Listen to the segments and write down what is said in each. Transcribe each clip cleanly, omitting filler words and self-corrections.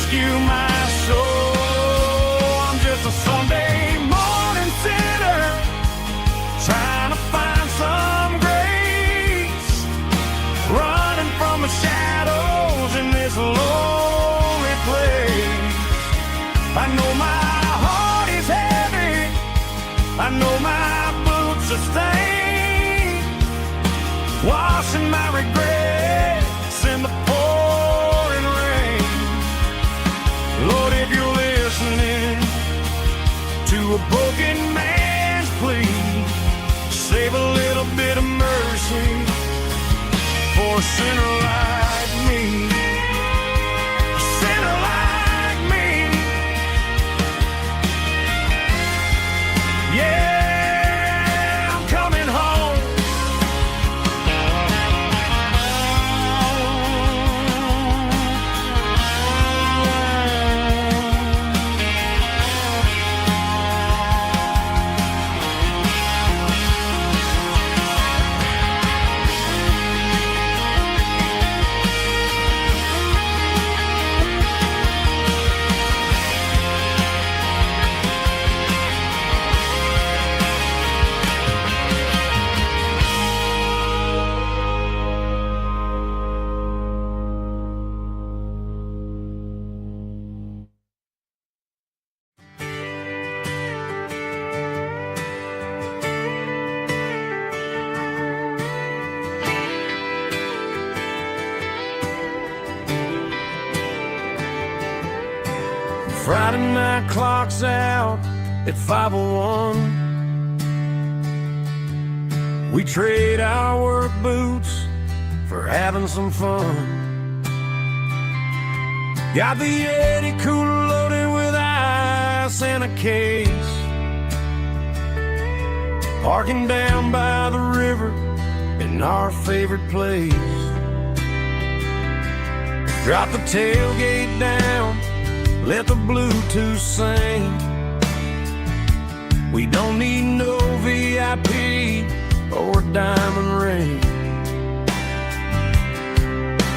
rescue my soul. I'm just a Sunday morning sinner, trying to find some grace, running from the shadows in this lonely place. I know my heart is heavy, I know my boots are stained, washing my regrets in the pouring rain. Lord, if you're listening to a broken man's plea, save a little bit of mercy for a sinner like me. A sinner like me. Yeah, I'm coming home. Friday night clock's out at 5:01. We trade our work boots for having some fun. Got the Yeti cooler loaded with ice and a case, parking down by the river in our favorite place. Drop the tailgate down, let the Bluetooth sing. We don't need no VIP or diamond ring.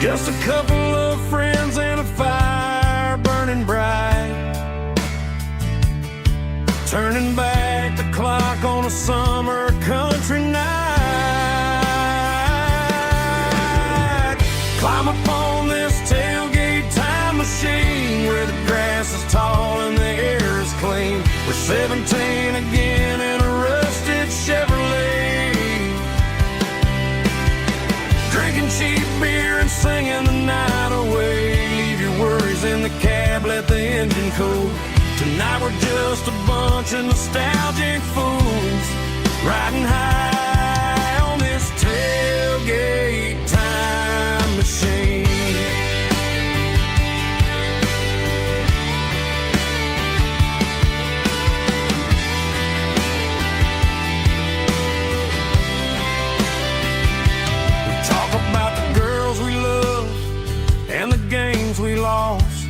Just a couple of friends and a fire burning bright, turning back the clock on a summer country night. Climb up on this tailgate time machine where the grass is tall and the air is clean. We're 17 again in a rusted Chevrolet, drinking cheap beer and singing the night away. Leave your worries in the cab, let the engine cool. Tonight we're just a bunch of nostalgic fools, riding high on this tailgate time machine. We lost,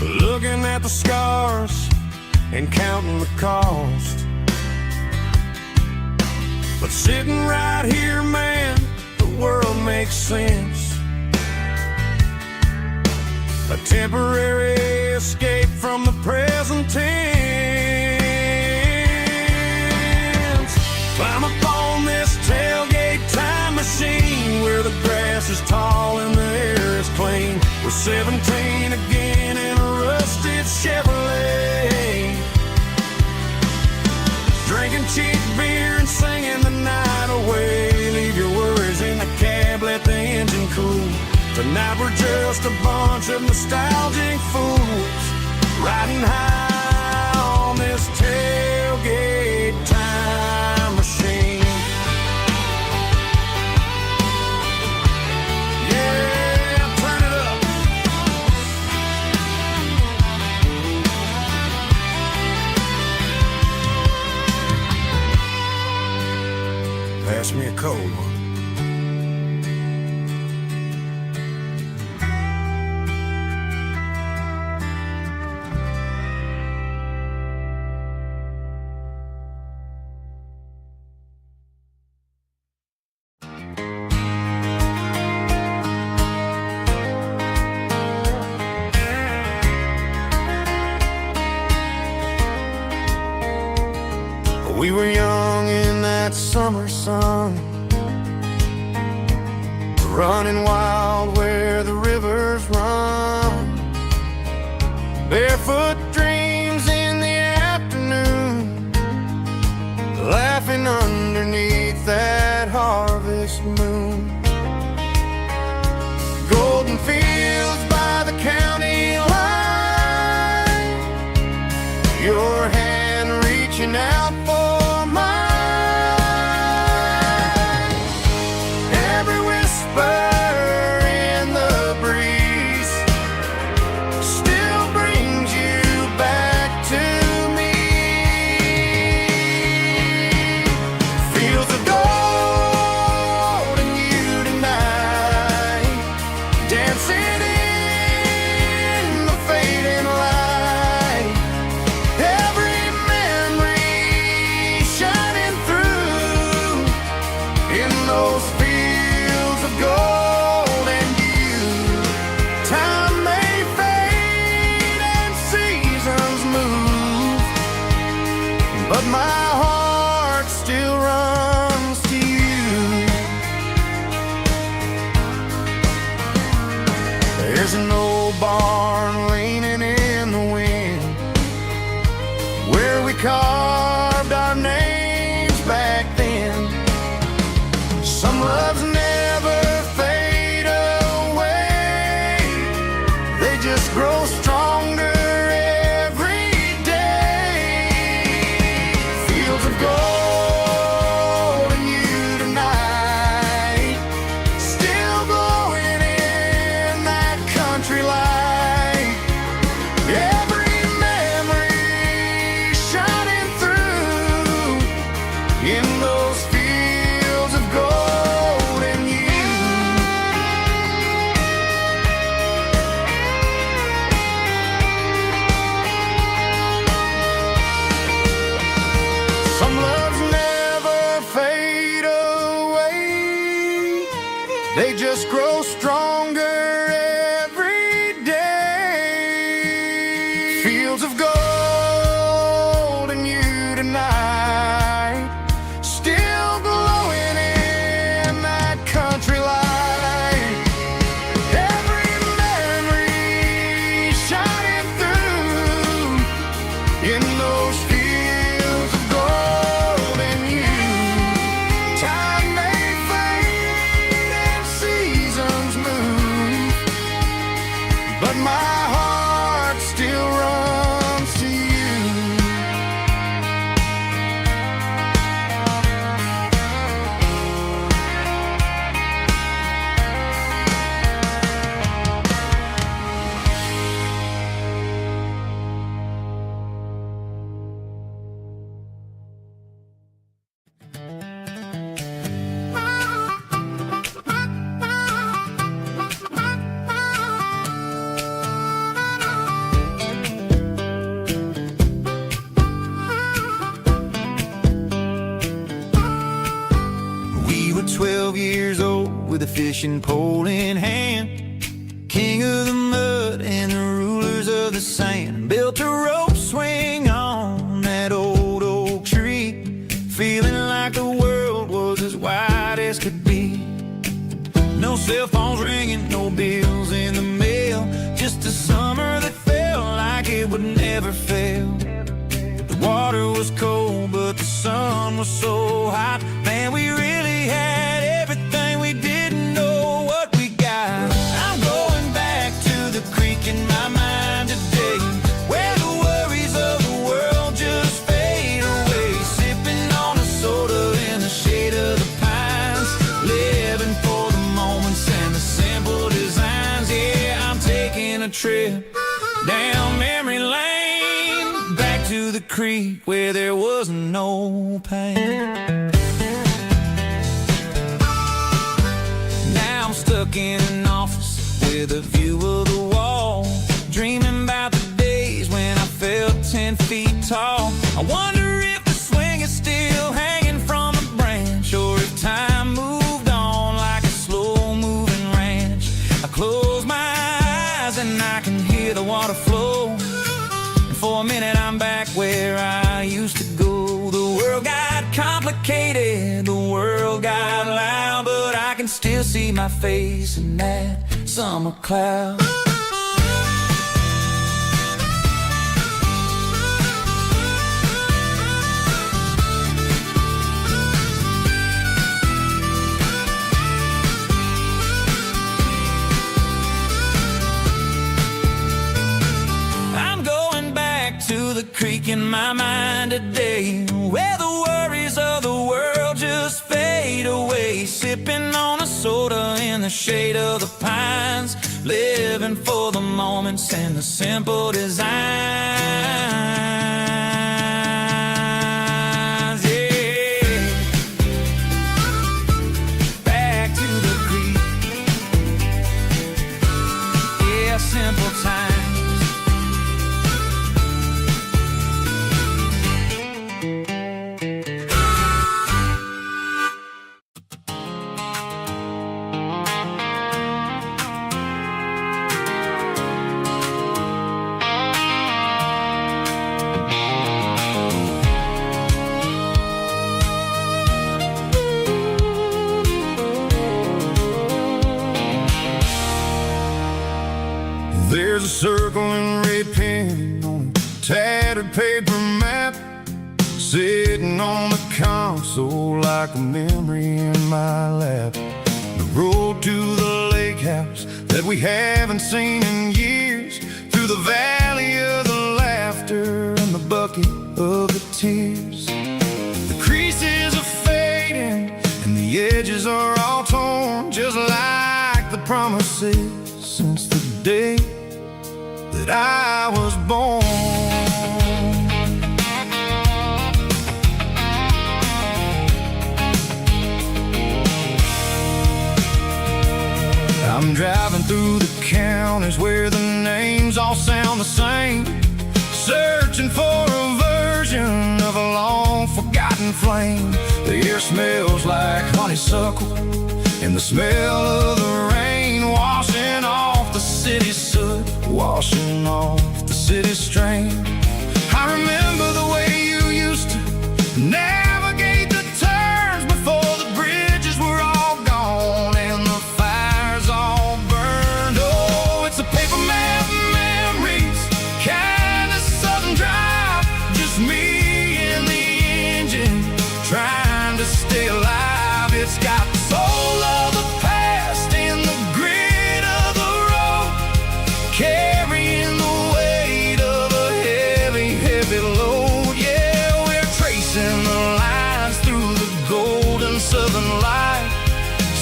looking at the scars and counting the cost. But sitting right here, man, the world makes sense. A temporary escape from the present tense. Climb up on this tailgate time machine where the grass is tall and the air is clean. We're 17 again in a rusted Chevrolet, drinking cheap beer and singing the night away. Leave your worries in the cab, let the engine cool. Tonight we're just a bunch of nostalgic fools, riding high on this tailgate time machine. Pass me a cold one. were young in that summer sun, running wild where the rivers run, barefoot dreams in the afternoon, laughing underneath that harvest moon. Golden fields by the county line, your hand reaching out for mine. Every whisper in the breeze still brings you back to me. Fields of gold and you tonight, dancing in the fading light. Every memory shining through in those fields of gold and you. Time may fade and seasons move, but my heart still runs to you. There's an old barn leaning in the wind where we carved our names back then. Some loves never fade away, they just grow stronger every day. Fields of gold and you tonight, still glowing in that country light. Every memory shining through in those fields of gold and you. Some loves never fade away, they just grow stronger every day. Fields of gold and you tonight, still glowing in that country light. Every memory shining through in those fields of gold and you. Time may fade and seasons move, but my heart still runs to you. We were 12 years old with a fishing pole in hand, king of the mud and the rulers of the sand. Built a rope swing on that old oak tree, feeling like the world was as wide as could be. No cell phones ringing, no bills in the mail, just a summer that felt like it would never fail. The water was cold, but the sun was so hot. Man, we really had everything, we didn't know what we got. I'm going back to the creek in my mind today, where the worries of the world just fade away. Sipping on a soda in the shade of the pines, living for the moments and the simple designs. Yeah, I'm taking a trip down memory lane, back to the creek where there was no pain. Now I'm stuck in an office with a view of the wall, dreaming about the days when I felt 10 feet tall. I wonder if the swing is still hanging from a branch, or if time moved on like a slow-moving ranch. I close my eyes and I can hear the water flow, and for a minute I'm back where I used to go. The world world got complicated, the world got loud, but I can still see my face in that summer cloud. The creek in my mind today, where the worries of the world just fade away, sipping on a soda in the shade of the pines, living for the moments and the simple designs. Yeah, back to the creek. Yeah, simple times. There's a circle and red pen on a tattered paper map, sitting on the console like a memory in my lap. The road to the lake house that we haven't seen in years, through the valley of the laughter and the bucket of the tears. The creases are fading and the edges are all torn, just like the promises since the day that I was born. I'm driving through the counties where the names all sound the same, searching for a version of a long-forgotten flame. The air smells like honeysuckle, and the smell of the rain washing off the city's soot, washing off the city's strain. I remember the way you used to navigate the turns before the bridges were all gone and the fires all burned. Oh, it's a paper map memories, kind of southern drive, just me and the engine trying to stay alive. It's got the soul of the past and the grit of the road, carrying the weight of a heavy, heavy load. Yeah, we're tracing the lines through the golden southern light,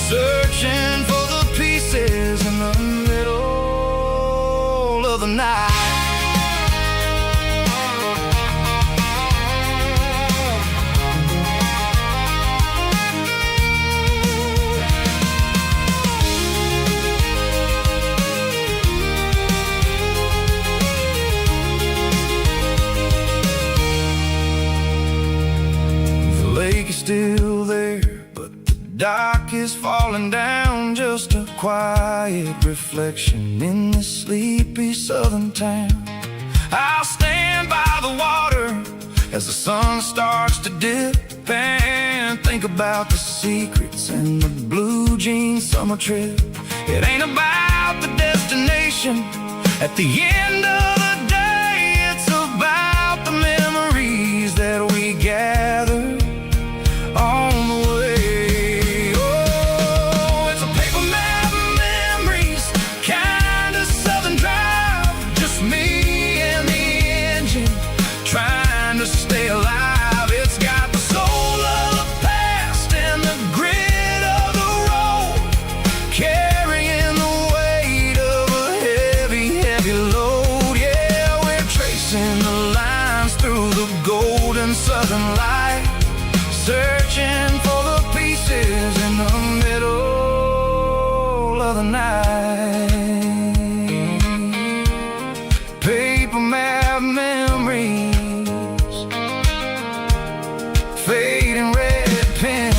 searching for the pieces in the middle of the night. The lake is still there, but the dock is falling down, just a quiet reflection in this sleepy southern town. I'll stand by the water as the sun starts to dip and think about the secrets and the blue jean summer trip. It ain't about the destination at the end of the day, it's about the memories that we gather on the way. Oh, it's a paper map memories, kind of southern drive, just me and the engine trying to stay alive. It's got the soul of the past and the grit of the road, carrying the weight of a heavy, heavy load. Yeah, we're tracing the lines through the golden southern light, searching for the pieces in the middle of the night. Paper map memories, fading red pen,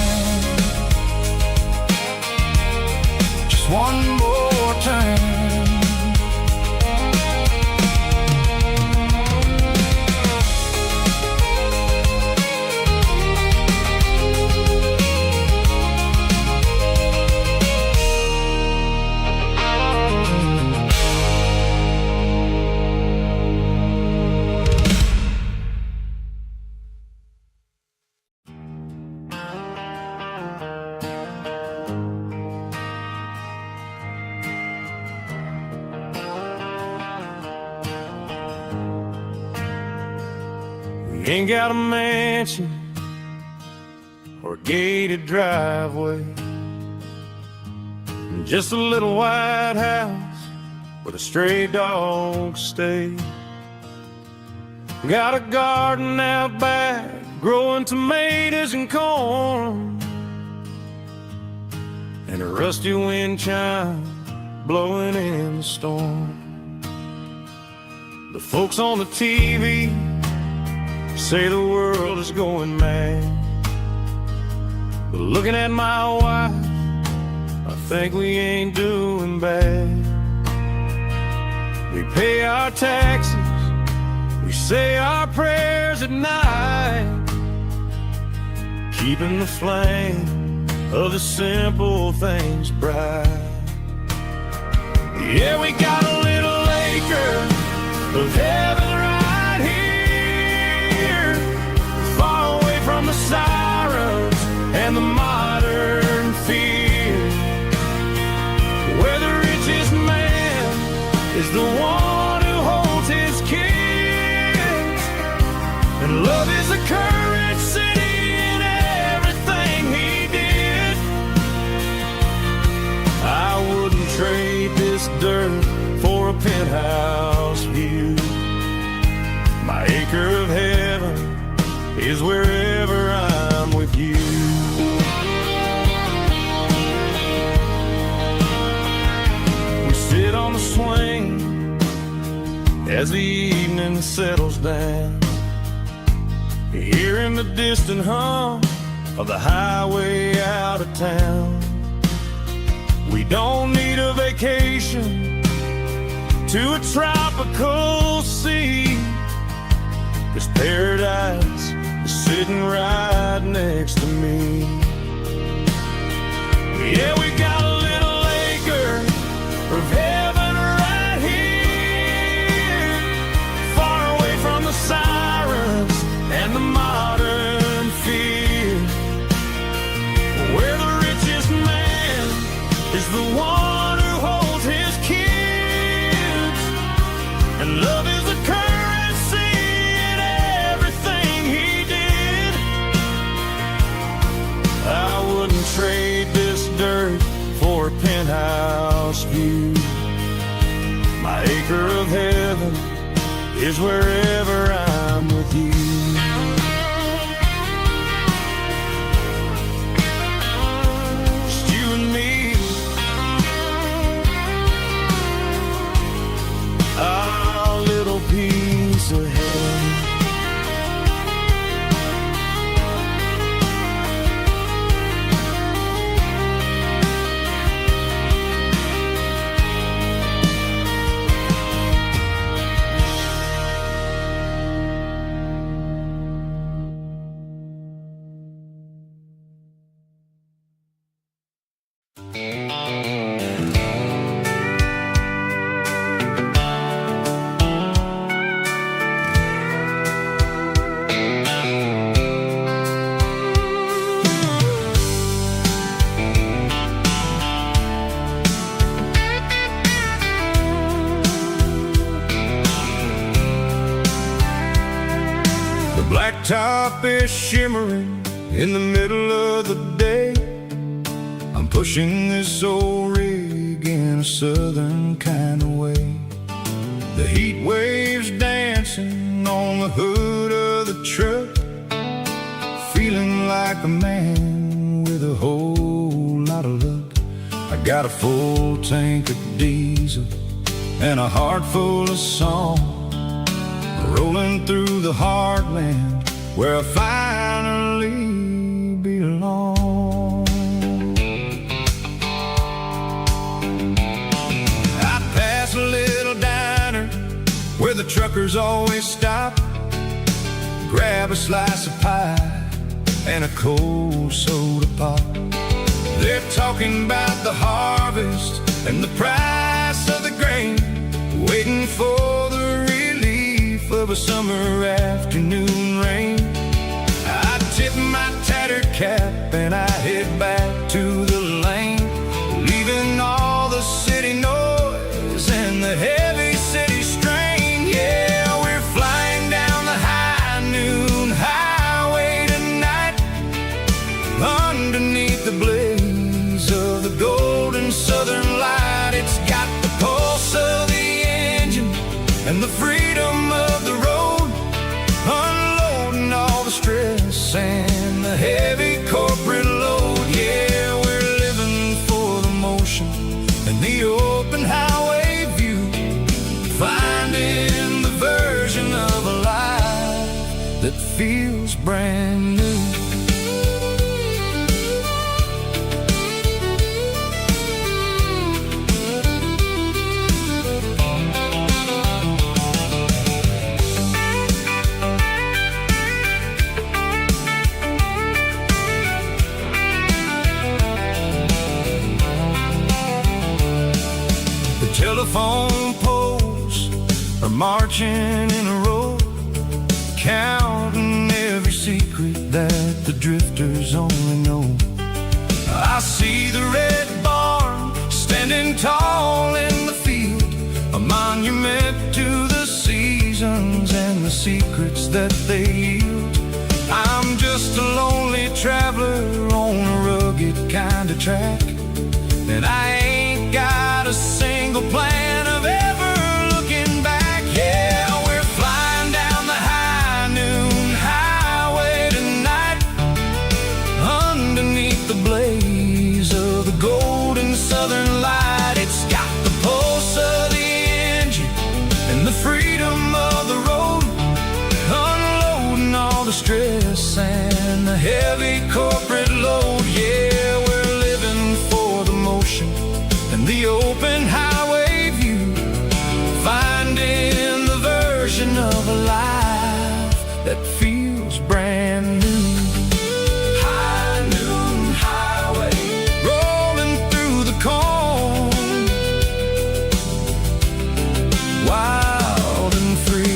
just one more turn. ain't got a mansion or a gated driveway, just a little white house where the stray dogs stay. Got a garden out back, growing tomatoes and corn, and a rusty wind chime blowing in the storm. The folks on the TV say the world is going mad, but looking at my wife, I think we ain't doing bad. We pay our taxes, we say our prayers at night, keeping the flame of the simple things bright. Yeah, we got a little acre of heaven right here, far away from the sirens and the modern fear, where the richest man is the one who holds his kids, and love is the currency in everything he did. I wouldn't trade this dirt for a penthouse view. My acre of heaven is wherever I'm with you. We sit on the swing as the evening settles down, hearing the distant hum of the highway out of town. We don't need a vacation to a tropical sea, 'cause paradise is sitting right next to me. Yeah, we got a little acre of heaven right here, far away from the sirens and the modern fear, where the richest man is the one who holds his kids, and love is the currency in everything he did. I wouldn't trade this dirt for a penthouse view. My acre of heaven is wherever I'm with you. Just you and me, our little piece of heaven. Blacktop is shimmering in the middle of the day. I'm pushing this old rig in a southern kind of way. The heat waves dancing on the hood of the truck, feeling like a man with a whole lot of luck. I got a full tank of diesel and a heart full of song, rolling through the heartland where I finally belong. I pass a little diner where the truckers always stop, grab a slice of pie and a cold soda pop. They're talking about the harvest and the price of the grain, waiting for the relief of a summer afternoon rain. I tip my tattered cap and I head back to the lane, leaving all the city noise and the heavy city strain. Yeah, we're flying down the high noon and the freedom of the road, unloading all the stress and the heavy corporate load. Yeah, we're living for the motion and the open highway view, finding the version of a life that feels brand new. Telephone poles are marching in a row, counting every secret that the drifters only know. I see the red barn standing tall in the field, a monument to the seasons and the secrets that they yield. I'm just a lonely traveler on a rugged kind of track, and I ain't got a single plan of ever looking back. Yeah, we're flying down the high noon highway tonight, underneath the blaze of the golden southern light. It's got the pulse of the engine and the freedom of the road, unloading all the stress and the heavy corporate load. Yeah, we're living for the motion and the open highway view, finding the version of a life that feels brand new. High noon highway, rolling through the corn, wild and free.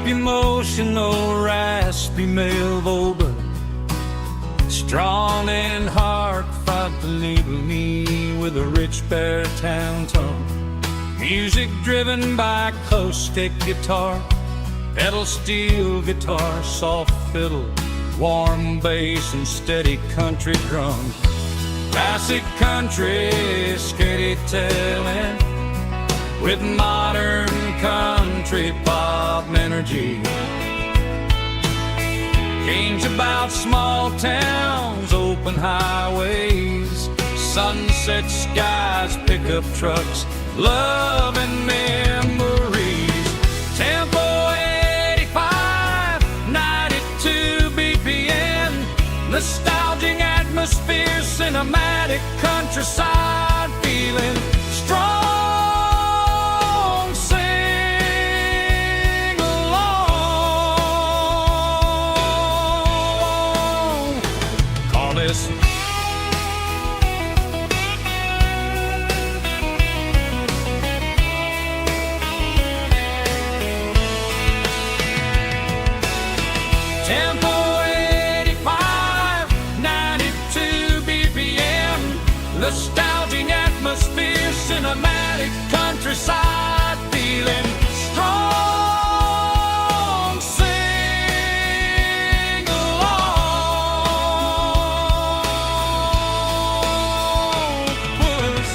Emotional, raspy male vocal, strong and heartfelt, leaving me with a rich baritone tone. Music driven by acoustic guitar, pedal steel guitar, soft fiddle, warm bass and steady country drums. Classic country storytelling with modern country pop energy. Games about small towns, open highways, sunset skies, pickup trucks, love and memories. Tempo 85, 92 BPM, nostalgic atmosphere, cinematic countryside feeling strong. Tempo 85, 92 BPM, nostalgic atmosphere, cinematic countryside feeling strong. Sing along, puss.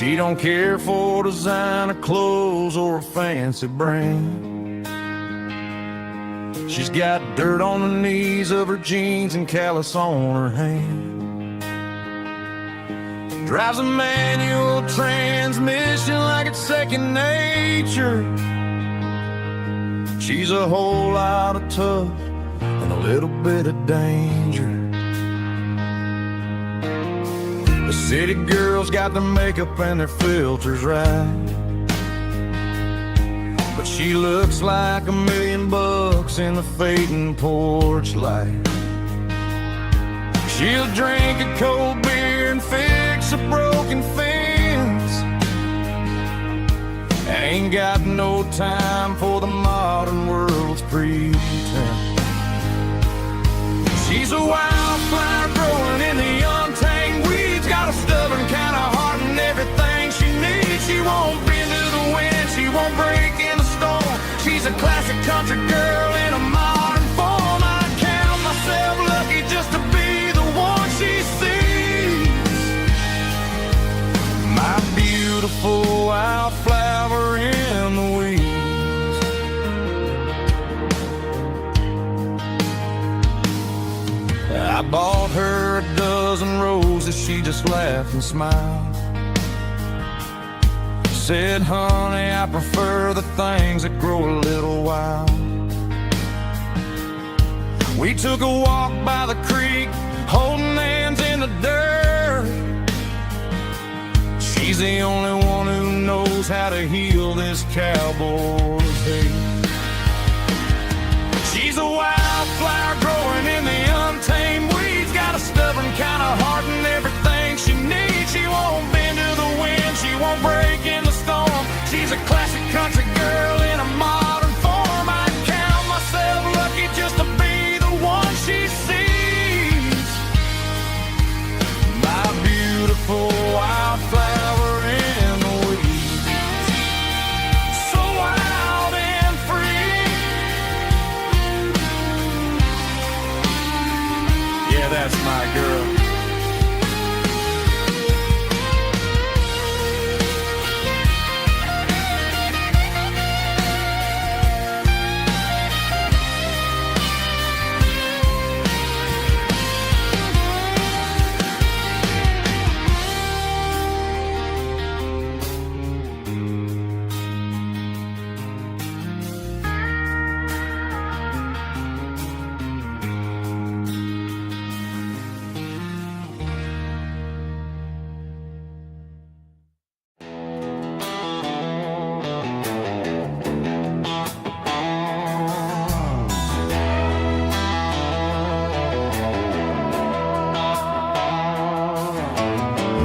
She don't care for designer clothes or a fancy brand. She's got dirt on the knees of her jeans and callus on her hand. Drives a manual transmission like it's second nature. She's a whole lot of tough and a little bit of danger. The city girls got their makeup and their filters right, but she looks like $1,000,000 in the fading porch light. She'll drink a cold beer and fix a broken fence. Ain't got no time for the modern world's pretense. She's a wildflower growing in the untamed weeds. Got a stubborn kind of heart and everything she needs. She won't bend to the wind, she won't break in the storm. She's a classic country girl in a modern form. I count myself lucky just to be the one she sees. My beautiful wildflower in the weeds. I bought her a dozen roses, she just laughed and smiled. Said, honey, I prefer the things that grow a little wild. We took a walk by the creek, holding hands in the dirt. She's the only one who knows how to heal this cowboy's hate. She's a wildflower growing in the untamed weeds. Got a stubborn kind of heart and everything she needs. She won't bend to the wind, she won't break in the storm. She's a classic country girl in a modern form. I count myself lucky just to be the one she sees. My beautiful wildflower in the weeds. So wild and free. Yeah, that's my girl.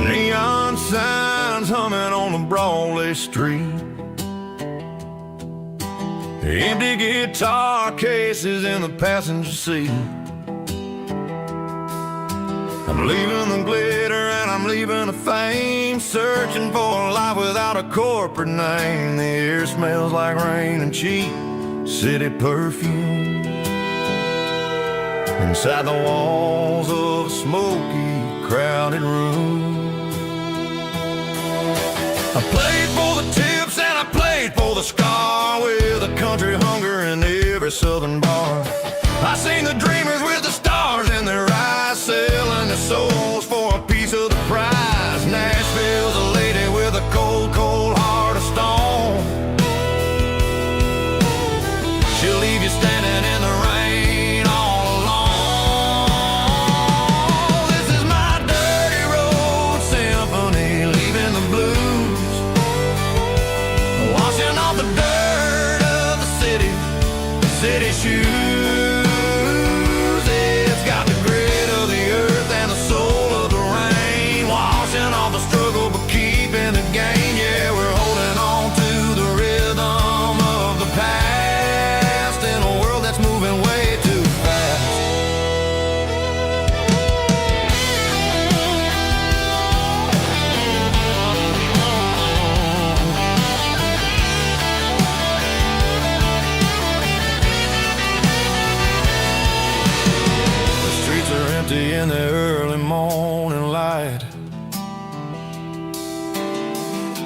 Neon signs humming on the Broadway street. Empty guitar cases in the passenger seat. I'm leaving the glitter and I'm leaving the fame, searching for a life without a corporate name. The air smells like rain and cheap city perfume. Inside the walls of a smoky, crowded room. I played for the tips and I played for the scar, with a country hunger in every southern bar. I seen the dreamers with the stars in their eyes, selling their souls for a piece of the prize. Nashville's a lady with a cold, cold heart of stone. She'll leave you standing in the rain all alone. This is my dirty road symphony, leaving the blues, washing off the dirt of the city shoes.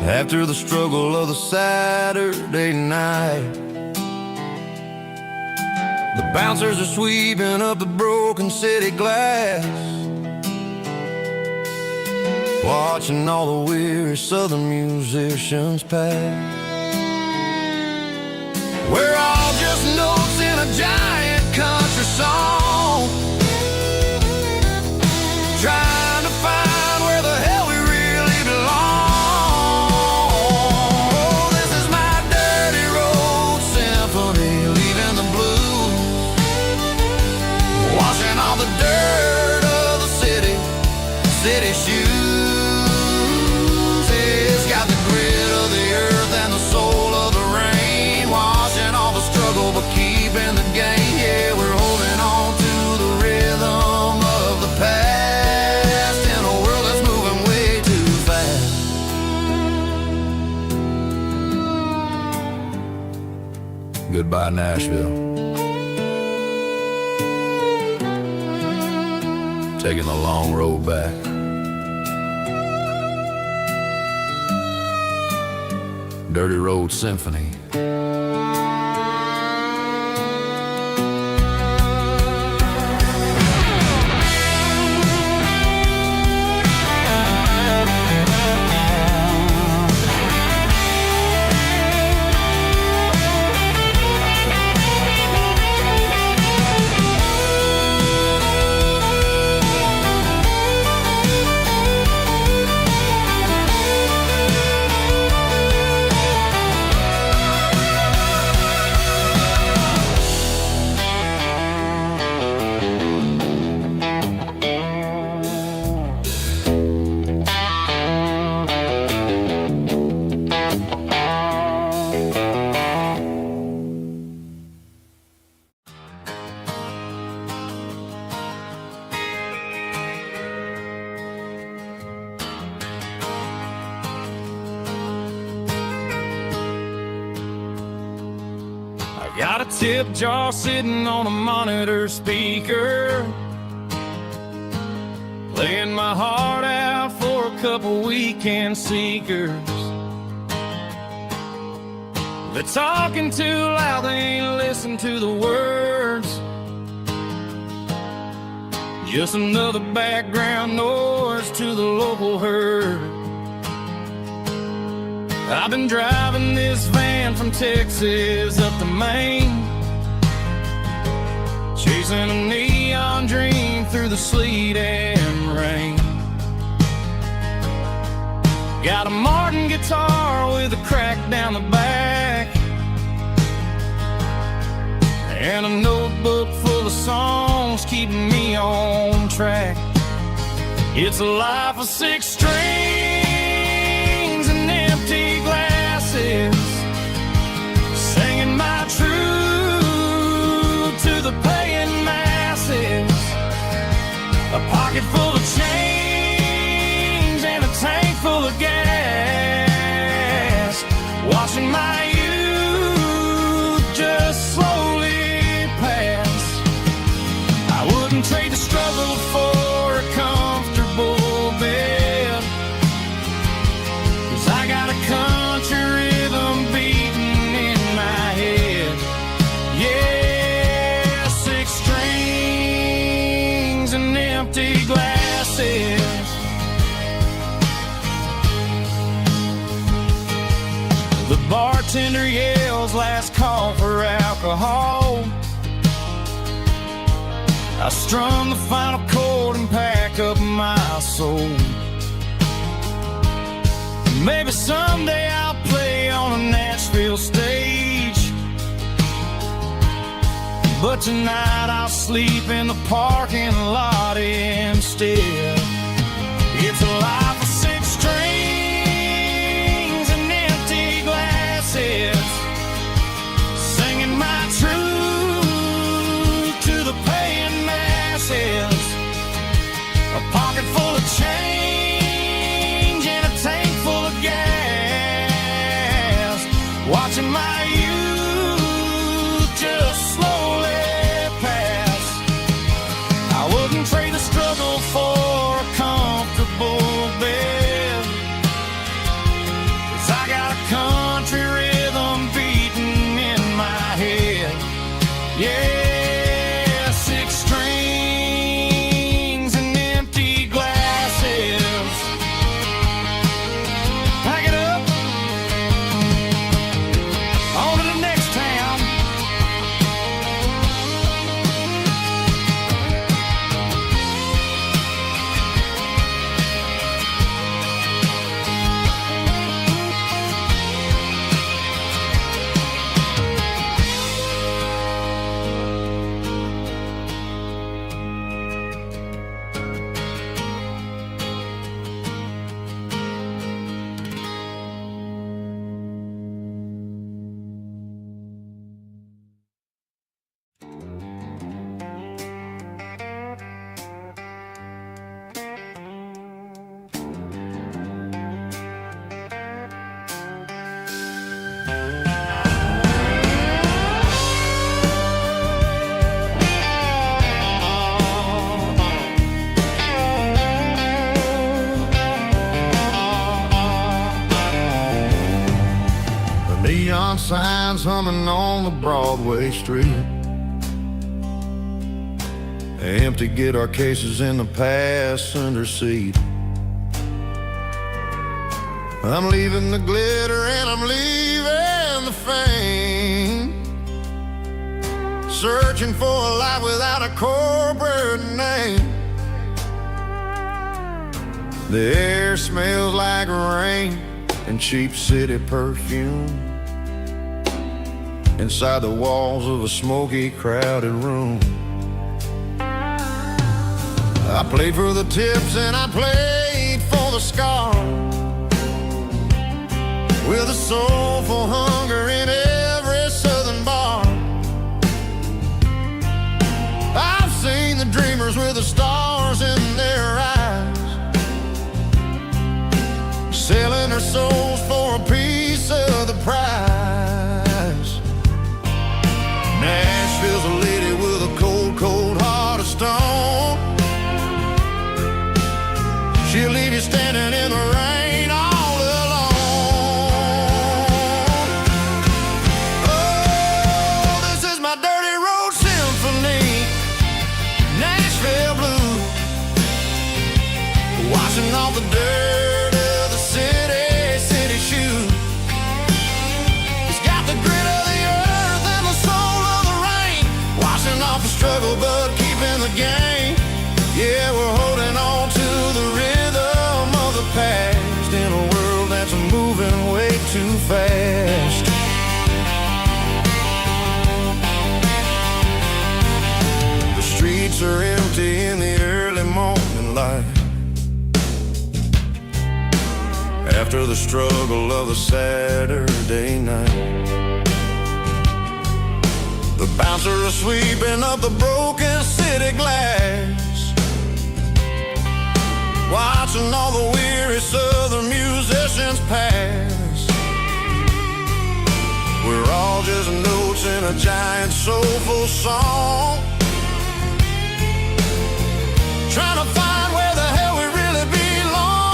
after the struggle of the Saturday night. The bouncers are sweeping up the broken city glass, watching all the weary southern musicians pass. We're all just notes in a giant country song, trying to find where the hell we really belong. Oh, this is my dirty road symphony, leaving the blues, washing all the dirt of the city shoes. It's got the grit of the earth and the soul of the rain, washing all the struggle but keeping the gain. Yeah, we're holding on to the rhythm of the past in a world that's moving way too fast. Goodbye, Nashville. Taking the long road back. Dirty Road Symphony. Got a tip jar sitting on a monitor speaker, playing my heart out for a couple weekend seekers. They're talking too loud, they ain't listen to the words. Just another background noise to the local herd. I've been driving this van from Texas up to Maine, chasing a neon dream through the sleet and rain. Got a Martin guitar with a crack down the back, and a notebook full of songs keeping me on track. It's a life of 6 strings and empty glasses, singing my truth to the paying masses. A pocket full of change and a tank full of gas, watching my youth just slowly pass. I wouldn't trade the struggle for a comfortable bed, 'cause I got a country rhythm beating in my head. Yeah, 6 strings and empty glasses. The bartender yells last call for alcohol. I strum the final chord and pack up my soul. Maybe someday I'll play on a Nashville stage, but tonight I'll sleep in the parking lot instead. It's a life of 6 strings and empty glasses, singing my truth to the paying masses. A pocket full of change and a tank full of gas, watching my youth just slowly pass. I wouldn't trade the struggle for a comfortable bed, 'cause neon signs humming on the Broadway street. Empty guitar cases in the passenger seat. I'm leaving the glitter and I'm leaving the fame, searching for a life without a corporate name. The air smells like rain and cheap city perfume inside the walls of a smoky, crowded room. I played for the tips and I played for the scars, with a soulful hunger in every southern bar. I've seen the dreamers with the stars in their eyes, selling their souls for a piece of the prize. Nashville's a lady with a cold, cold heart of stone. She'll leave you standing in the rain all alone. Oh, this is my dirty road symphony, Nashville blues, washing off the dirt of the city shoes. It's got the grit of the earth and the soul of the rain, washing off the struggle but keeping the game. Yeah, we're holding on to the rhythm of the past in a world that's moving way too fast. The streets are empty in the early morning light, after the struggle of the Saturday night. The bouncer is sweeping up the broken city glass, watching all the weary southern musicians pass. We're all just notes in a giant soulful song, trying to find where the hell we really belong.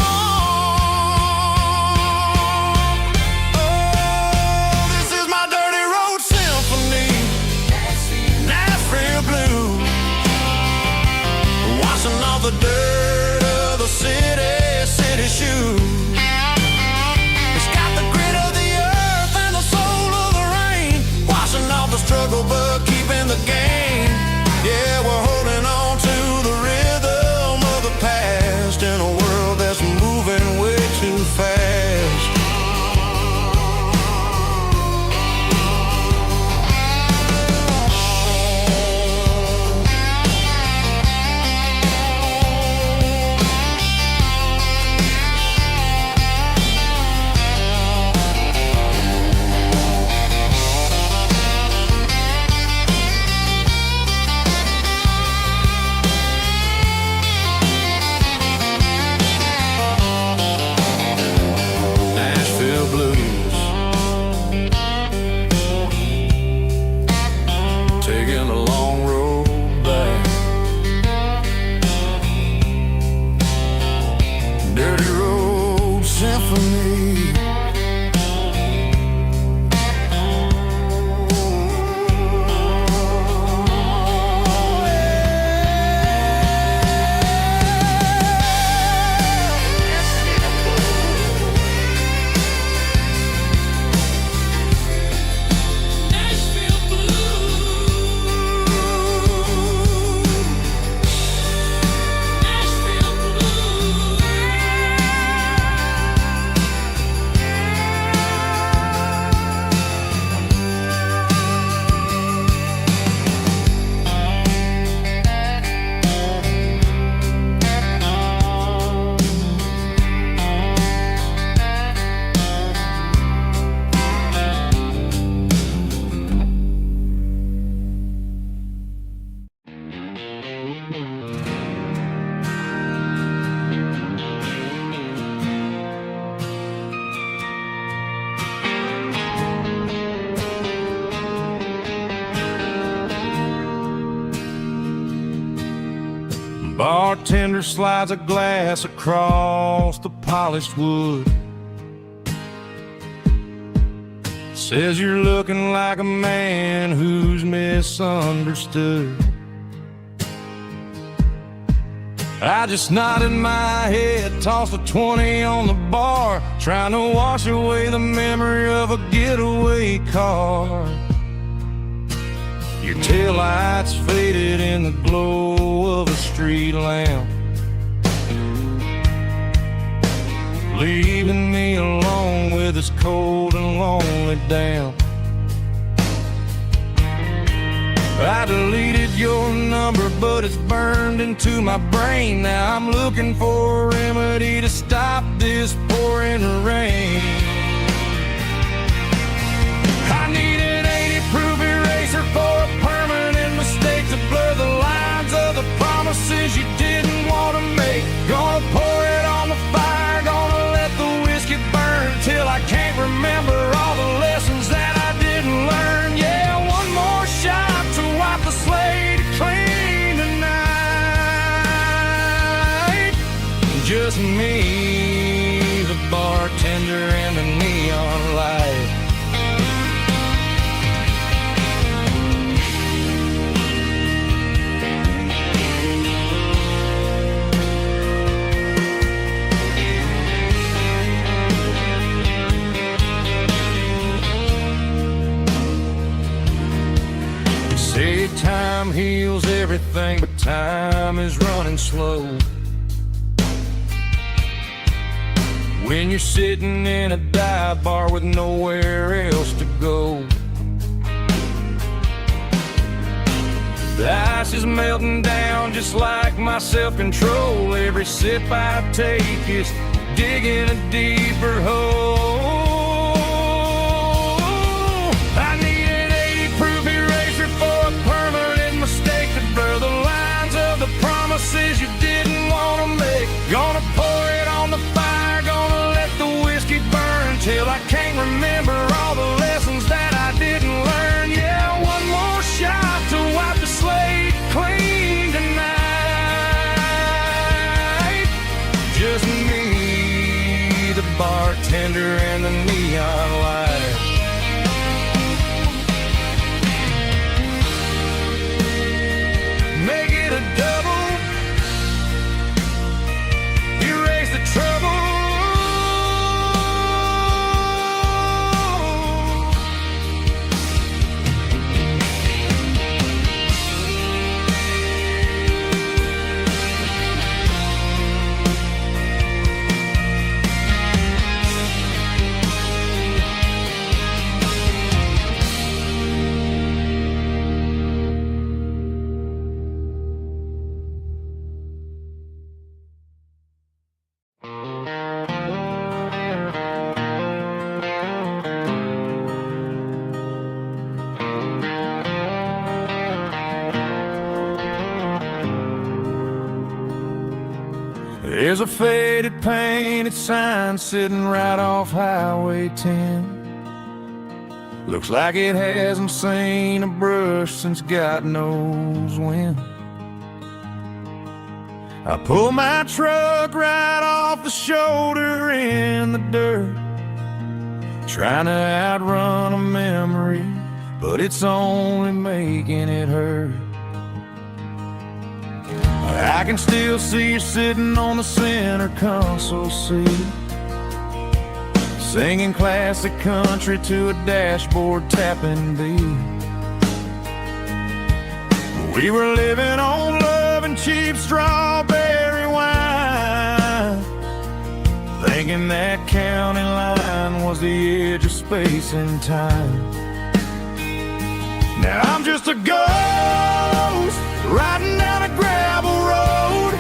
Oh, this is my dirty road symphony, Nashville blues, washing off the dirt of the city shoes. It's got the grit of the earth and the soul of the rain, washing off the struggle but keeping the game. Yeah, we're holding on to the rhythm of the past in a world that's moving way too fast. Bartender slides a glass across the polished wood, says you're looking like a man who's misunderstood. I just nodded my head, tossed a 20 on the bar, trying to wash away the memory of a getaway car. Your taillights faded in the glow of a street lamp, leaving me alone with this cold and lonely damp. I deleted your number, but it's burned into my brain. Now I'm looking for a remedy to stop this pouring rain. I need an 80-proof eraser for a permanent mistake to blur the lines of the promises you didn't want to make. Gonna pour it on the fire, gonna let the whiskey burn till I can't remember all the lessons that I didn't learn. Yeah, one more shot to wipe the slate clean tonight. Just me, the bartender, and the neon light. Say time heals everything, but time is running slow. When you're sitting in a dive bar with nowhere else to go, the ice is melting down just like my self-control. Every sip I take is digging a deeper hole. I need an 80-proof eraser for a permanent mistake to blur the lines of the promises you didn't want to make. Gonna pour it on the fire, gonna let the whiskey burn till I can't remember all the lessons that I didn't learn. Yeah, one more shot to wipe the slate clean tonight. Just me, the bartender, and the neon light. Make it a double, erase the trouble. There's a faded painted sign sitting right off Highway 10. Looks like it hasn't seen a brush since God knows when. I pull my truck right off the shoulder in the dirt, trying to outrun a memory, but it's only making it hurt. I can still see you sitting on the center console seat, singing classic country to a dashboard tapping beat. We were living on love and cheap strawberry wine, thinking that county line was the edge of space and time. Now I'm just a ghost riding down a gravel road,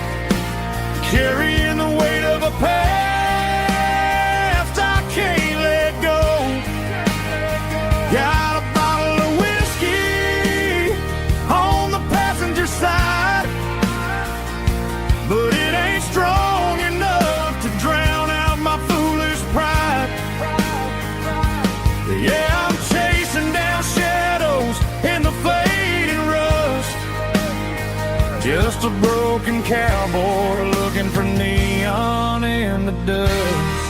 carrying the weight of a past I can't let go. Got a bottle of whiskey on the passenger side, but it ain't strong enough to drown out my foolish pride. Yeah, I'm chasing down shadows in the fading rust, just a broken cowboy looking for neon in the dust.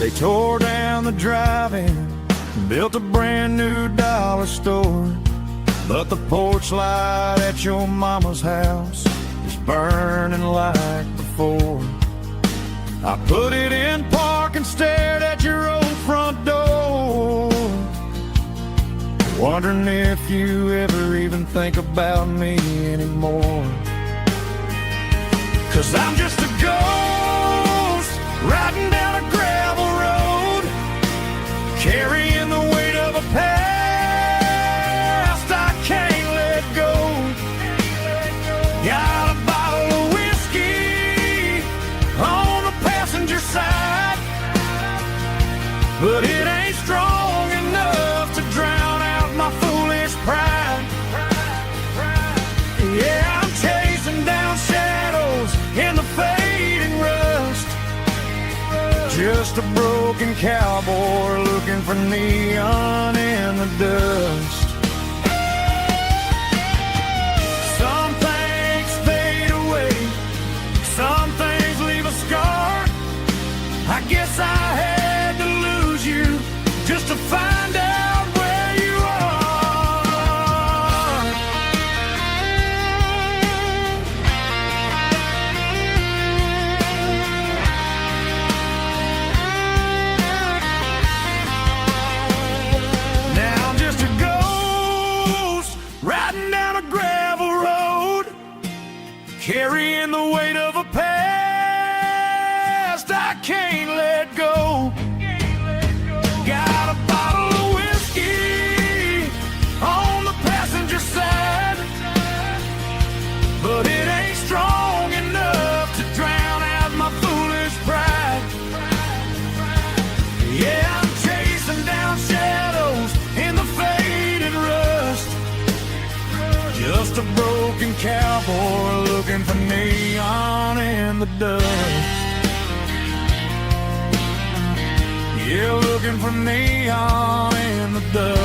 They tore down the drive-in, built a brand new dollar store. But the porch light at your mama's house is burning like before. I put it in park and stared at your old front door, wondering if you ever even think about me anymore. 'Cause I'm just a ghost riding down a gravel road, carrying the weight of a past I can't let go. Got a bottle of whiskey on the passenger side, but it ain't strong enough to drown out my foolish pride. Yeah, I'm chasing down shadows in the fading rust, just a broken cowboy looking for neon in the dust. Some things fade away, some things leave a scar. I guess I had to lose you just to find out where you are. Now I'm just a ghost riding down a gravel road, carrying the weight of a past I can't let go. Got a bottle of whiskey on the passenger side, but it ain't strong enough to drown out my foolish pride. Yeah, I'm chasing down shadows in the faded rust, just a broken cowboy looking for neon in the dust. Yeah, looking for neon in the dust.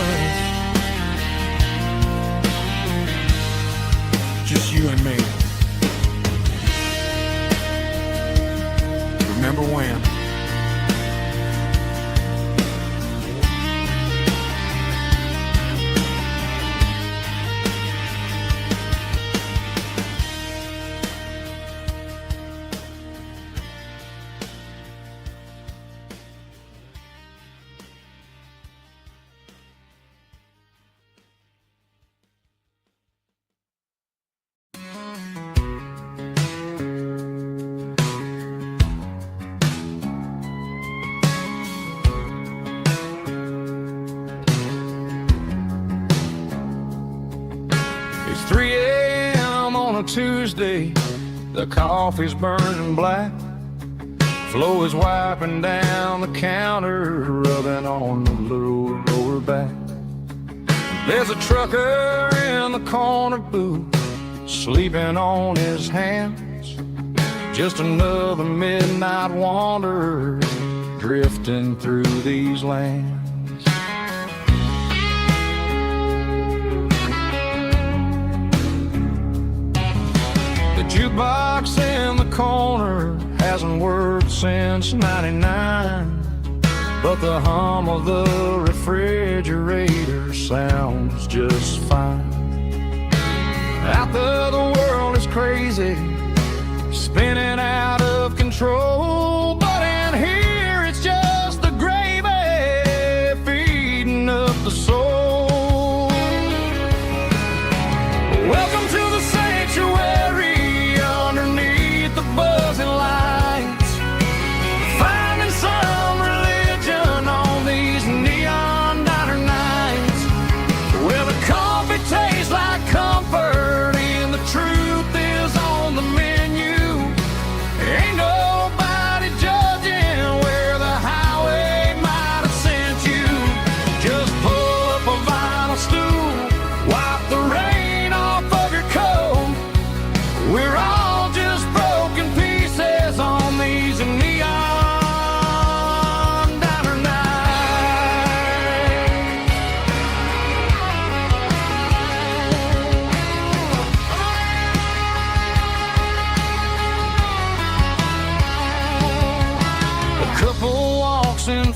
Just you and me. Remember when? It's 3 a.m. on a Tuesday, the coffee's burning black. Flo is wiping down the counter, rubbing on the little lower back. There's a trucker in the corner booth, sleeping on his hands. Just another midnight wanderer, drifting through these lands. The jukebox in the corner hasn't worked since '99, but the hum of the refrigerator sounds just fine. Out there the world is crazy, spinning out of control, but in here it's just the gravy feeding up the soul. Welcome to the sanctuary underneath the buzzing lights, finding some religion on these neon diner nights, where the coffee tastes like comfort and the truth is on the menu.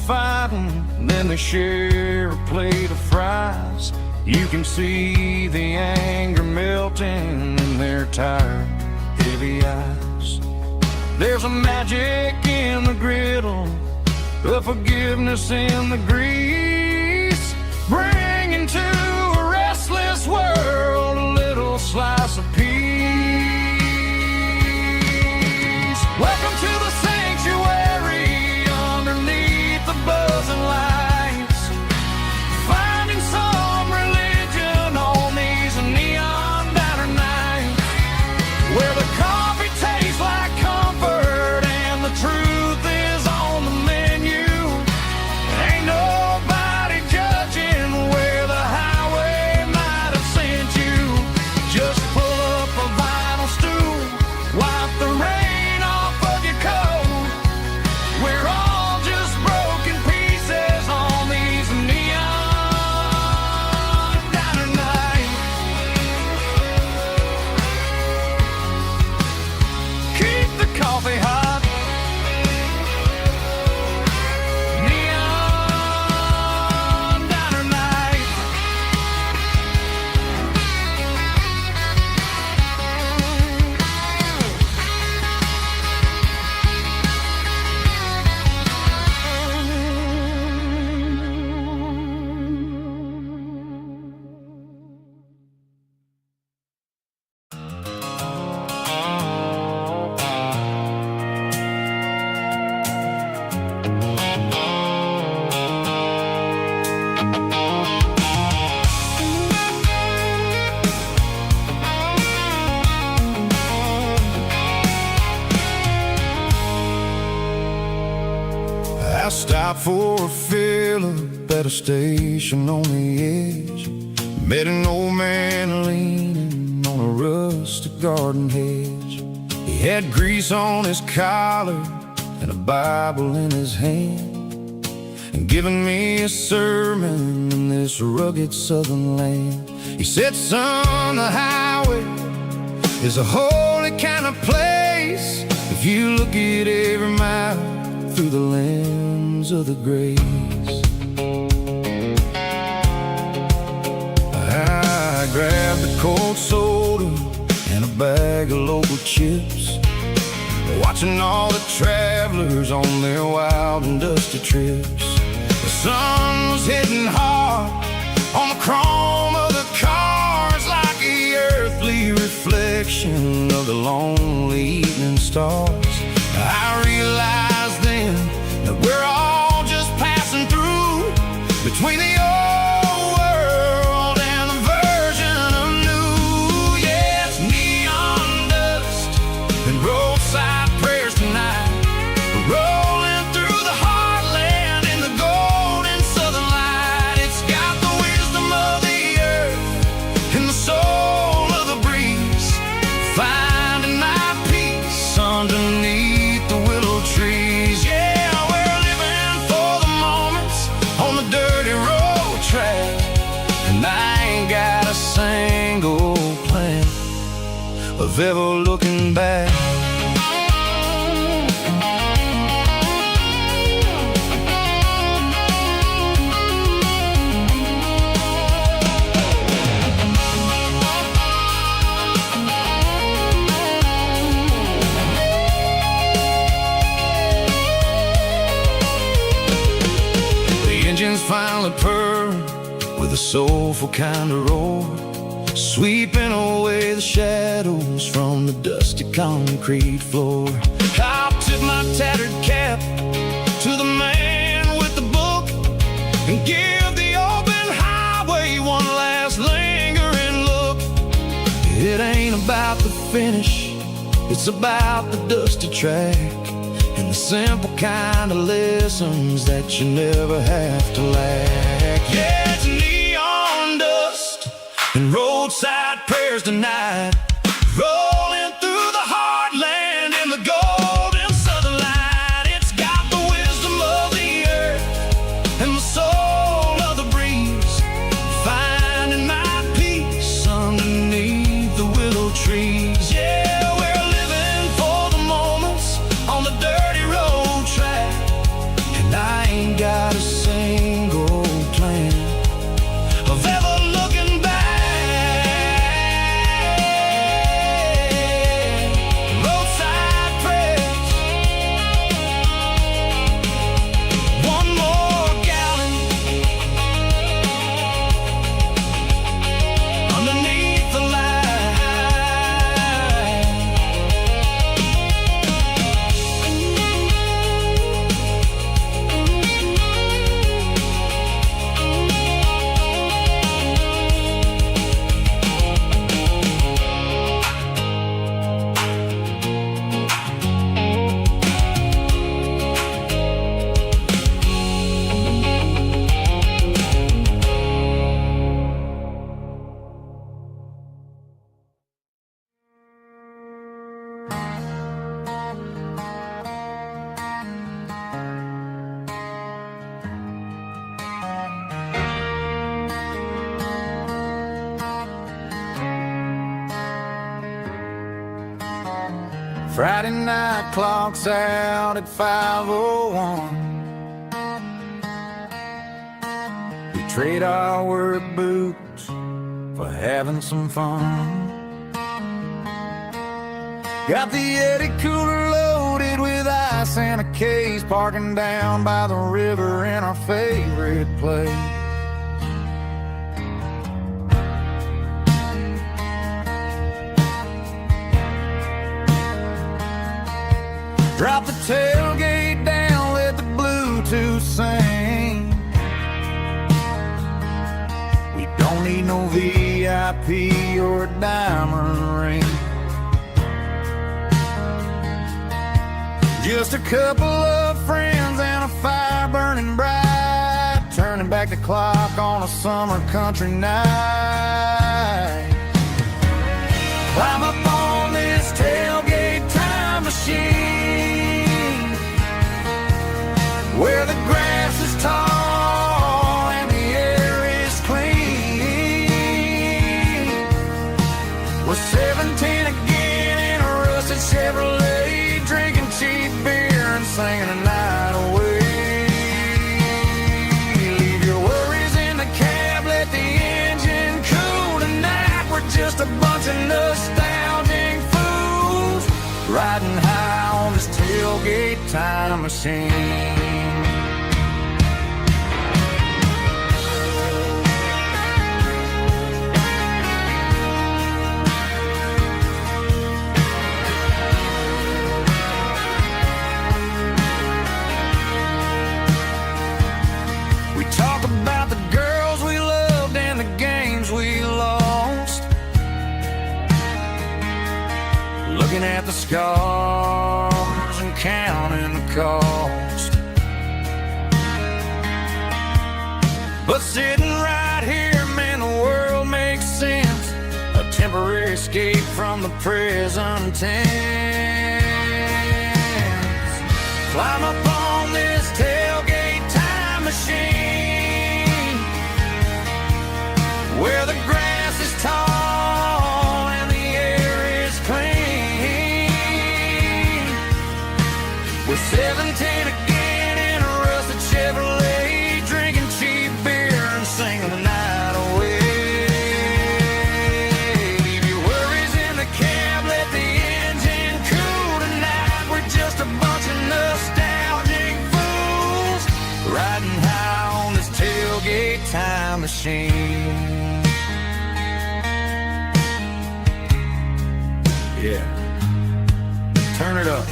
fighting, then they share a plate of fries. You can see the anger melting in their tired, heavy eyes. There's a magic in the griddle, a forgiveness in the grease, bringing to a restless world a little slice of peace. Welcome to the sanctuary underneath the buzzing lights, finding some religion on these neon diner nights, where the coffee tastes like comfort and the truth is on the menu. Ain't nobody judging where the highway might have sent you. Just pull up a vinyl stool, wipe the rain off of your coat. We're all just broken pieces on these neon diner nights. Keep the coffee hot. Neon diner night. I stopped for a fill-up at a station on the edge. Met an old man leaning on a rustic garden hedge. He had grease on his collar and a Bible in his hand, and giving me a sermon in this rugged southern land. He said, son, the highway is a holy kind of place if you look at every mile through the lens of the grace. I grabbed a cold soda and a bag of local chips, watching all the travelers on their wild and dusty trips. The sun was hitting hard on the chrome of the cars, like the earthly reflection of the lonely evening stars. I realized then that we're all just passing through between the old world and the version of new. Yes, neon dust and roadside prayers tonight, rolling through the heartland in the golden southern light. It's got the wisdom of the earth and the soul of the breeze, finding my peace underneath the willow trees. Yeah, we're living for the moments on the dirty road track, and I ain't got a single plan of ever looking back. Engines finally purr with a soulful kind of roar, sweeping away the shadows from the dusty concrete floor. I'll tip my tattered cap to the man with the book and give the open highway one last lingering look. It ain't about the finish, it's about the dusty track and the simple kind of lessons that you never have to lack. Yeah, it's neon dust and roadside prayers tonight, rolling through the heartland in the golden southern light. It's got the wisdom of the earth and the soul of the breeze, finding my peace underneath the willow trees. Yeah, we're living for the moments on the dirty road track, and I ain't got Friday night clocks out at 5:01. We trade our work boots for having some fun. Got the Yeti cooler loaded with ice and a case, parking down by the river in our favorite place. Drop the tailgate down, let the Bluetooth sing. We don't need no VIP or a diamond ring. Just a couple of friends and a fire burning bright, turning back the clock on a summer country night. Climb up on this tailgate time machine, where the grass is tall and the air is clean. We're 17 again in a rusted Chevrolet, drinking cheap beer and singing the night away. Leave your worries in the cab, let the engine cool. Tonight we're just a bunch of nostalgic fools, riding high on this tailgate time machine. Looking at the scars and counting the cost, but sitting right here, man, the world makes sense. A temporary escape from the present tense. Climb up on this tailgate time machine, where the grass is tall and the air is clean. We're 17 again in a rusted Chevrolet, drinking cheap beer and singing the night away. Leave your worries in the cab, let the engine cool. Tonight we're just a bunch of nostalgic fools, riding high on this tailgate time machine. Yeah, turn it up.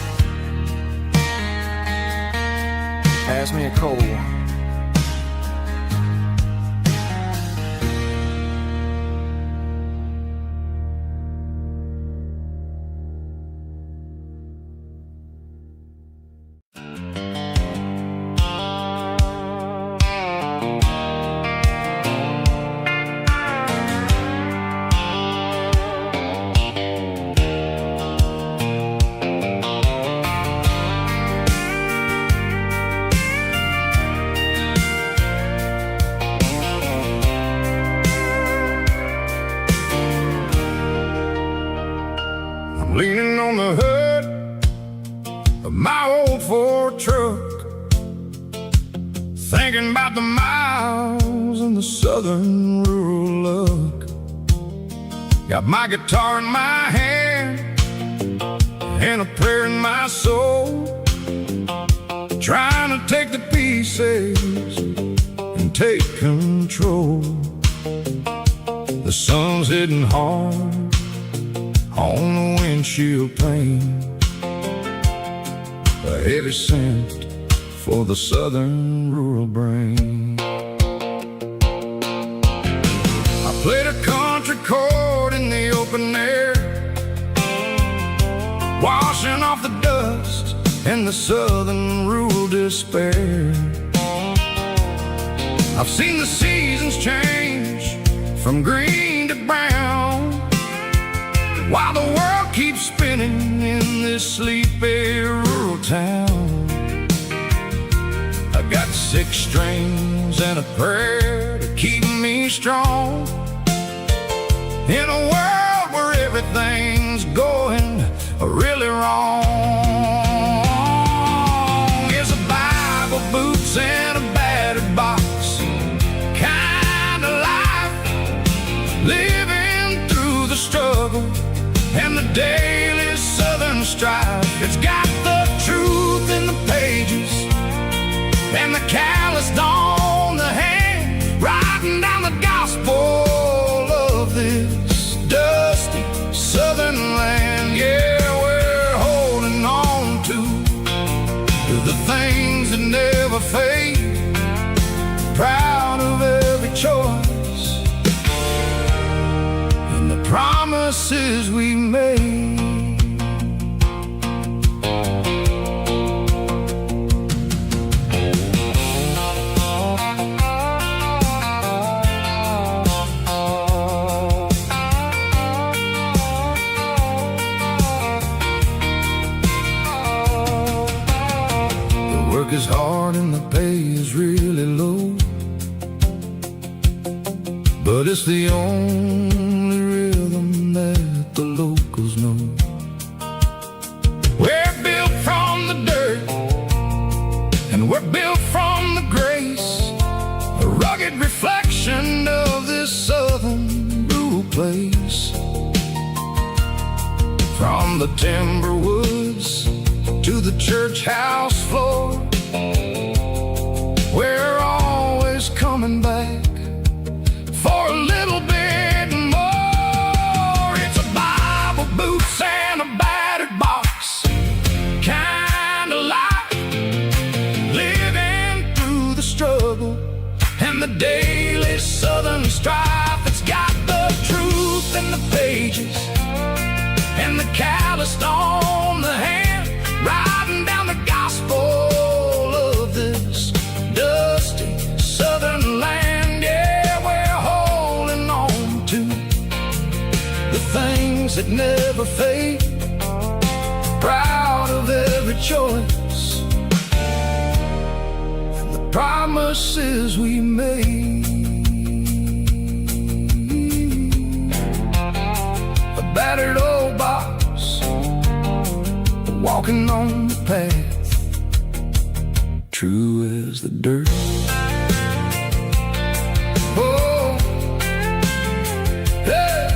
Pass me a cold one. Leaning on the hood of my old Ford truck, thinking about the miles and the southern rural look. Got my guitar in my hand and a prayer in my soul, trying to take the pieces and take control. The sun's hitting hard on the windshield pane, a heavy scent for the southern rural brain. I played a country chord in the open air, washing off the dust and the southern rural despair. I've seen the seasons change from green to brown, while the world keeps spinning in this sleepy rural town. I got 6 strings and a prayer to keep me strong, in a world where everything's going really wrong. It's a Bible, boots, and a battered box kind of life, living through the struggle and the daily southern strife. It's got the truth in the pages and the calloused on the hand, writing down the gospel of this dusty southern land. Yeah, we're holding on to the things that never fade, proud of every choice and the promises we made. Is hard and the pay is really low, but it's the only rhythm that the locals know. We're built from the dirt and we're built from the grace, a rugged reflection of this southern rural place. From the timber woods to the church house floor, we're always coming back for a little bit more. It's a Bible, boots, and a battered box kind of life, living through the struggle and the daily southern strife. It's got the truth in the pages and the calloused on the hand, writing down the gospel of this dusty southern land. Yeah, we're holding on to the things that never fade, proud of every choice and the promises we made. A battered old box, walking on the path, true as the dirt. Oh, hey.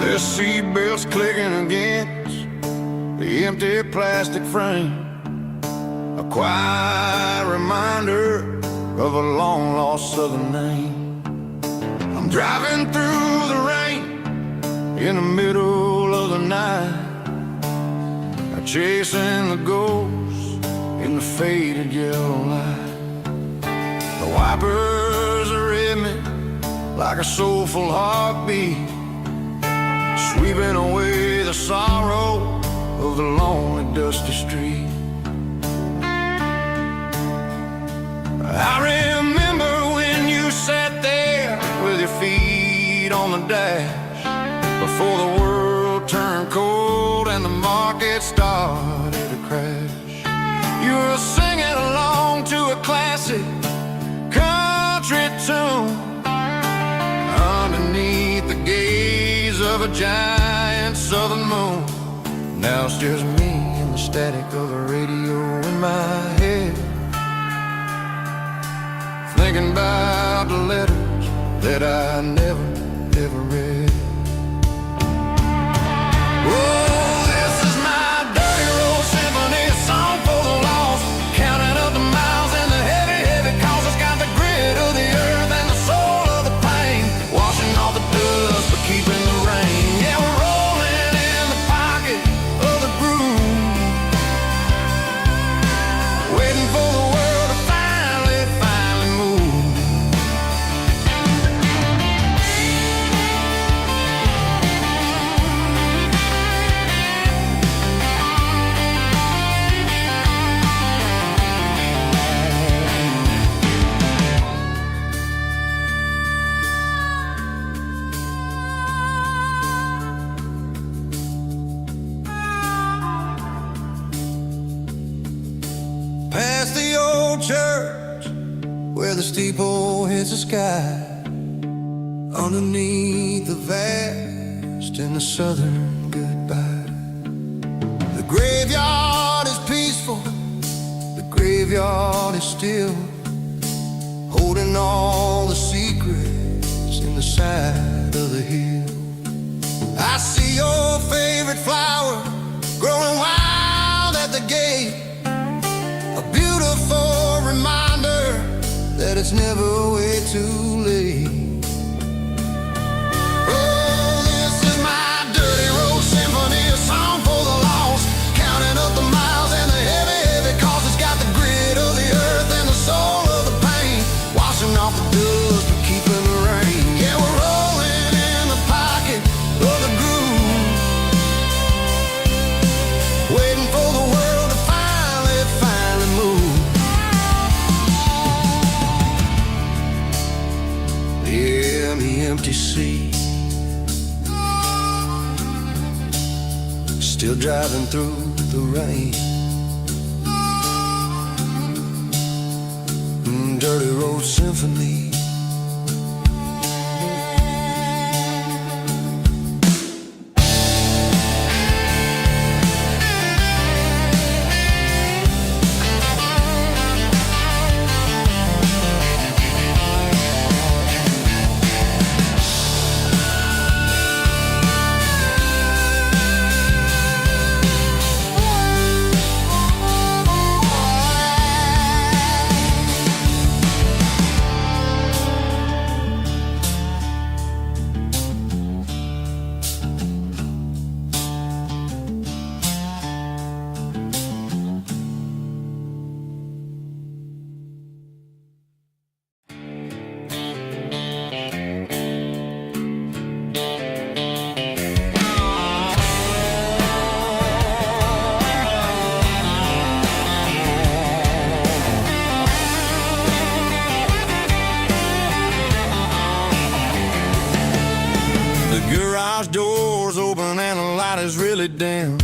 The seatbelt's clicking against the empty plastic frame, a quiet reminder of a long-lost southern name. I'm driving through the rain in the middle of the night, chasing the ghosts in the faded yellow light. The wipers are in me like a soulful heartbeat, sweeping away the sorrow of the lonely, dusty street. I remember when you sat there with your feet on the dash, before the world turned cold and the market started to crash. You were singing along to a classic country tune underneath the gaze of a giant southern moon. Now it's just me and the static of the radio in my head, thinking about the letters that I never, ever read. Oh, this is my dirty road symphony, a song for the lost, counting up the miles and the heavy, heavy calls. It's got the grit of the earth and the soul of the pain, washing off the dust but keeping the rain. Yeah, we're rolling in the pocket of the groove, waiting for the world to finally move. the steeple hits the sky, underneath the vast and the southern goodbye. The graveyard is peaceful, the graveyard is still, holding all the secrets in the side of the hill. I see your favorite flower growing wild at the gate, a beautiful reminder that it's never way too late. Oh, this is my dirty road symphony, a song for the lost, counting up the miles and the heavy, heavy cost. It's got the grit of the earth and the soul of the pain, washing off the dust but keeping the rain. Yeah, we're rolling in the pocket of the groove, waiting for the world to finally move. Yeah, the empty sea, still driving through the rain. Dirty road symphony. Garage doors open and the light is really dim,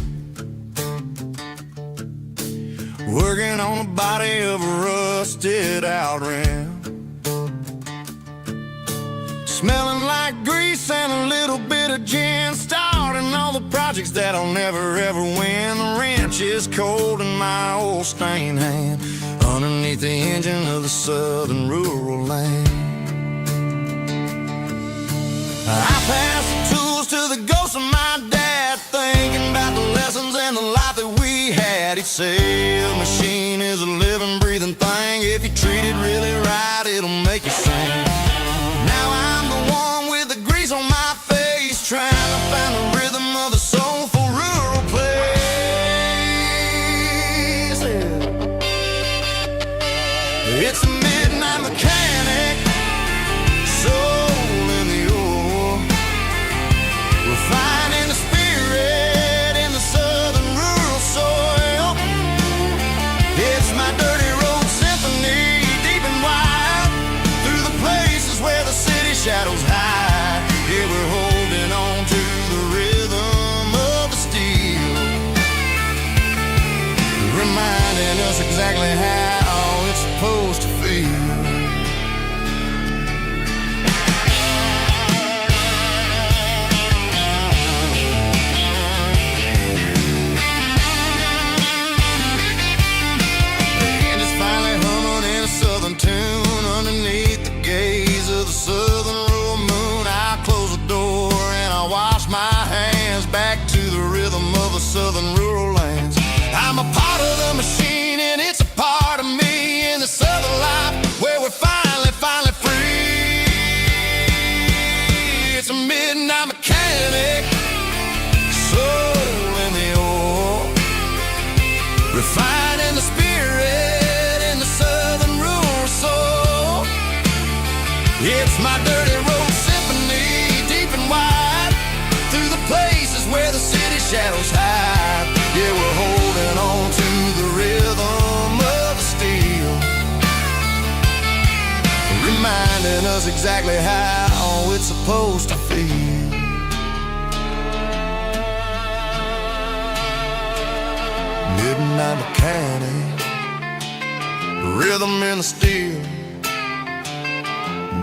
working on the body of a rusted out rim, smelling like grease and a little bit of gin, starting all the projects that'll never ever win. The wrench is cold in my old stained hand, underneath the engine of the southern rural land. I pass the tools to the ghost of my dad, thinking about the lessons and the life that we had. He'd say a machine is a living, breathing thing. If you treat it really right, it'll make you sing. Now I'm the one with the grease on my face, trying to find the rhythm of the soulful rural place. It's a midnight mechanic, soul in the ore, refining the spirit in the southern rural soil. It's my dirty road symphony, deep and wide, through the places where the city shadows hide. Yeah, we're holding on to the rhythm of the steel, reminding us exactly how it's supposed to feel. Tune underneath the gaze of the southern rural moon. I close the door and I wash my hands, back to the rhythm of the southern rural lands. I'm a part of the machine and it's a part of me, in the southern life where we're finally free. It's a midnight mechanic, soul in the ore, refining the spirit in the southern rural soul. It's my dirty road symphony, deep and wide, through the places where the city shadows hide. Yeah, we're holding on to the rhythm of the steel, reminding us exactly how it's supposed to feel. Midnight mechanic, rhythm in the steel,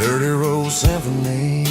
Dirty Road Symphony.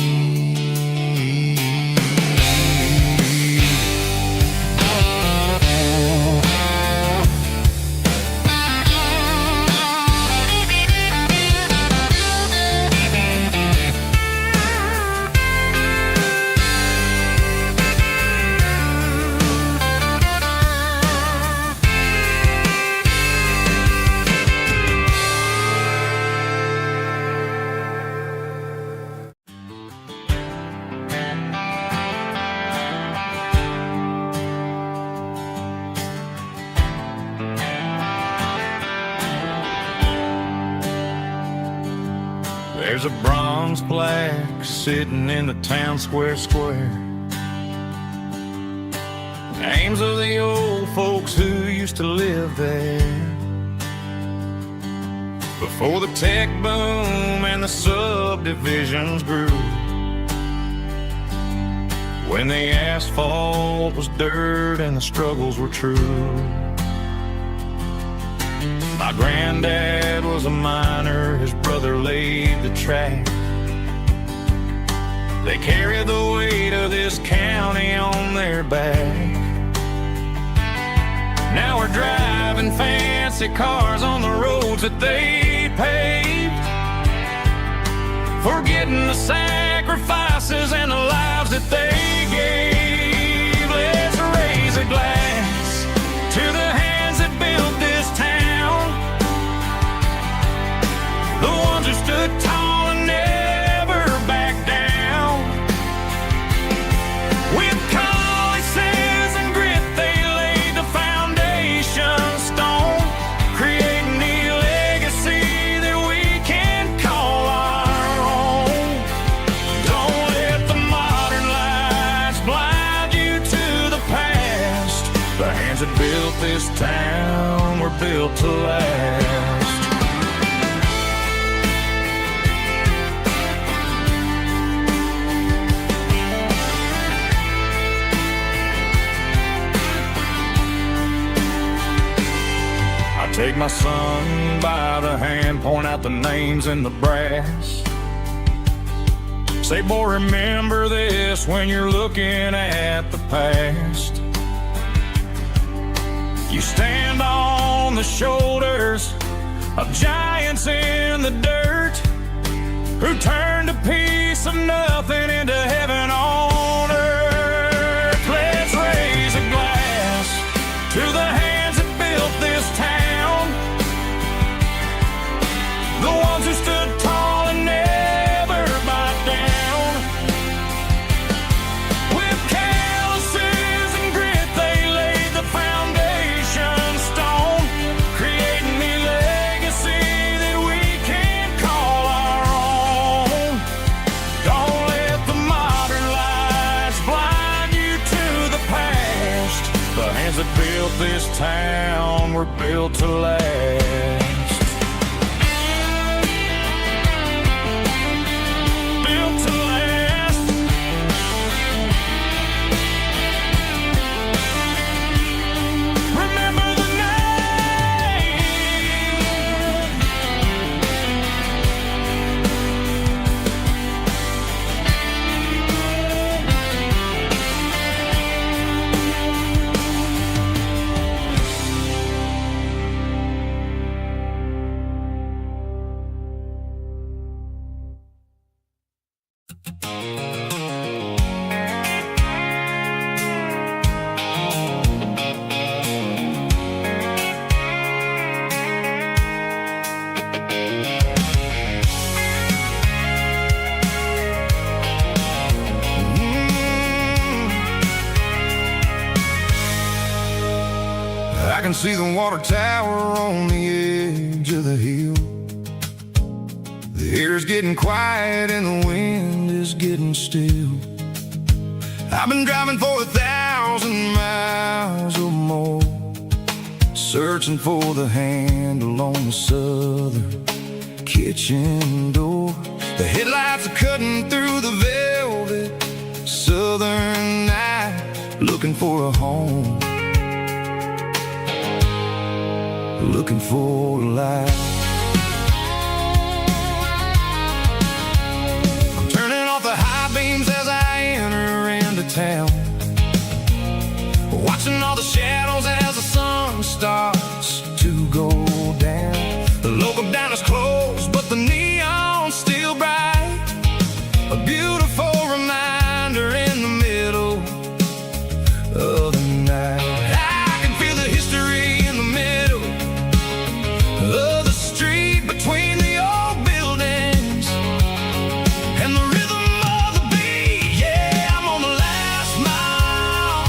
There's a bronze plaque sitting in the town square. Names of the old folks who used to live there before the tech boom and the subdivisions grew, when the asphalt was dirt and the struggles were true. My granddad was a miner, his brother laid the track. They carried the weight of this county on their back. Now we're driving fancy cars on the roads that they paved, forgetting the sacrifices and the lives that they gave. Let's raise a glass to the hands that built this town, the ones who stood tall and never backed down. With calluses and grit, they laid the foundation stone, creating the legacy that we can call our own. Don't let the modern lights blind you to the past. The hands that built this town were built to last. Take my son by the hand, point out the names in the brass. Say, boy, remember this when you're looking at the past. You stand on the shoulders of giants in the dirt, who turned a piece of nothing into heaven on earth. Let's raise a glass to the hands that built this town, the ones who stood tall and never backed down. With calluses and grit, they laid the foundation stone, creating the legacy that we can call our own. Don't let the modern lights blind you to the past. The hands that built this town were built to last. I can see the water tower on the edge of the hill. The air's getting quiet and the wind is getting still. I've been driving for 1,000 miles or more, searching for the handle on the southern kitchen door. The headlights are cutting through the velvet southern night, looking for a home, looking for a life. town, watching all the shadows as the sun starts to go down. The local dine is closed, but the neon's still bright. A beautiful reminder in the middle of the night. I can feel the history in the middle of the street, between the old buildings and the rhythm of the beat. Yeah, I'm on the last mile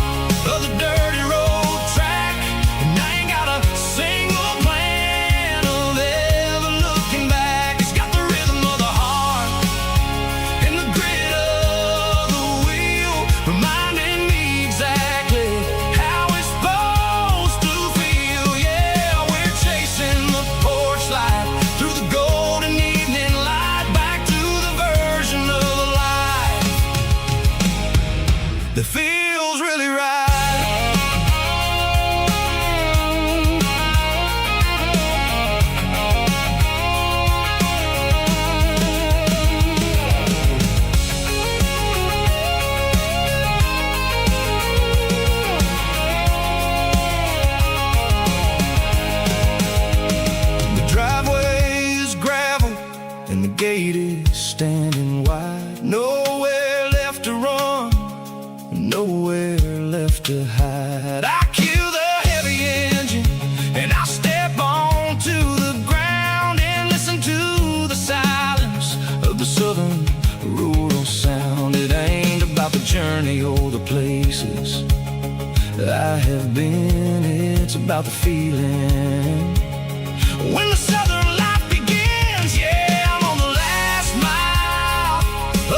of the dirty road track, and I ain't got a single plan of ever looking back. It's got the rhythm of the heart and the grit of the wheel, reminding me exactly how it's supposed to feel. Yeah, we're chasing the porch light through the golden evening light, back to the version of life that feels really right. The driveway is gravel and the gate is standing wide. Nowhere left to run, nowhere left to hide. I kill the heavy engine and I step onto the ground and listen to the silence of the southern rural sound. It ain't about the journey or the places I have been, it's about the feeling when the southern life begins. Yeah, I'm on the last mile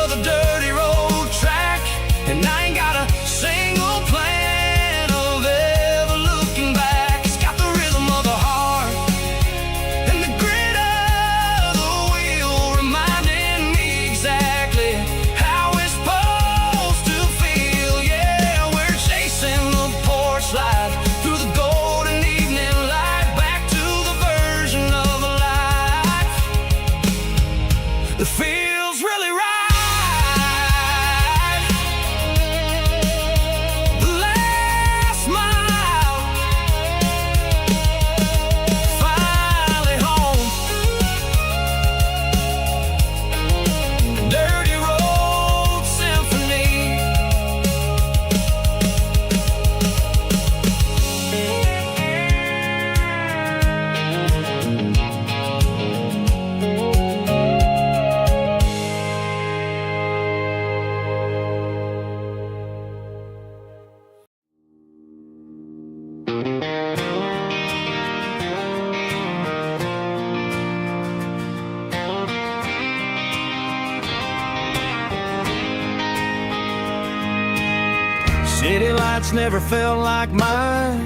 of the dirty road track, and I ain't got a single plan of ever looking back. It's got the rhythm of the heart and the grit of the wheel, reminding me exactly how it's supposed to feel. Yeah, we're chasing the porch light through the golden evening light, back to the version of life that feels really right. The last mile, finally home. Dirty Road Symphony. City lights never felt like mine.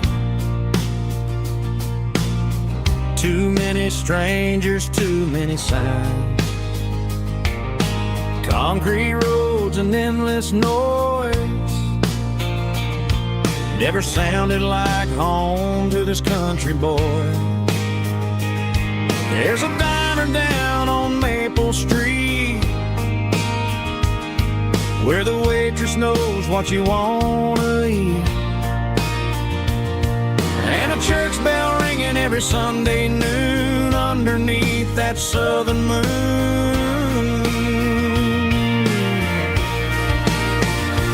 Too many strangers, too many signs. Concrete roads and endless noise never sounded like home to this country boy. There's a diner down on Maple Street where the waitress knows what you wanna eat, and a church bell ringing every Sunday noon underneath that southern moon.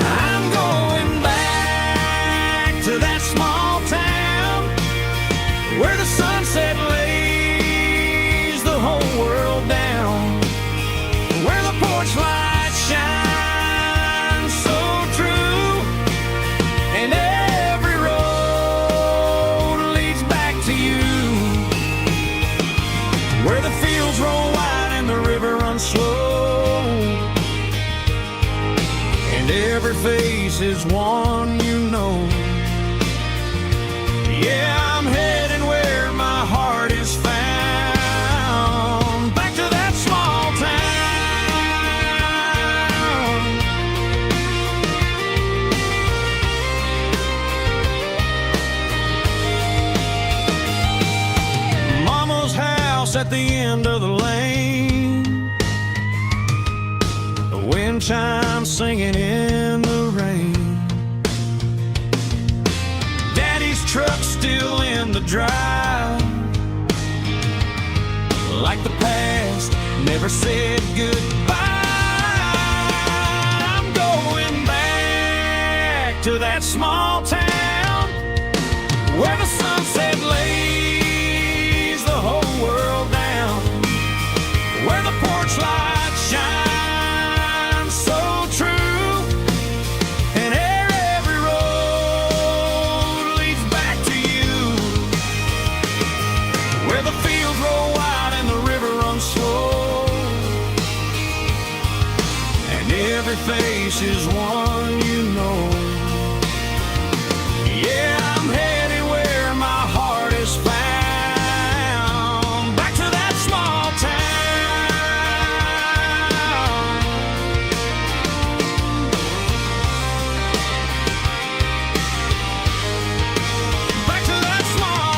I'm going back to that small town where the sunset lays the whole world down, where the porch lights shine so true, and every road leads back to you, where the fields roll wide and the river runs slow, and every face is one you know. Yeah, I'm heading where my heart is found, back to that small town. Mama's house at the end of the lane, the wind wind chimes singing in the rain. Daddy's truck's still in the drive, like the past never said goodbye. I'm going back to that small town where the sunset lays the whole world down, where the porch light shines so true, and every road leads back to you, where the fields roll wide and the river runs slow, and every face is one you know. Yeah, I'm headed where my heart is found, back to that small town. Back to that small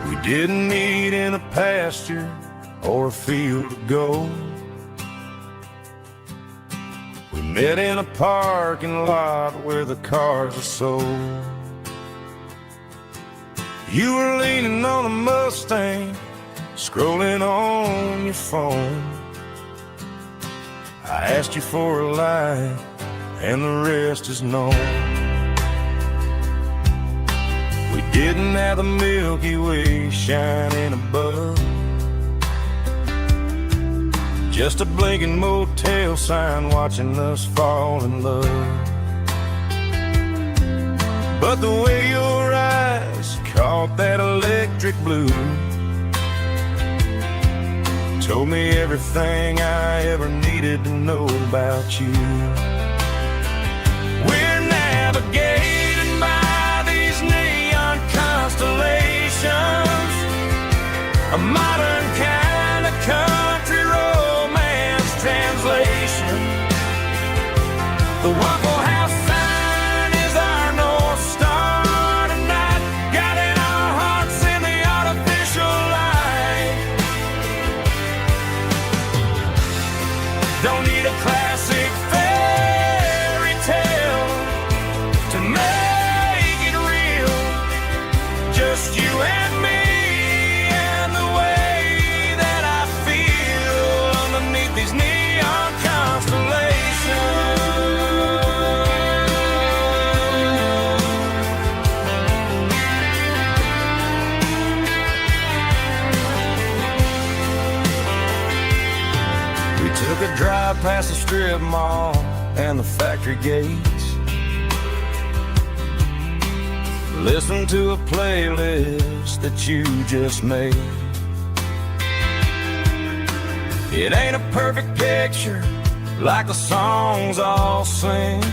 We didn't meet in a pasture or a field of gold. We met in a parking lot where the cars are sold. You were leaning on a Mustang, scrolling on your phone. I asked you for a light, and the rest is known. We didn't have the Milky Way shining above, just a blinking motel sign watching us fall in love. But the way your eyes caught that electric blue told me everything I ever needed to know about you. We're navigating by these neon constellations, a modern kind of country romance translation. The Waffle House sign is our North Star tonight, guiding our hearts in the artificial light. Don't need a classic fairy tale to make it real, just you and me and the way that I feel underneath these neon constellations. We took a drive past the strip mall and the factory gates, listened to a playlist that you just made. It ain't a perfect picture like the songs all sing,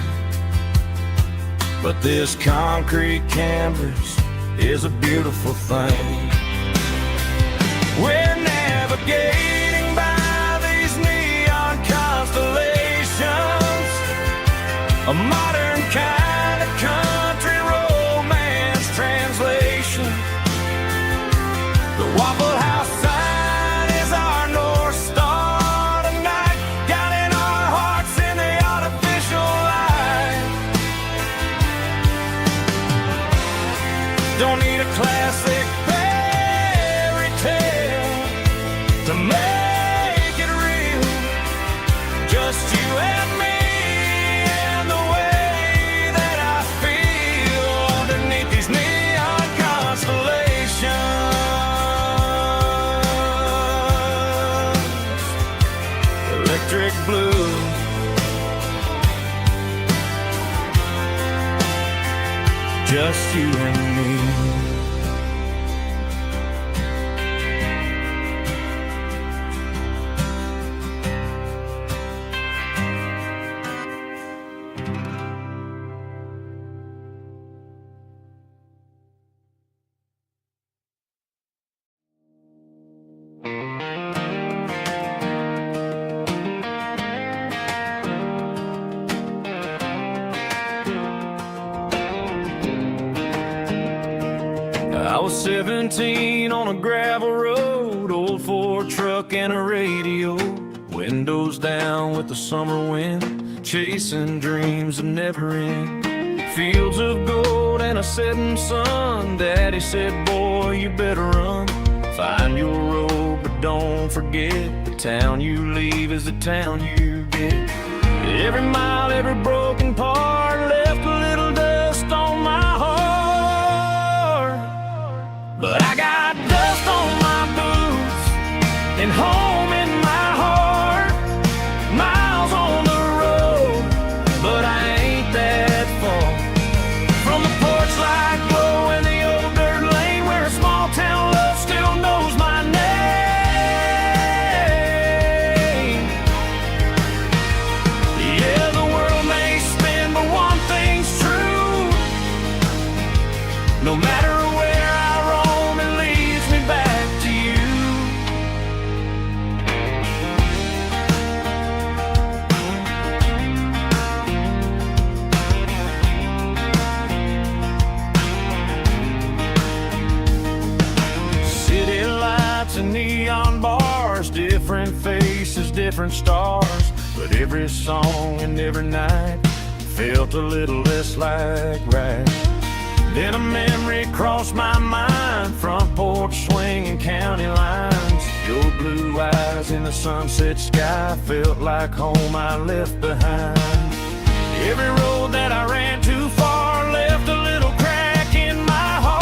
but this concrete canvas is a beautiful thing. We're navigating by these neon constellations, a modern kind of country romance translation. The Waffle House sign is our North Star tonight, guiding our hearts in the artificial light. Don't need a classic fairy tale to make it real, just you and me and the way that I feel underneath these neon constellations. Electric blue, just you and me. was 17 on a gravel road, old Ford truck and a radio, windows down with the summer wind, chasing dreams that never end. Fields of gold and a setting sun. Daddy said, boy, you better run. Find your road, but don't forget, the town you leave is the town you get. Every mile, every broken part left a little dust on my heart. But I got dust on my boots and home in my heart. Miles on the road, but I ain't that far from the porch light glow in the old dirt lane where a small town love still knows my name. Yeah, the world may spin, but one thing's true. No matter where I roam, it leads me back to you. City lights and neon bars, different faces, different stars, but every song and every night felt a little less like right. Then a memory crossed my mind, front porch swinging county lines. Your blue eyes in the sunset sky felt like home I left behind. Every road that I ran too far left a little crack in my heart.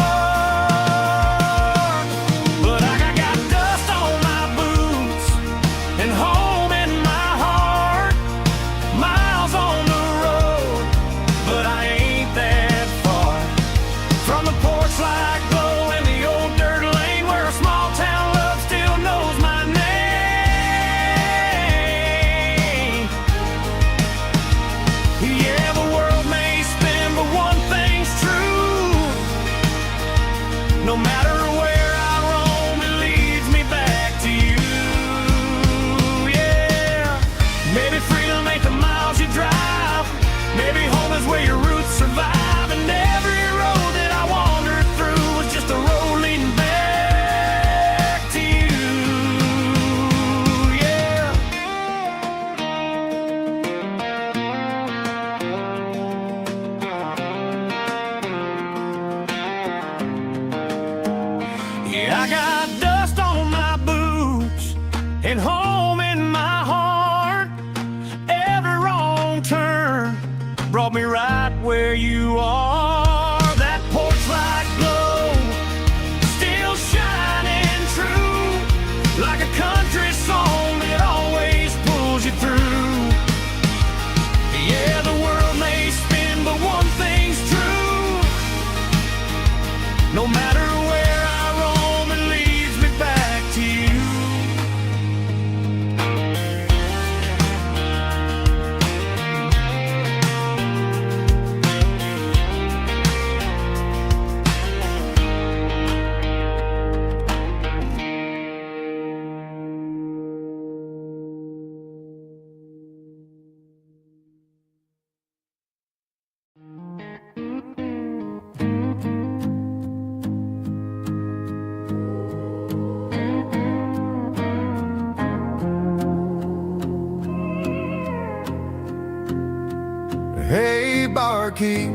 But I got dust on my boots and home in my heart. Miles on the road, but I ain't that far from the porch light glow in the old dirt lane where a small town love still knows my name. Yeah, the world may spin, but one thing's true. No matter where I roam, it leads me back to you. Yeah, maybe freedom ain't the miles you drive. Maybe home is where your roots survive. And every road that I wandered through was just a road leading back to you. Yeah. Yeah, I got dust on my boots and home in my heart. Every wrong turn brought me right where you are. That porch light glow still shining true, like a country song that always pulls you through. Yeah, the world may spin, but one thing's true. No matter where I roam, it leads me back to you. Hey, barkeep,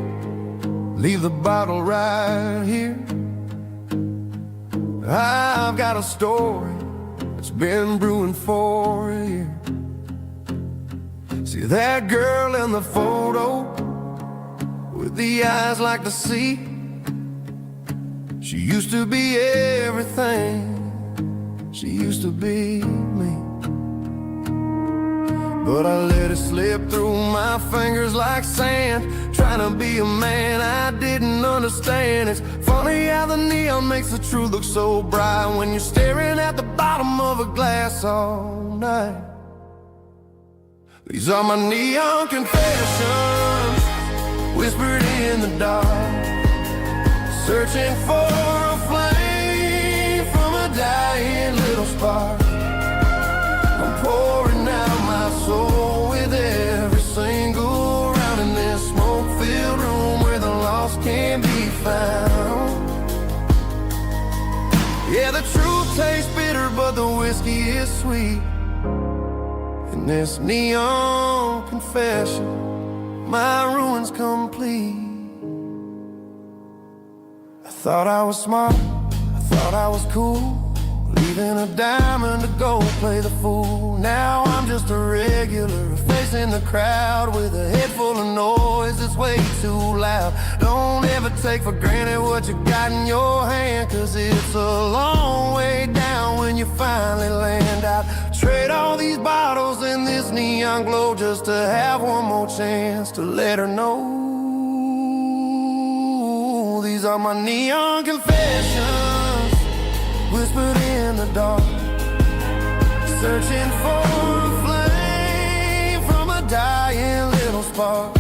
leave the bottle right here. I've got a story that's been brewing for a year. See that girl in the photo with the eyes like the sea? She used to be everything. She used to be me. But I let it slip through my fingers like sand, trying to be a man I didn't understand. It's funny how the neon makes the truth look so bright when you're staring at the bottom of a glass all night. These are my neon confessions, whispered in the dark, searching for a flame from a dying little spark. I'm pouring out my soul with every single round in this smoke-filled room where the lost can be found. whiskey is sweet. In this neon confession, my ruin's complete. I thought I was smart, I thought I was cool, leaving a diamond to go play the fool. Now I'm just a regular, facing the crowd with a head full of noise that's way too loud. Don't ever take for granted what you got in your hand, 'cause it's a long way down when you finally land out. Trade all these bottles and this neon glow just to have one more chance to let her know. These are my neon confessions, whispered in the dark, searching for a flame from a dying little spark.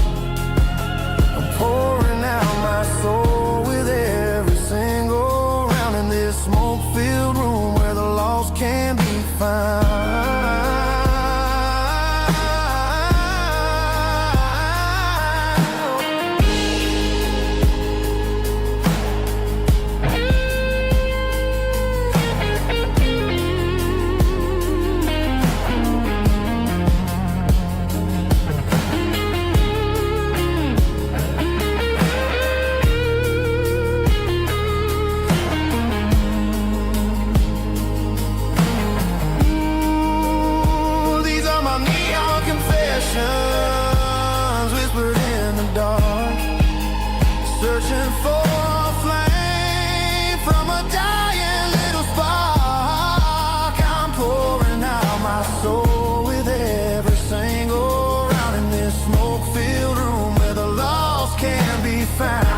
I'm pouring out my soul with every single round in this smoke-filled room where the lost can be found. Whispered in the dark, searching for a flame from a dying little spark. I'm pouring out my soul with every single round in this smoke-filled room where the lost can be found.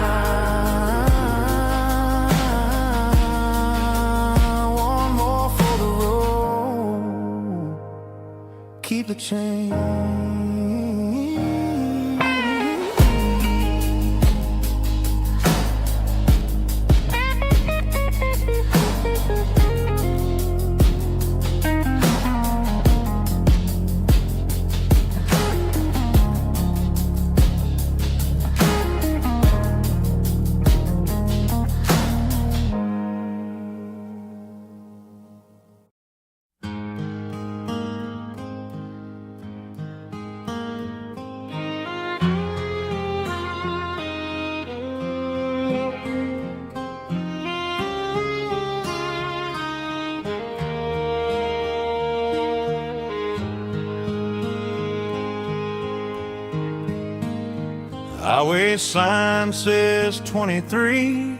One more for the road, keep the change. Highway sign says 23,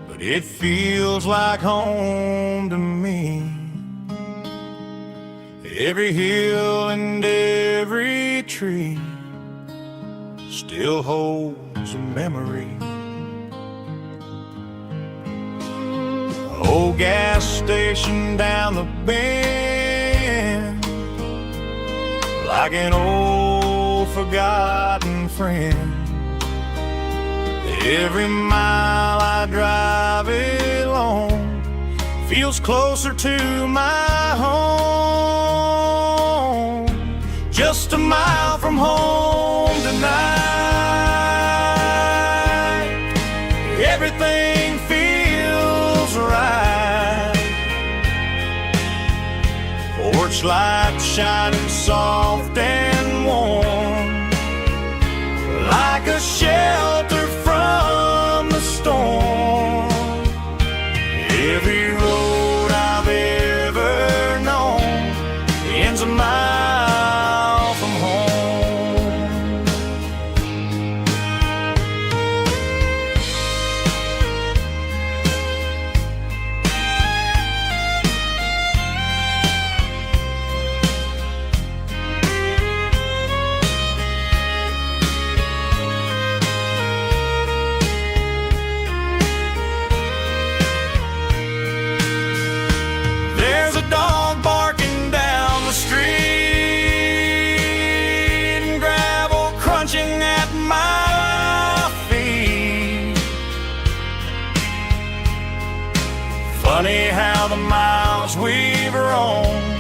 but it feels like home to me. Every hill and every tree still holds a memory. Old gas station down the bend, like an old forgotten friend. Every mile I drive it along feels closer to my home. Just a mile from home tonight, everything feels right. Porch light shining soft and warm, like a shelter from the storm. Every road I've ever known ends a mile from home. There's a dog barking down the street, and gravel crunching at my feet. Funny how the miles we've roamed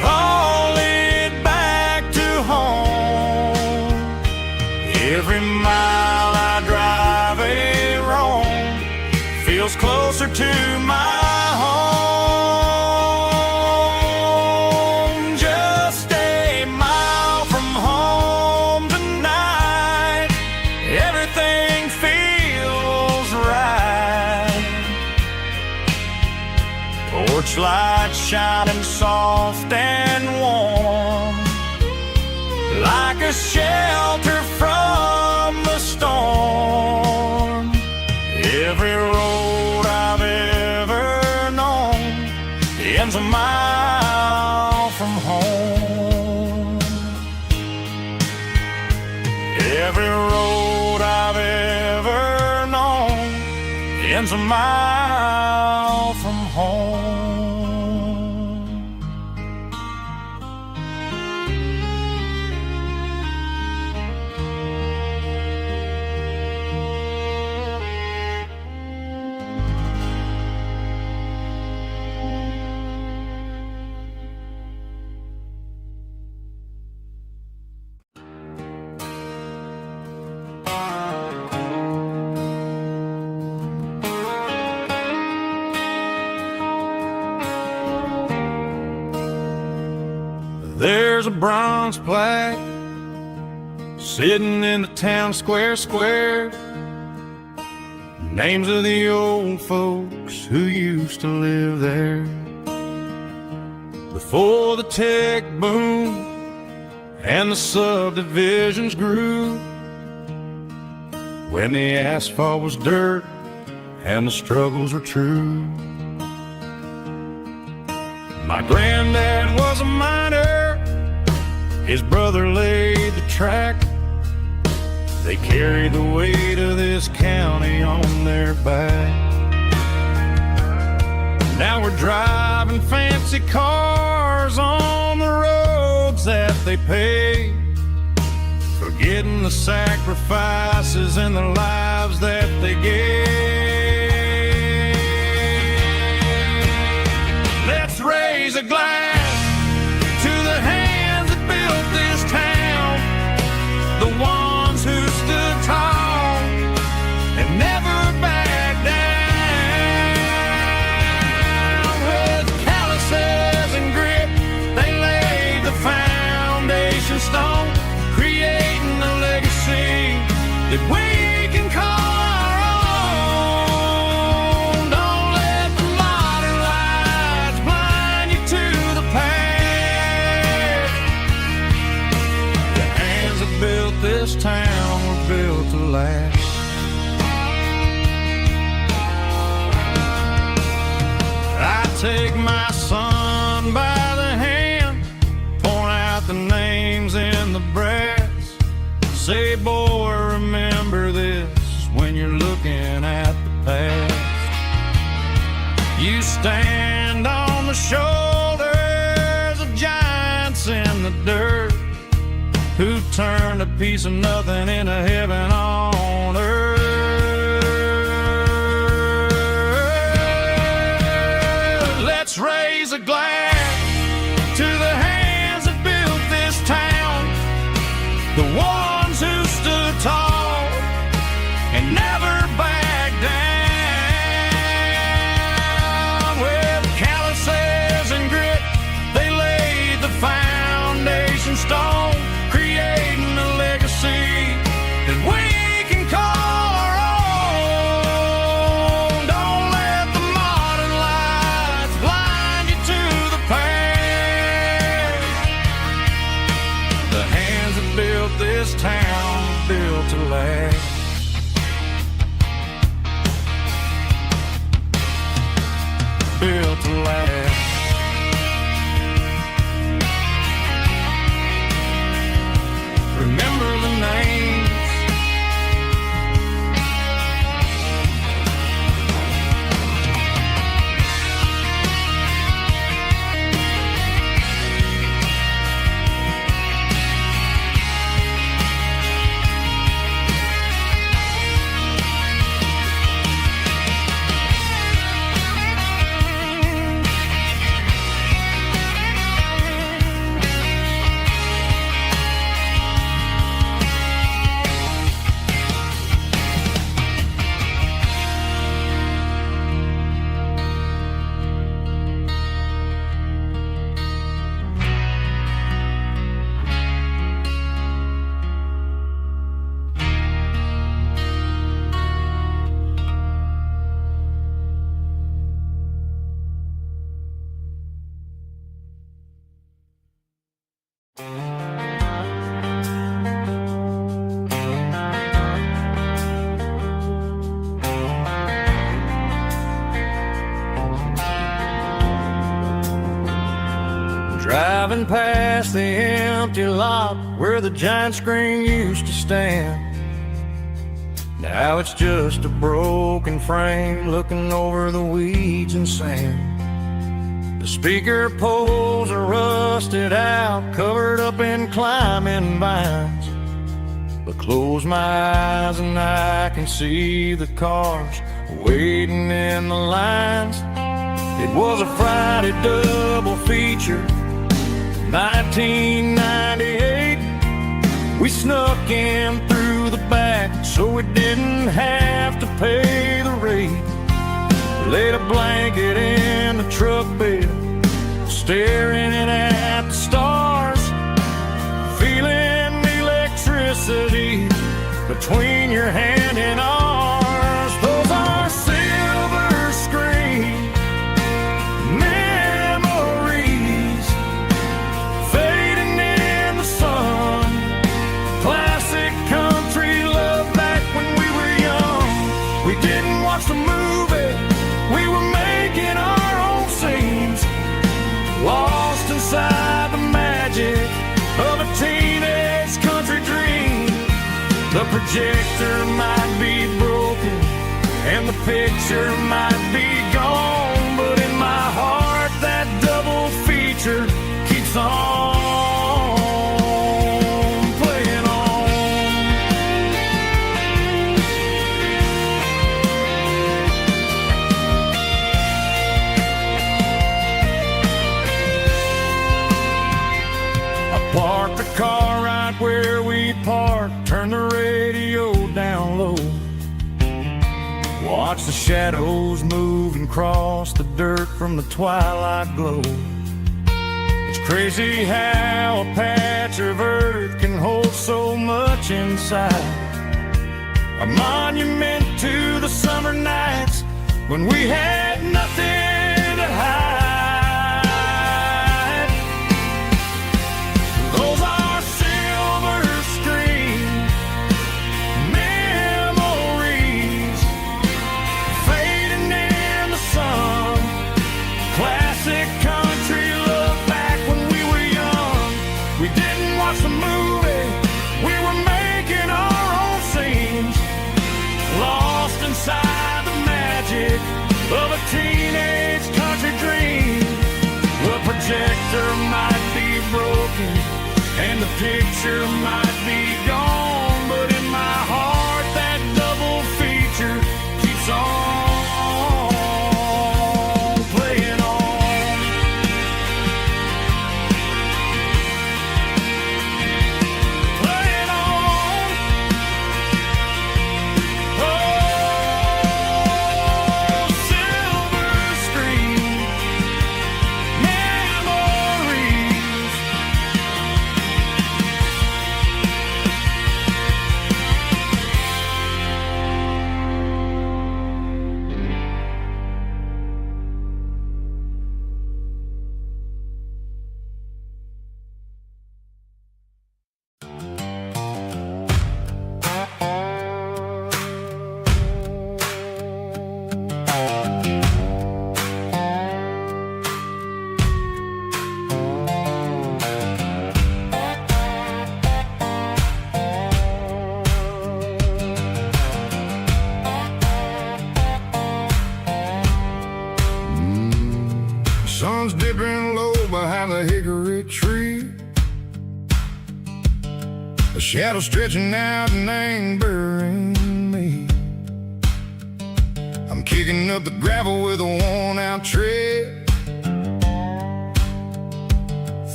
all lead back to home. Every mile I drive a roam feels closer to my home. Just a mile from home tonight, everything feels right. Porch light shining soft and warm, like a shelter from the storm. Every road I've ever known ends a mile from home. Every road I've ever known ends a mile from home. There's a bronze plaque sitting in the town square. Names of the old folks who used to live there before the tech boom and the subdivisions grew, when the asphalt was dirt and the struggles were true. My granddad was a miner, his brother laid the track. They carried the weight of this county on their back. Now we're driving fancy cars on the roads that they paved, forgetting the sacrifices and the lives that they gave. Let's raise a glass to the hands that built this town, the ones who stood tall and never backed down. With calluses and grit, they laid the foundation stone, creating a legacy that we can call our own. Don't let the modern lights blind you to the past. The hands that built this town were built to last. I take my son by the hand, point out the names in the brass, say, boy, remember this when you're looking at the past. You stand on the shoulders of giants in the dirt, who turned a piece of nothing into heaven on earth. Let's raise a glass to the hands that built this town, the ones who stood tall and never backed down. With calluses and grit, they laid the foundation stone, creating a legacy that we can call our own. Don't let the modern lights blind you to the past. The hands that built this town were built to last. Built to last. Remember the names. Driving past the empty lot where the giant screen used to stand. Now it's just a broken frame looking over the weeds and sand. The speaker poles are rusted out, covered up in climbing vines. But close my eyes and I can see the cars waiting in the lines. It was a Friday double feature, 1998. We snuck in through the back so we didn't have to pay the rate. Laid a blanket in the truck bed, staring at the stars, feeling the electricity between your hand and ours. Those are silver screen memories fading in the sun. Classic country love back when we were young. We didn't watch the movie, we were making our own scenes, lost inside the magic of a teenage country dream. The projector might be broken and the picture might be gone, but in my heart that double feature keeps on playing on. I parked the car right where we parked, turned the radio down low, watch the shadows move and cross the dirt from the twilight glow. It's crazy how a patch of earth can hold so much inside. A monument to the summer nights when we had nothing to hide. Those are silver screen memories fading in the sun. Classic country love back when we were young. We didn't watch the movie, we were making our own scenes, lost inside the magic of a teenage country dream. The projector might be broken and the picture might be gone, but in my heart that double feature keeps on playing on. Playing on. Oh, silver screen memories. Sun's dipping low behind the hickory tree, a shadow stretching out and angering me. I'm kicking up the gravel with a worn-out tread,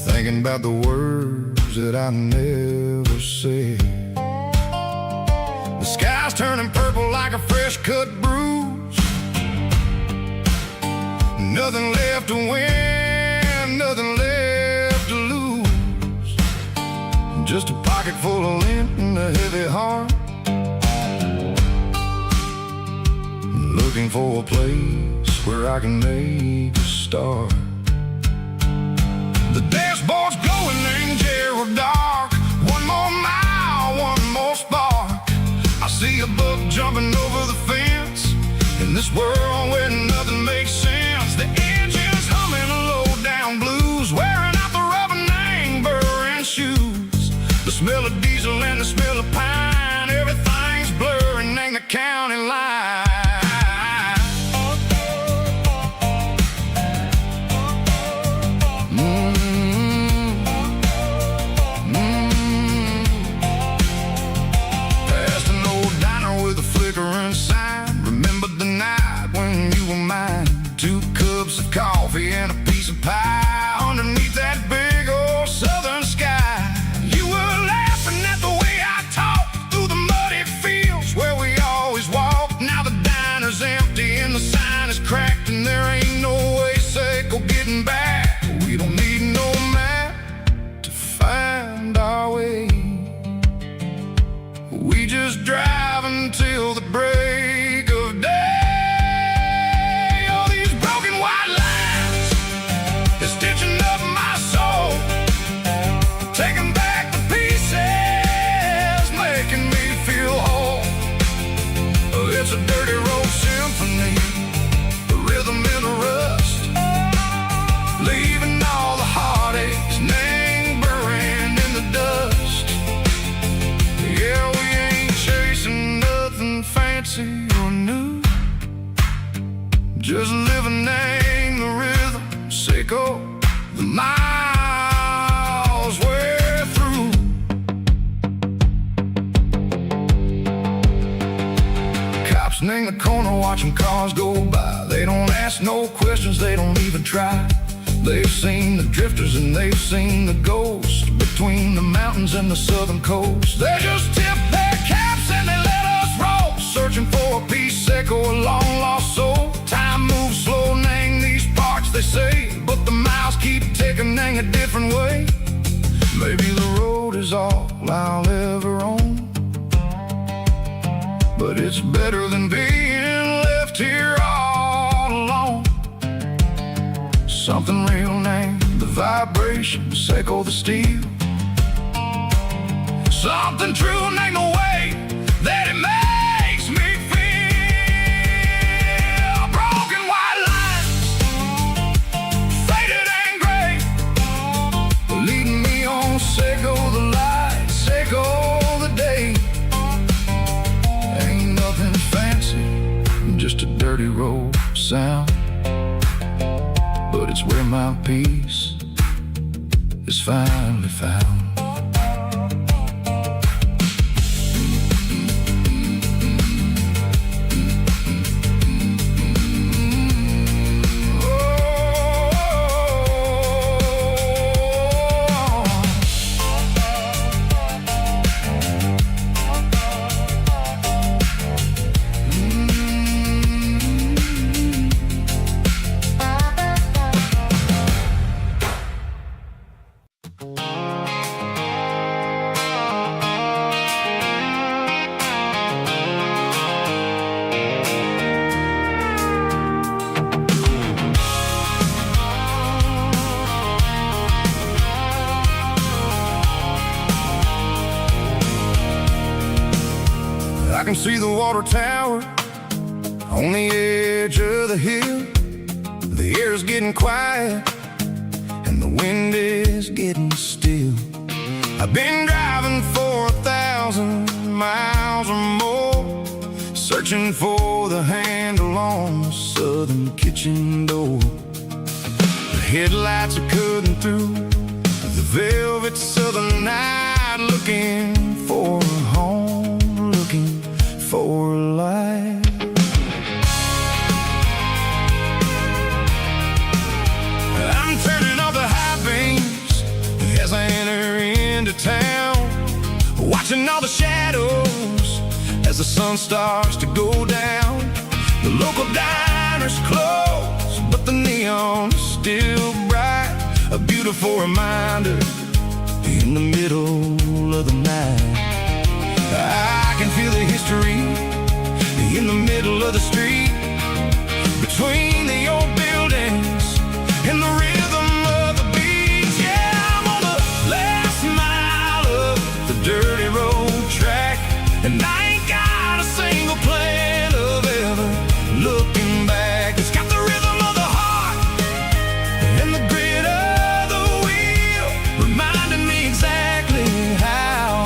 thinking about the words that I never said. The sky's turning purple like a fresh-cut bruise. Nothing left to win, nothing left to lose. Just a pocket full of lint and a heavy heart, looking for a place where I can make a start. The dashboard's glowing in Gerald dark. One more mile, one more spark. I see a buck jumping over the fence in this world where nothing makes sense. The engine's humming a low down blues, wearing out the rubber now. smell of diesel and the smell of pine, everything's blurring, ain't the county line. Past an old diner with a flickering sign, remembered the night when you were mine. 2 cups of coffee and a piece of pie underneath that big old southern sky. You were laughing at the way I talked through the muddy fields where we always walked. Now the diner's empty and the sign is cracked, and there ain't no way safe or getting back. We don't need no map to find our way. We just drive until the break of day. It's a dirty road symphony, a rhythm in a rust, leaving all the heartaches, name buried in the dust. Yeah, we ain't chasing nothing fancy or new, just living name the rhythm, sicko, the miles we're through. In the corner watching cars go by, they don't ask no questions, they don't even try. They've seen the drifters and they've seen the ghosts between the mountains and the southern coast. They just tip their caps and they let us roll, searching for a piece echo, a long lost soul. Time moves slow, nang these parts they say, but the miles keep ticking, nang a different way. Maybe the road is all I'll ever own, but it's better than being left here all alone. Something real named the vibrations echo the steel. Something true named the way that it makes me feel. Broken white lines, faded and gray, leading me on, echo the lights, echo the day. Just a dirty road sound, but it's where my peace is finally found. I can see the water tower on the edge of the hill. The air is getting quiet and the wind is getting still. I've been driving for 1,000 miles or more, searching for the handle on the southern kitchen door. The headlights are cutting through the velvet southern night, looking for a home, looking for a life. I'm turning off the high beams as I enter into town, watching all the shadows as the sun starts to go down. The local diner's closed, but the neon is still bright, a beautiful reminder in the middle of the night. I can feel the history in the middle of the street, between the old buildings and the rhythm of the beat. Yeah, I'm on the last mile of the dirty road track, and I ain't got a single plan of ever looking back. It's got the rhythm of the heart and the grit of the wheel, reminding me exactly how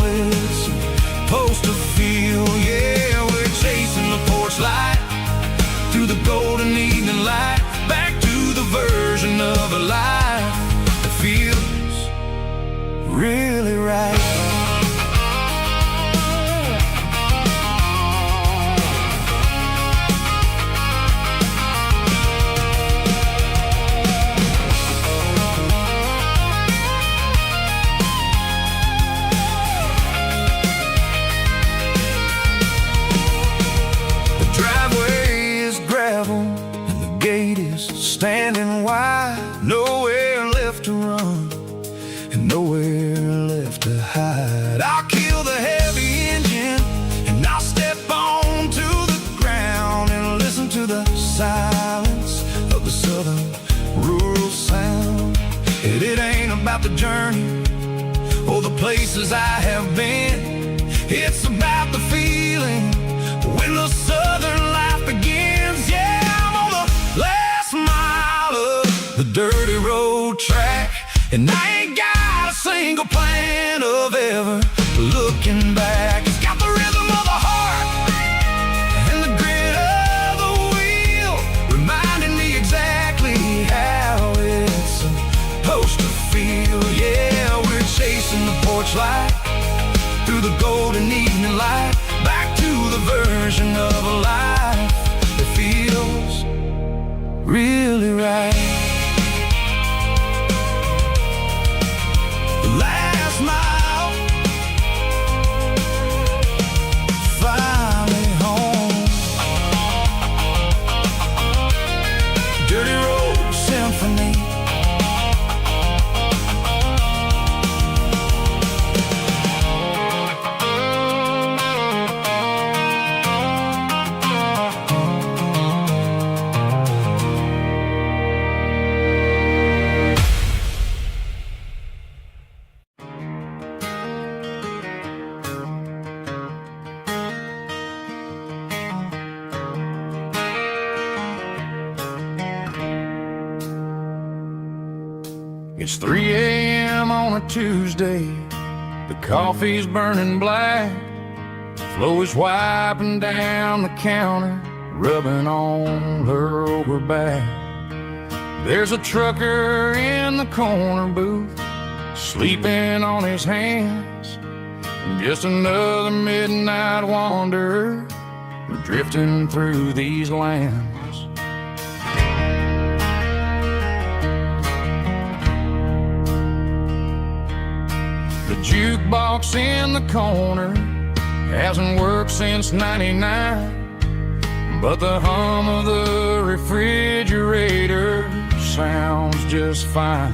standing wide, nowhere left to run and nowhere left to hide. I'll kill the heavy engine and I'll step onto the ground and listen to the silence of the southern rural sound. It ain't about the journey or the places I have been. It's about the feeling when the southern life begins. Yeah, I'm on the last mile of the dirty road track, and I ain't got a single plan of ever looking back. It's got the rhythm of the heart and the grit of the wheel, reminding me exactly how it's supposed to feel. Yeah, we're chasing the porch light through the golden evening light, back to the version of a life that feels really right. The last mile, finally home. Dirty Road Symphony. It's 3 a.m. on a Tuesday. The coffee's burning black. Flo is wiping down the counter, rubbing on her over back. There's a trucker in the corner booth, sleeping on his hands. Just another midnight wanderer, drifting through these lands. The jukebox in the corner hasn't worked since '99, but the hum of the refrigerator sounds just fine.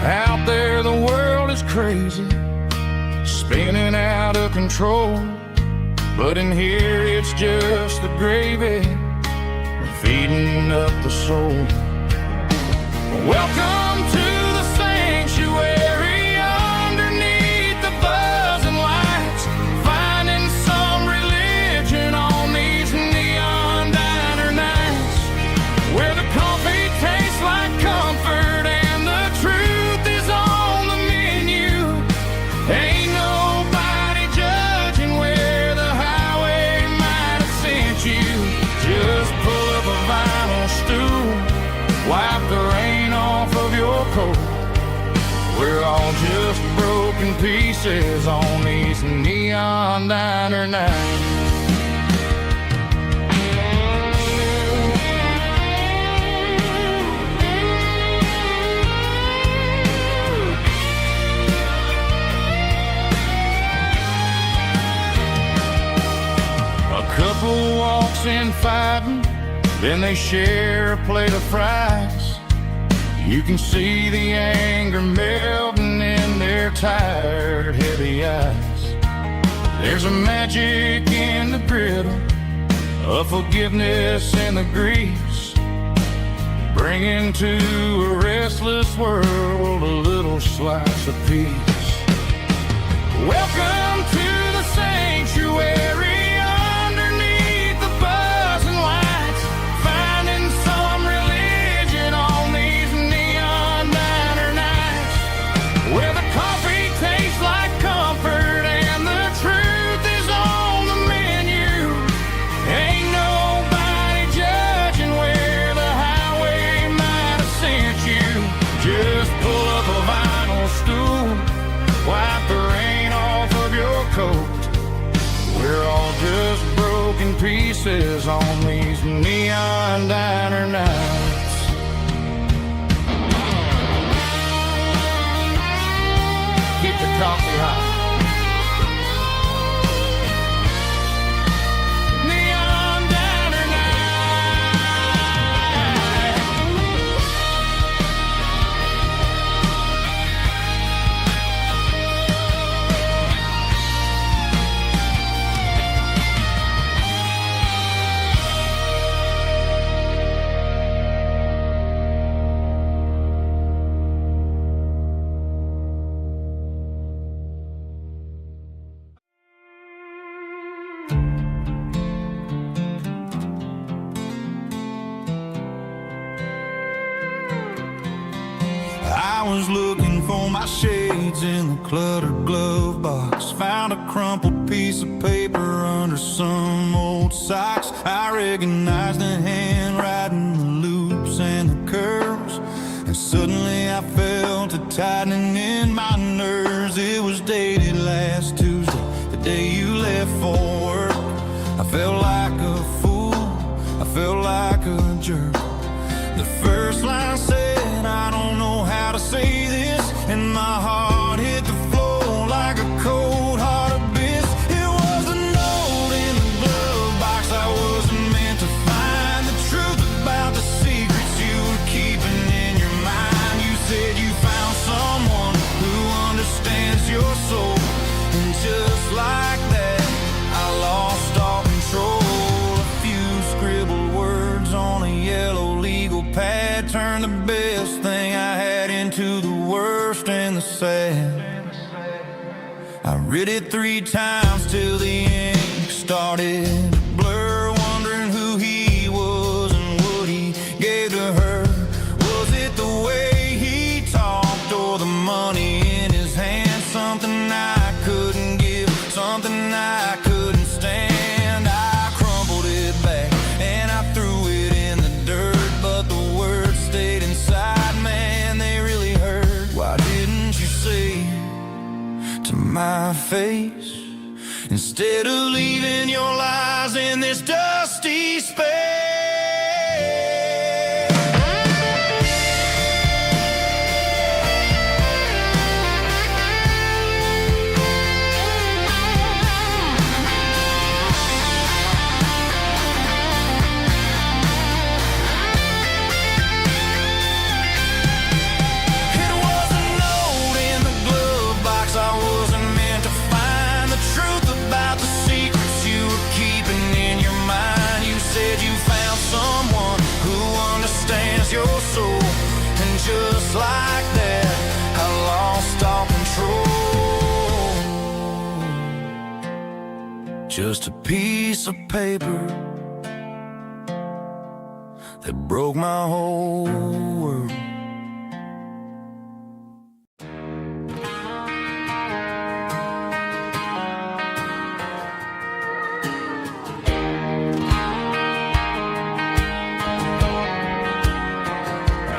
Out there the world is crazy, spinning out of control, but in here it's just the gravy feeding up the soul. Welcome to the sanctuary, underneath the buzzing lights, finding some religion on these neon diner nights, where the coffee tastes like comfort and the truth is on the menu. Ain't nobody judging where the highway might have sent you. Just pull up a vinyl stool, wipe the rain off of your coat. We're all just broken pieces on these neon diner nights. A couple walks in fighting, then they share a plate of fries. You can see the anger melting in their tired, heavy eyes. There's a magic in the griddle, a forgiveness in the grease, bringing to a restless world a little slice of peace. Welcome to the sanctuary, underneath the buzzing lights, finding some religion on these neon diner nights, where the coffee tastes like comfort and the truth is on the menu. Ain't nobody judging where the highway might have sent you. Just pull up a vinyl stool, wipe the rain off of your coat. We're all just broken pieces on these neon diner nights. Keep the coffee hot. Neon diner night. I was looking for my shades in the cluttered glove box. Found a crumpled piece of paper under some old socks. I recognized the handwriting, the loops and the curves, and suddenly I felt a tightening in my nerves. It was dated last Tuesday, the day you left for work. I felt like a fool, I felt like a jerk. The first line said, I don't know how to say this, and my heart hit the floor like a cold hard abyss. It was a note in the glove box. I wasn't meant to find the truth about the secrets you were keeping in your mind. You said you found someone who understands your soul, and just like that, I lost all control. A few scribbled words on a yellow legal pad turned the best thing I had into the worst and the sad. I read it 3 times till the ink started to blur, wondering who he was and what he gave to her. Was it the way he talked or the money in his hand? Something I couldn't give, something I couldn't stand. I crumpled it back and I threw it in the dirt, but the words stayed inside, man, they really hurt. Why didn't you say to my face, instead of leaving your lies in this dusty space? Your soul, and just like that, I lost all control. Just a piece of paper that broke my whole world.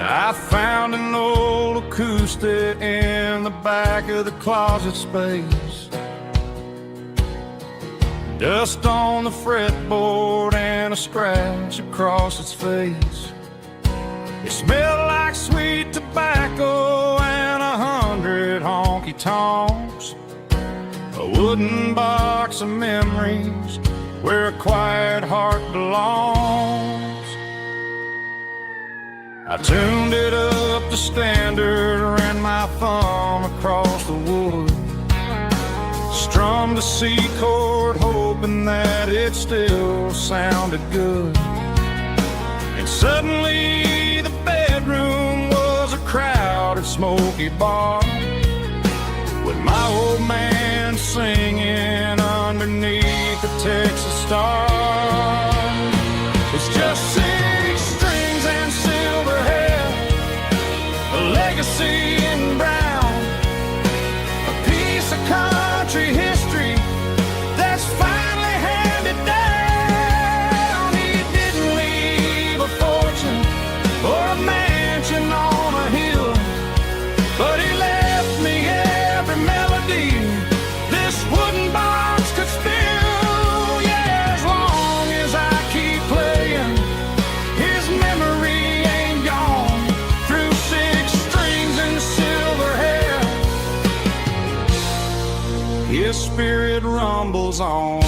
I found an old acoustic in the back of the closet space. Dust on the fretboard and a scratch across its face. It smelled like sweet tobacco and 100 honky-tonks. A wooden box of memories where a quiet heart belongs. I tuned it up to standard, ran my thumb across the wood, strummed a C chord, hoping that it still sounded good. And suddenly the bedroom was a crowded, smoky bar, with my old man singing underneath the Texas star. It's just 6 strings and silver hair, a legacy in brown, a piece of country history that's finally handed down. He didn't leave a fortune or a mansion on a hill, but he left me every melody this wooden box could spill. Yeah, as long as I keep playing, his memory ain't gone. Through 6 strings and silver hair, his spirit rumbles on.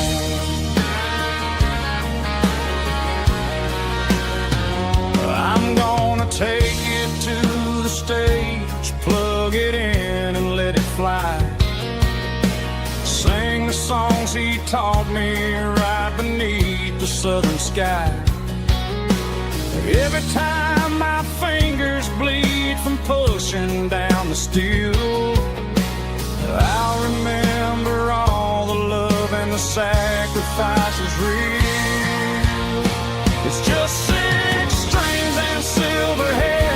I'm gonna take it to the stage, plug it in and let it fly. Sing the songs he taught me right beneath the southern sky. Every time my fingers bleed from pushing down the steel, I'll remember all the love and the sacrifice is real. It's just 6 strings and silver hair,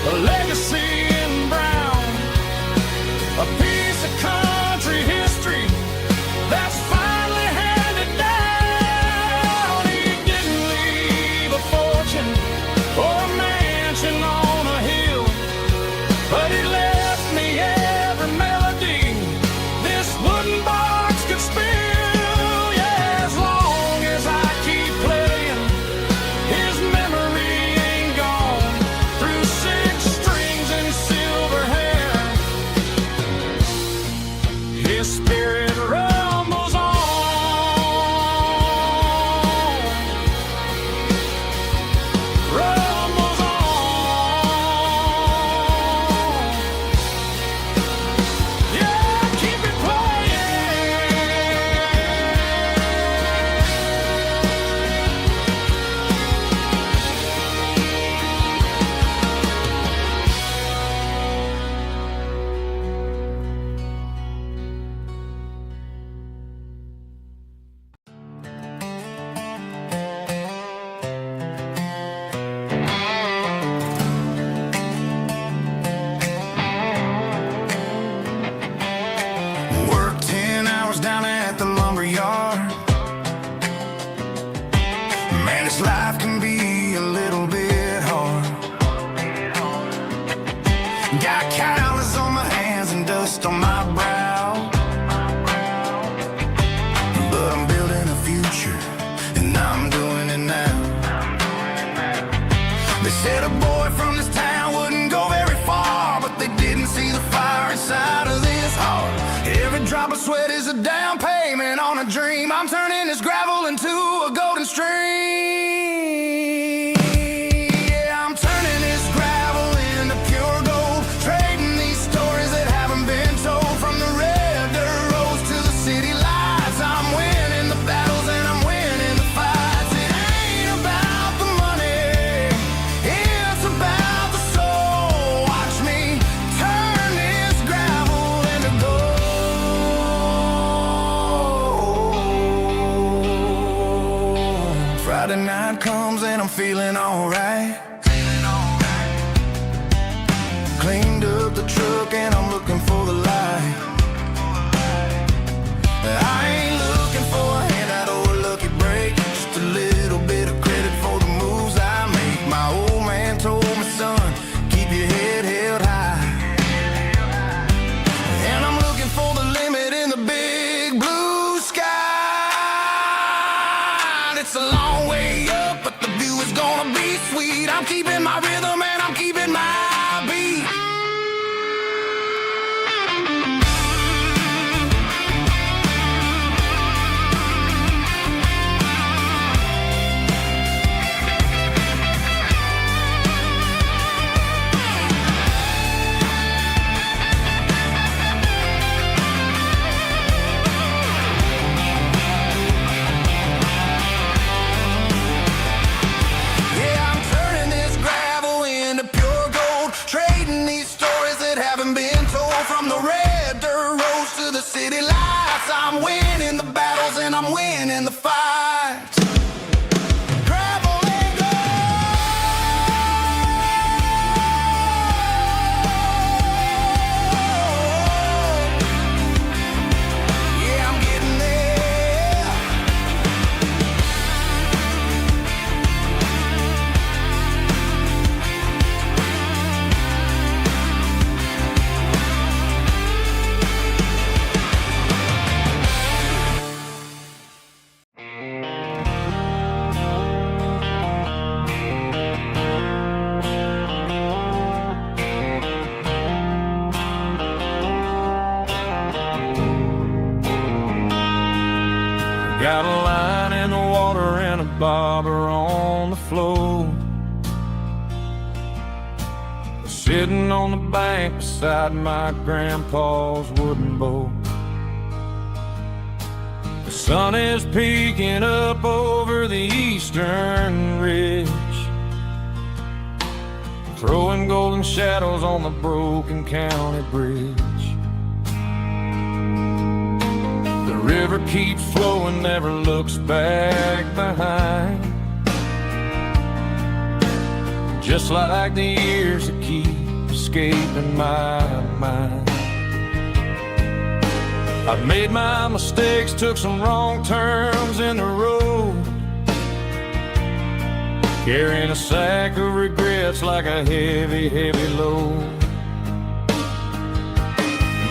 a legacy in brown, a piece of country history that's finally handed down. He didn't leave a fortune or a mansion on a hill, but he left me every melody this wooden box could spill. Yeah, as long as I keep playing, his memory ain't gone. Through 6 strings and silver hair, his spirit rumbles on, rumbles on. Yeah, keep it Work 10 hours down at the lumber yard. Man, this life can be a little bit hard. Got calluses on my hands and dust on my brow, but I'm building a future, and I'm doing it now. They said a boy from this town wouldn't go very far, but they didn't see the fire inside of this heart. Every drop of sweat is a down payment on a dream. I'm turning this gravel into a golden stream. Yeah, I'm turning this gravel into pure gold, trading these stories that haven't been told. From the red dirt roads to the city lights, I'm winning the battles and I'm winning the fights. It ain't about the money, it's about the soul. Watch me turn this gravel into gold. Friday night comes and I'm feeling alright. Cleaned up the truck and I'm looking for the light. I ain't looking for a handout or a lucky break, just a little bit of credit for the moves I make. My old man told me, son, keep your head held high. And I'm looking for the limit in the big blue sky. It's a long way up, but the view is gonna be sweet. I'm keeping my rhythm and I'm keeping my beat. Yeah, I'm turning this gravel into pure gold, trading these stories that haven't been told. From the red dirt roads to the city lights, I'm winning the battles and I'm winning the fights. Gravel and gold. Yeah, I'm getting there. Got a line in the water and a bobber on the floor, sitting on the bank beside my grandpa's wooden boat. The sun is peeking up over the eastern ridge, throwing golden shadows on the broken county bridge. The river keeps flowing, never looks back behind. Just like the years that keep escaping my mind. I've made my mistakes, took some wrong turns in the road, carrying a sack of regrets like a heavy, heavy load.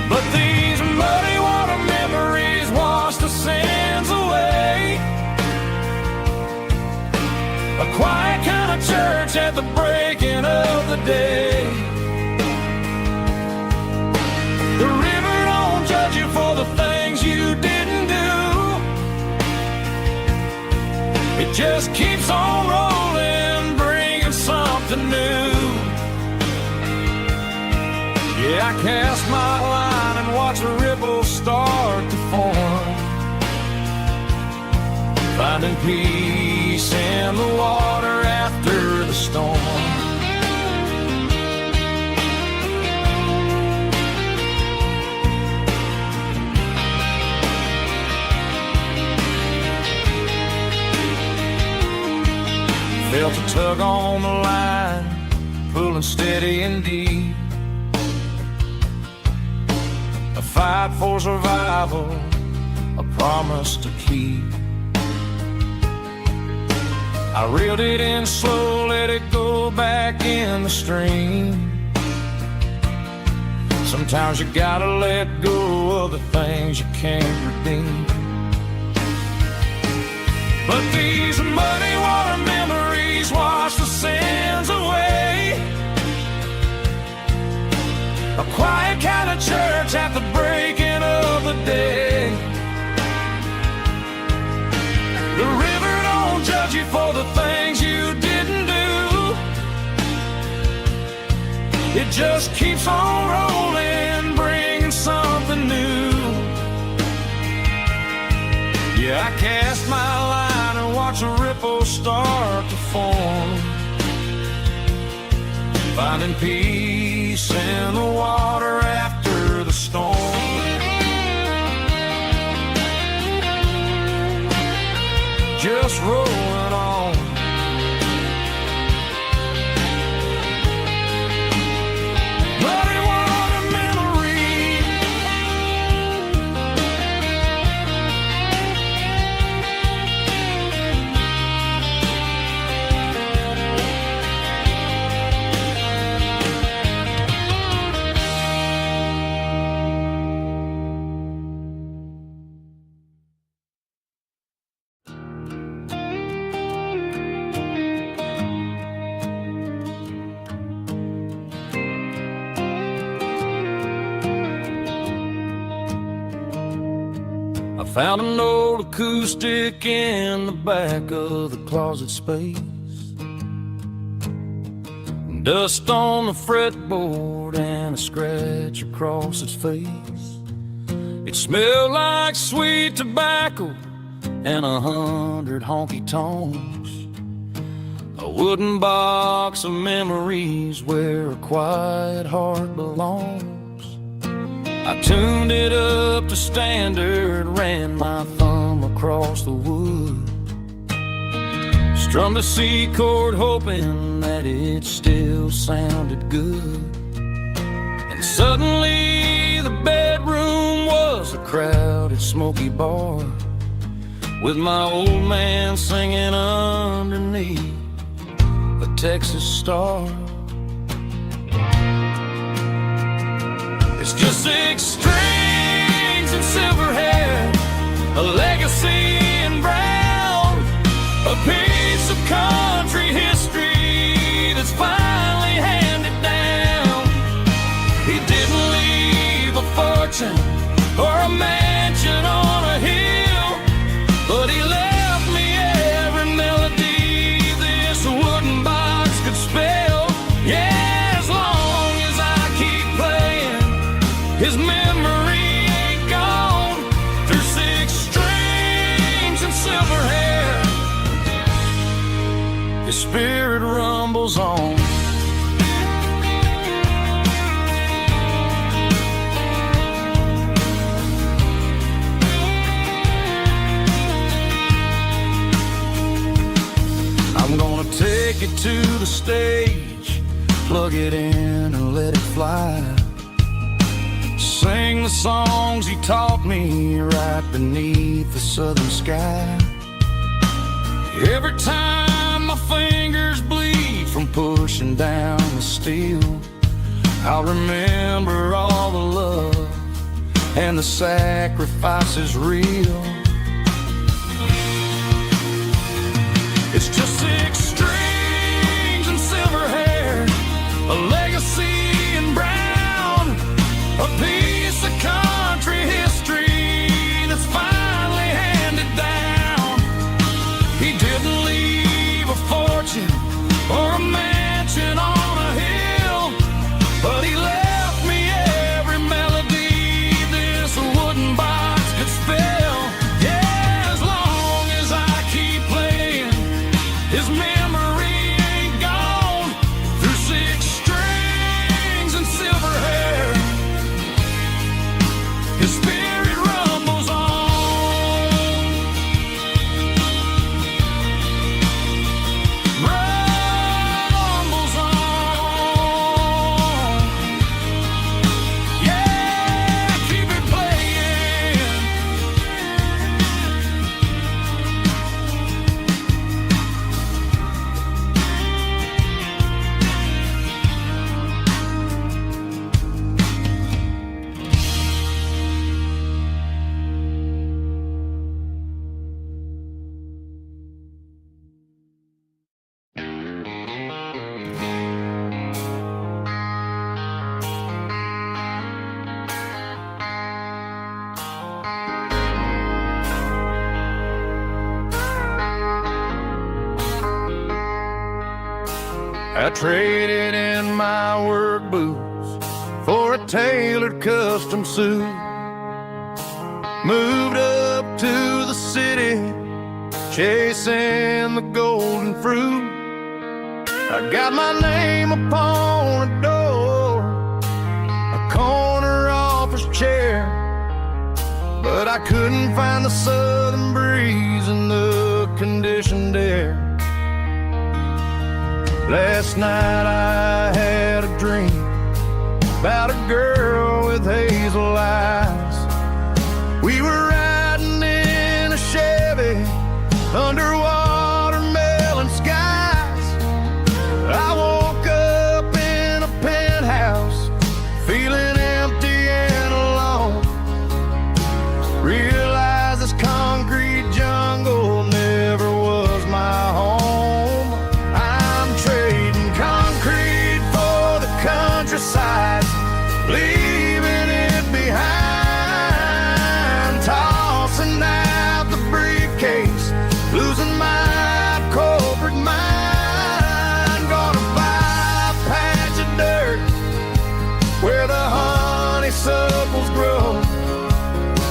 But these muddy water memories wash the sins away. A quiet kind of church at the breaking of the day. The river don't judge you for the things you didn't do. It just keeps on rolling, bringing something new. Yeah, I cast my line and watch the ripples start to form, finding peace in the water after the storm. Felt a tug on the line, pulling steady and deep. A fight for survival, a promise to keep. I reeled it in slow, let it go back in the stream. Sometimes you gotta let go of the things you can't redeem. But these muddy water memories wash the sins away. A quiet kind of church at the breaking of the day. The river don't judge you for the things you didn't do. It just keeps on rolling, bringing something new. Yeah, I cast my line and watch the ripples start to form, finding peace in the water after the storm. Just rolling on. Muddy water memory. Found an old acoustic in the back of the closet space. Dust on the fretboard and a scratch across its face. It smelled like sweet tobacco and 100 honky-tonks. A wooden box of memories where a quiet heart belongs. I tuned it up to standard, ran my thumb across the wood, strummed a C chord hoping that it still sounded good. And suddenly the bedroom was a crowded smoky bar, with my old man singing underneath a Texas star. It's just 6 strings and silver hair, a legacy in brown, a piece of country history that's finally handed down. He didn't leave a fortune or a mansion on a hill, but he left me every melody this wooden box could spell. Yeah, as long as I keep playing his memory take it to the stage, plug it in and let it fly. Sing the songs he taught me right beneath the southern sky. Every time my fingers bleed from pushing down the steel, I'll remember all the love and the sacrifice is real. It's just 6 strings and silver hair, a legacy in brown, a piece of country history that's finally handed down. He didn't leave a fortune or a mansion on a hill, but he left me every melody this wooden box could spell. Yeah, as long as I keep playing, his memory ain't gone. Through 6 strings and silver hair, his spirit rumbles on. Rumbles on. Yeah, keep it playing. I traded in my work boots for a tailored custom suit. Moved up to the city, chasing the golden fruit. I got my name upon a door, a corner office chair, but I couldn't find the southern breeze in the conditioned air. Last night I had a dream about a girl with hazel eyes. We were riding in a Chevy under watermelon skies. I woke up in a penthouse feeling empty and alone. Realized this concrete jungle never was my home. Countryside, leaving it behind, tossing out the briefcase, losing my corporate mind. Gonna buy a patch of dirt where the honeysuckles grow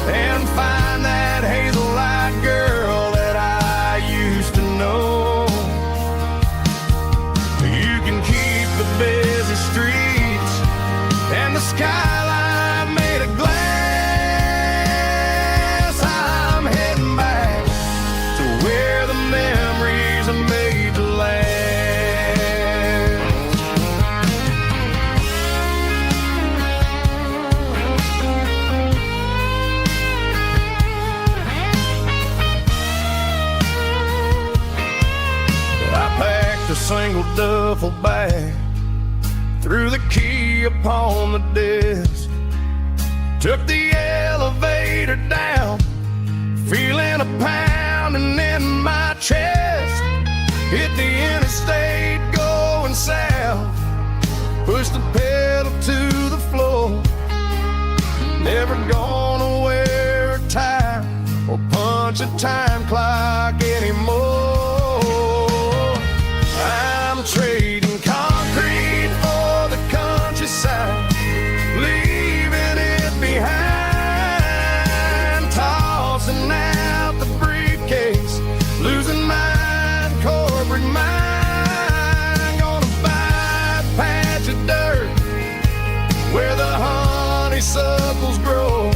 and find that hazel-eyed girl that I used to know. You can keep the busy streets and the skyline made of glass. I'm heading back to where the memories are made to last. I packed a single duffel bag, threw the key upon the desk, took the elevator down, feeling a pounding in my chest. Hit the interstate going south, pushed the pedal to the floor. Never gonna wear a tie or punch a time clock anymore. I'm trading concrete for the countryside, leaving it behind, tossing out the briefcase, losing my corporate mind. Gonna buy a patch of dirt where the honeysuckles grow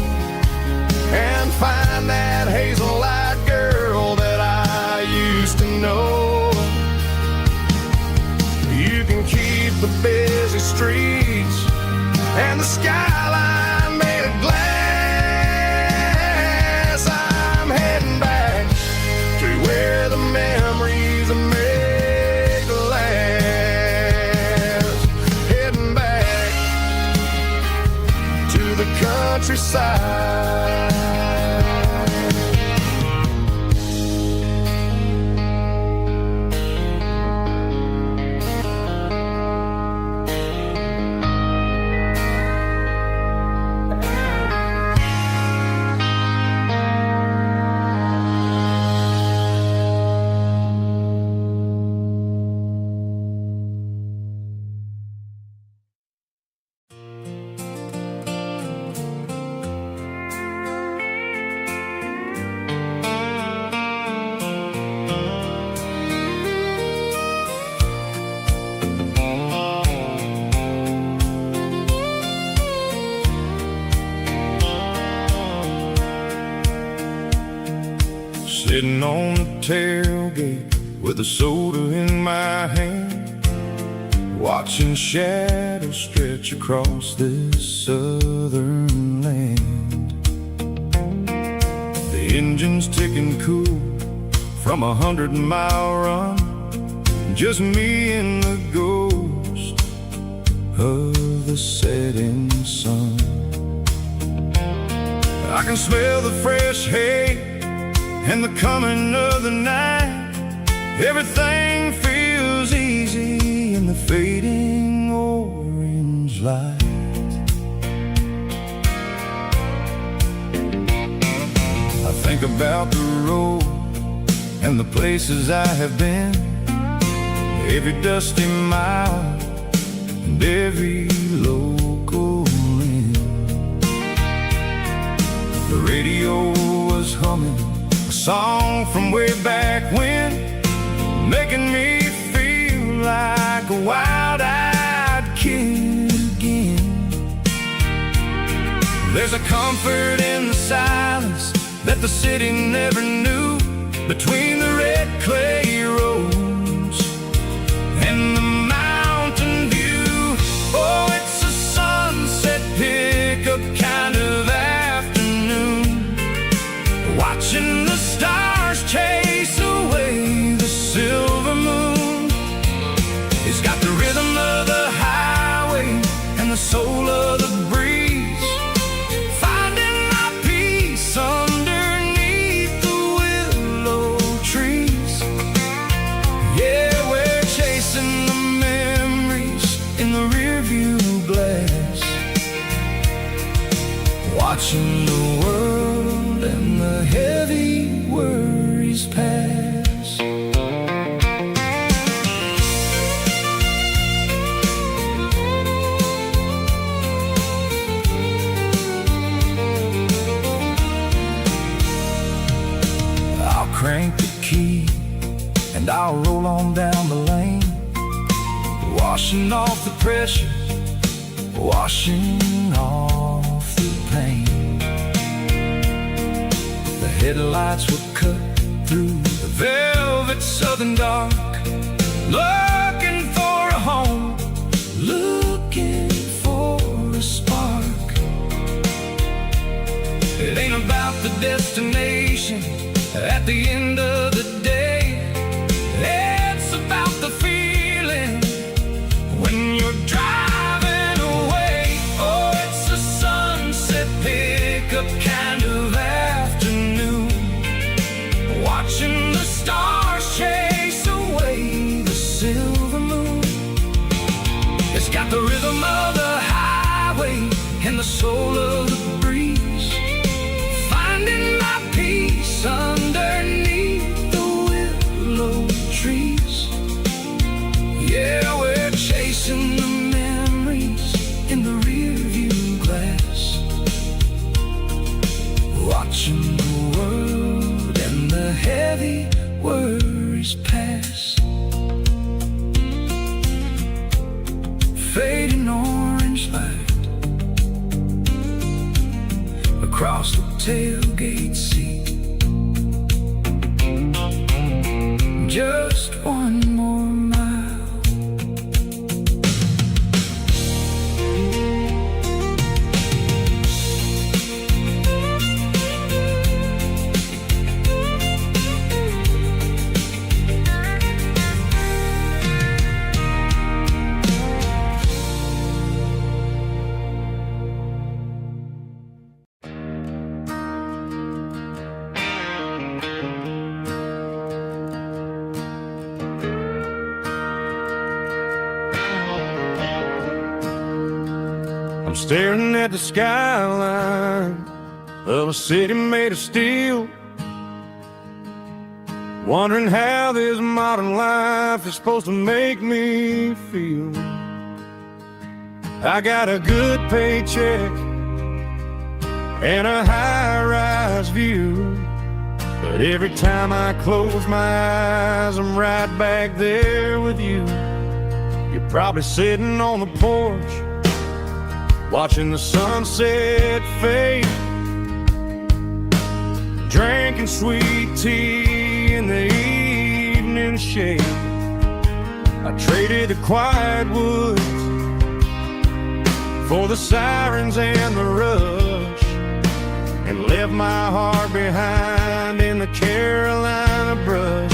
and find that hazel-eyed girl that streets and the skyline made of glass. I'm heading back to where the memories are made to last. Heading back to the countryside. Sitting on the tailgate with a soda in my hand, watching shadows stretch across this southern land. The engine's ticking cool from 100-mile run, just me and the ghost of the setting sun. I can smell the fresh hay and the coming of the night. Everything feels easy in the fading orange light. I think about the road and the places I have been, every dusty mile and every local inn. The radio was humming a song from way back when, making me feel like a wild-eyed kid again. There's a comfort in the silence that the city never knew, between the red clay roads and the mountain view. Oh, it's a sunset pickup kind of afternoon, watching the stars chase away the silver moon. It's got the rhythm of the highway and the soul of the breeze, finding my peace underneath the willow trees. Yeah, we're chasing the memories in the rearview glass, watching the world and the heavy worries pass. I'll crank the key and I'll roll on down the lane, washing off the pressure, washing off the pain. The headlights will cut through the velvet southern dark, looking for a home, looking for a spark. It ain't about the destination at the end of the day, it's about the feeling when you're driving away. Oh, it's a sunset pickup kind of afternoon, watching the stars chase away the silver moon. It's got the rhythm of the highway and the soul of the breeze, finding my peace underneath the willow trees. Yeah, we're chasing the memories in the rearview glass, watching the world and the heavy I'm staring at the skyline of a city made of steel, wondering how this modern life is supposed to make me feel. I got a good paycheck and a high-rise view, but every time I close my eyes, I'm right back there with you. You're probably sitting on the porch, watching the sunset fade, drinking sweet tea in the evening shade. I traded the quiet woods for the sirens and the rush, and left my heart behind in the Carolina brush.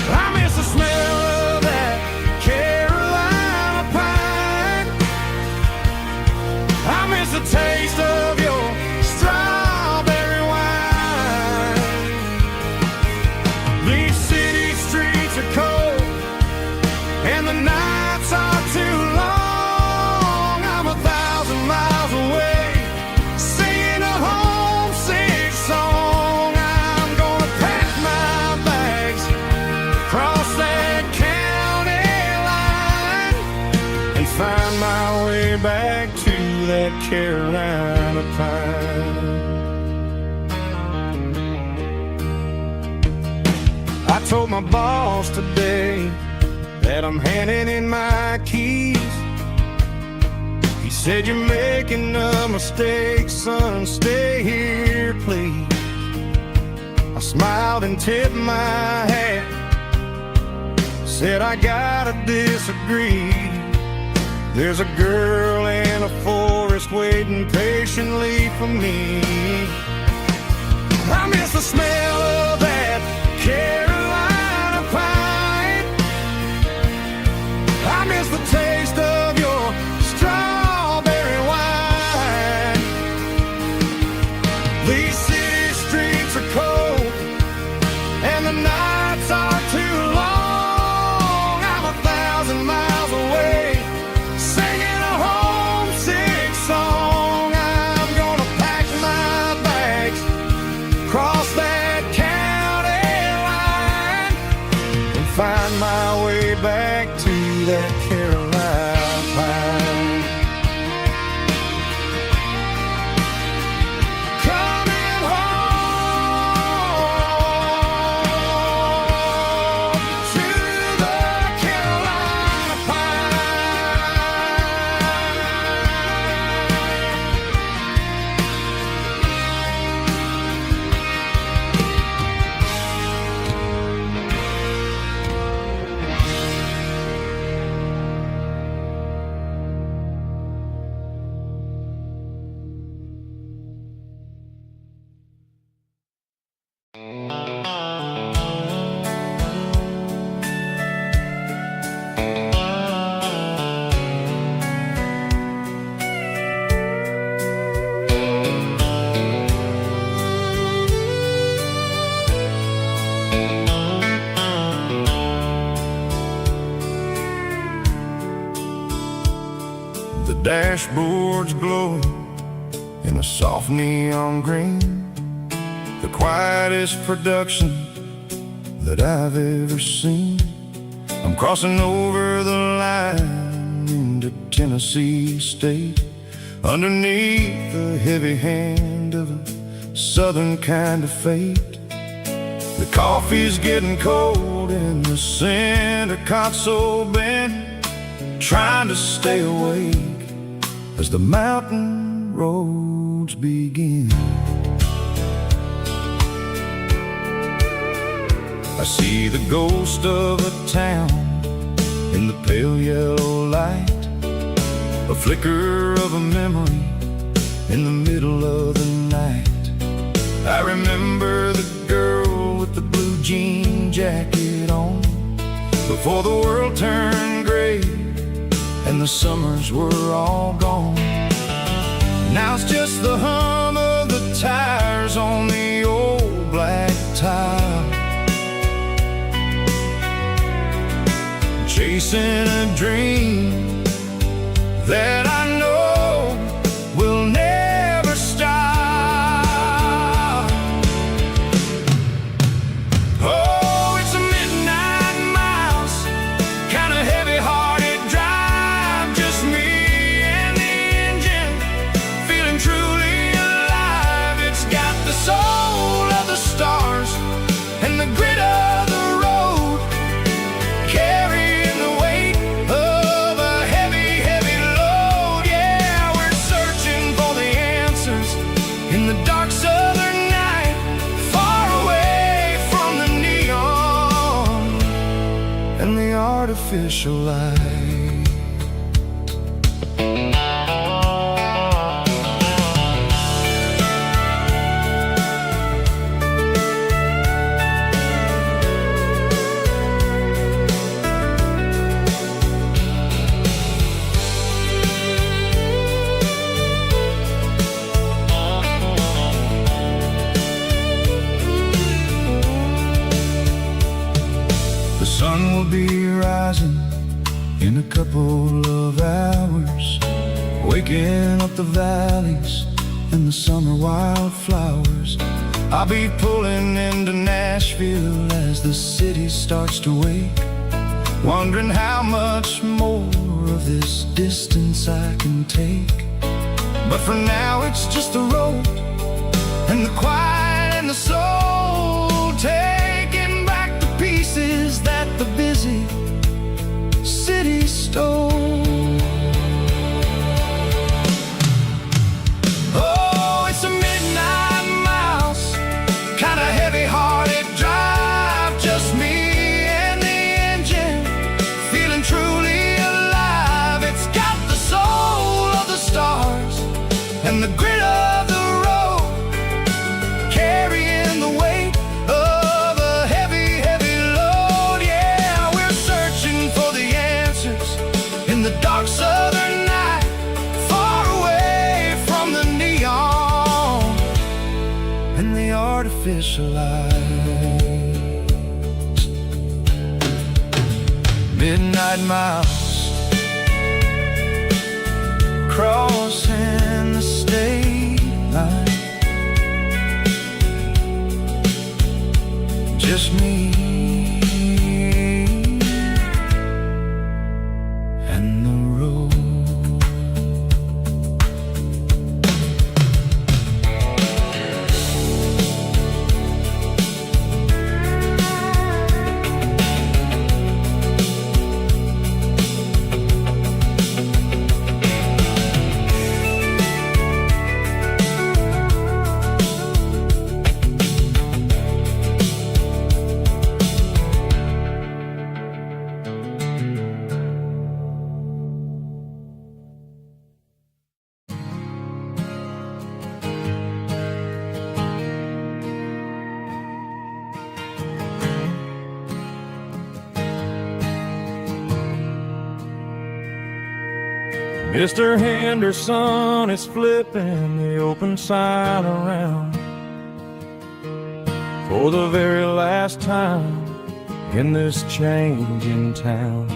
I miss the smell of that Carolina pine. I miss the taste of your strawberry wine. These city streets are cold and the nights are too long. I'm 1,000 miles away, singing a homesick song. I'm gonna pack my bags, cross that county line, and find my way back to that Carolina pine. I told my boss today that I'm handing in my keys. He said, "You're making a mistake, son, stay here, please." I smiled and tipped my hat, said, "I gotta disagree. There's a girl in a forest waiting patiently for me." I miss the smell of that Carolina pine. I miss the taste of your strawberry wine. These city streets are cold and the nights are too long. I'm 1,000 miles away, singing a homesick song. I'm gonna pack my bags, cross that county line, and find my way back to that Carolina pine. Coming home to the Carolina The dashboards glow in a soft neon green, the quietest production that I've ever seen. I'm crossing over the line into Tennessee state, underneath the heavy hand of a southern kind of fate. The coffee's getting cold in the center console bin, trying to stay awake as the mountain roads begin. I see the ghost of a town in the pale yellow light, a flicker of a memory in the middle of the night. I remember the girl with the blue jean jacket on, before the world turned gray and the summers were all gone. Now it's just the hum of the tires on the old black tile, chasing a dream that I know artificial light. The sun will be rising in a couple of hours, waking up the valleys and the summer wildflowers. I'll be pulling into Nashville as the city starts to wake, wondering how much more of this distance I can take. But for now it's just the road and the quiet and the soul, taking back the pieces that the busy city stole. Oh, it's a midnight mouse, kinda heavy-hearted drive, just me and the engine, feeling truly alive. It's got the soul of the stars and the grit of the road, carrying the weight of a heavy, heavy load. Yeah, we're searching for the answers in the dark southern night, far away from the neon and the artificial light. Midnight mouse, crossing the state line, just me and the road. Mr. Henderson is flipping the open sign around for the very last time in this changing town.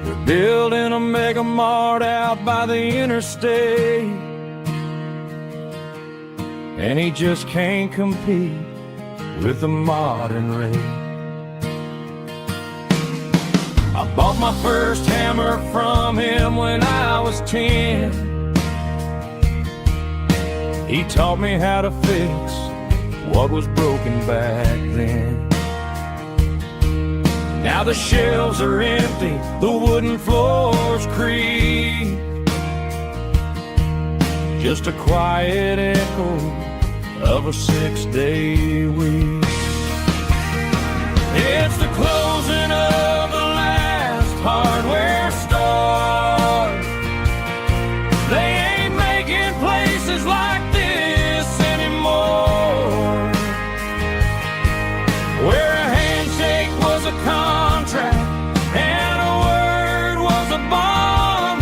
They're building a mega mart out by the interstate, and he just can't compete with the modern rate. I bought my first hammer from him when I was 10. He taught me how to fix what was broken back then. Now the shelves are empty, the wooden floors creak, just a quiet echo of a 6-day week. It's the closing of the hardware store. They ain't making places like this anymore, where a handshake was a contract and a word was a bond.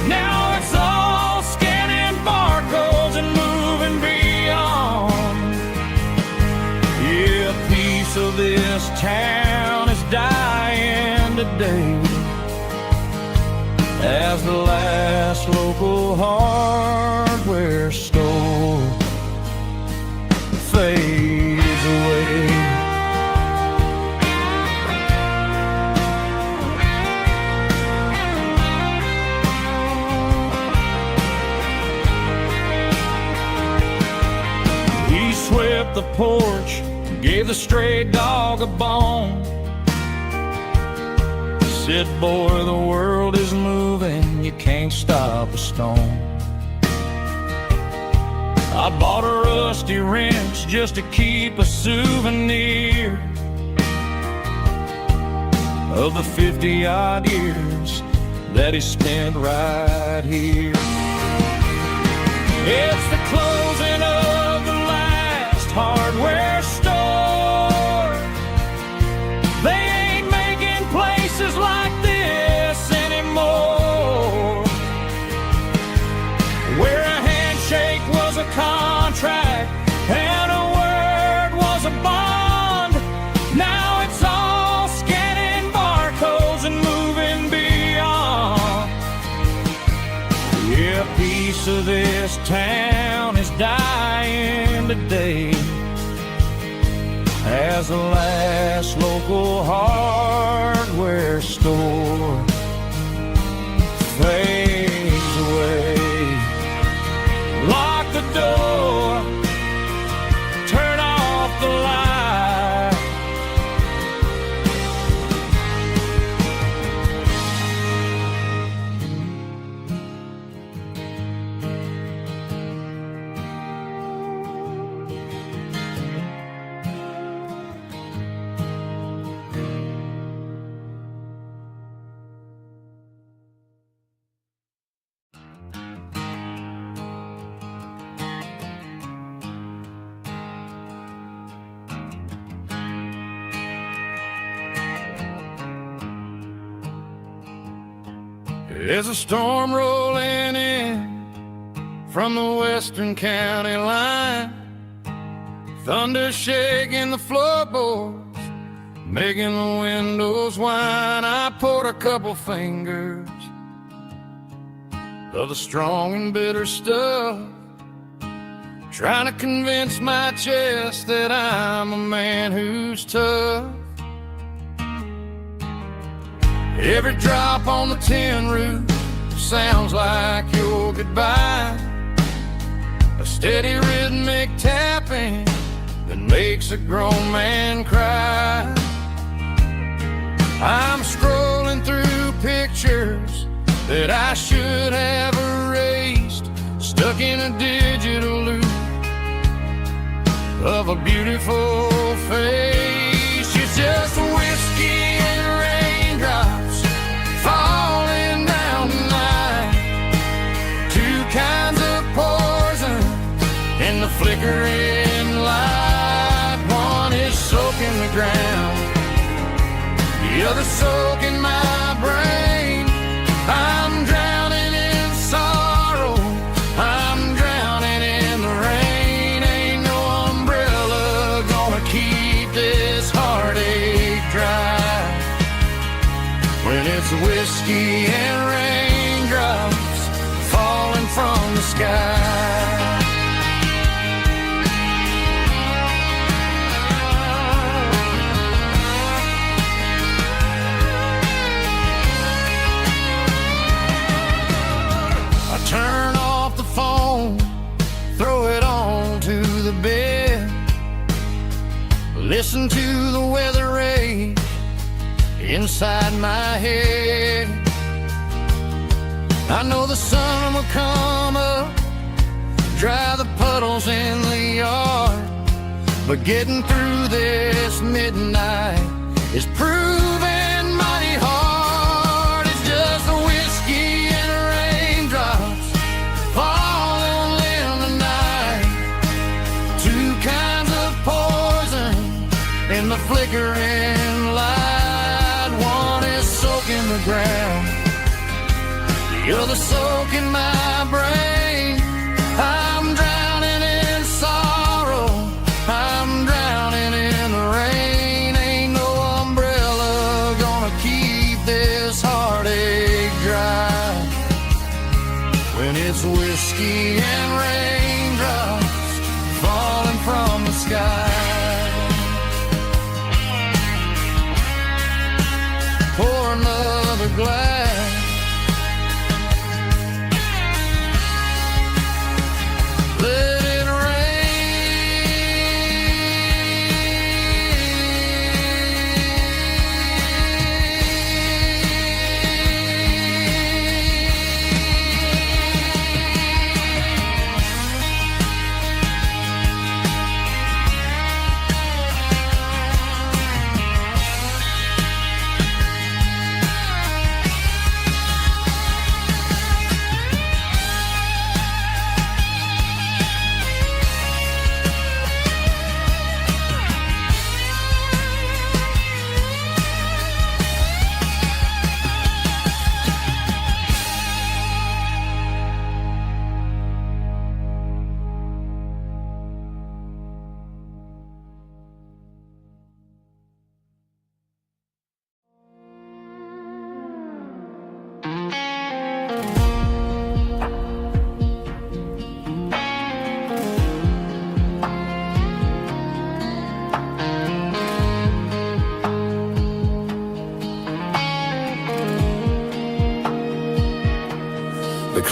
Now it's all scanning barcodes and moving beyond. Yeah, a piece of this town is dying today as the last local hardware store fades away. He swept the porch, gave the stray dog a bone, said, boy, the world is moving, you can't stop a stone. I bought a rusty wrench just to keep a souvenir, of the 50-odd years that he spent right here. It's the closing of the last hardware store. They ain't making places like this anymore, where a handshake was a contract and a word was a bond. Now it's all scanning barcodes and moving beyond. Yeah, a piece of this town is dying today as the last local hardware store fades away. Lock the door, turn off the light. There's a storm rolling in from the western county line, thunder shaking the floorboards, making the windows whine. I poured a couple fingers of the strong and bitter stuff, trying to convince my chest that I'm a man who's tough. Every drop on the tin roof sounds like your goodbye, a steady rhythmic tapping that makes a grown man cry. I'm scrolling through pictures that I should have erased, stuck in a digital loop of a beautiful face. It's just whiskey and raindrops falling down tonight, two kinds of poison in the flickering light. One is soaking the ground, the other soaking my brain. I'm drowning in sorrow, I'm drowning in the rain. Ain't no umbrella gonna keep this heartache dry when it's whiskey and raindrops falling from the sky. I turn off the phone, throw it on to the bed, listen to the weather rage inside my head. I know the sun will come up, dry the puddles in the yard, but getting through this midnight is proving mighty hard. It's just the whiskey and raindrops falling in the night, two kinds of poison in the flickering light. One is soaking the ground, the other soaking my brain. I'm drowning in sorrow, I'm drowning in the rain. Ain't no umbrella gonna keep this heartache dry when it's whiskey and raindrops falling from the sky. Pour another glass, let it rain.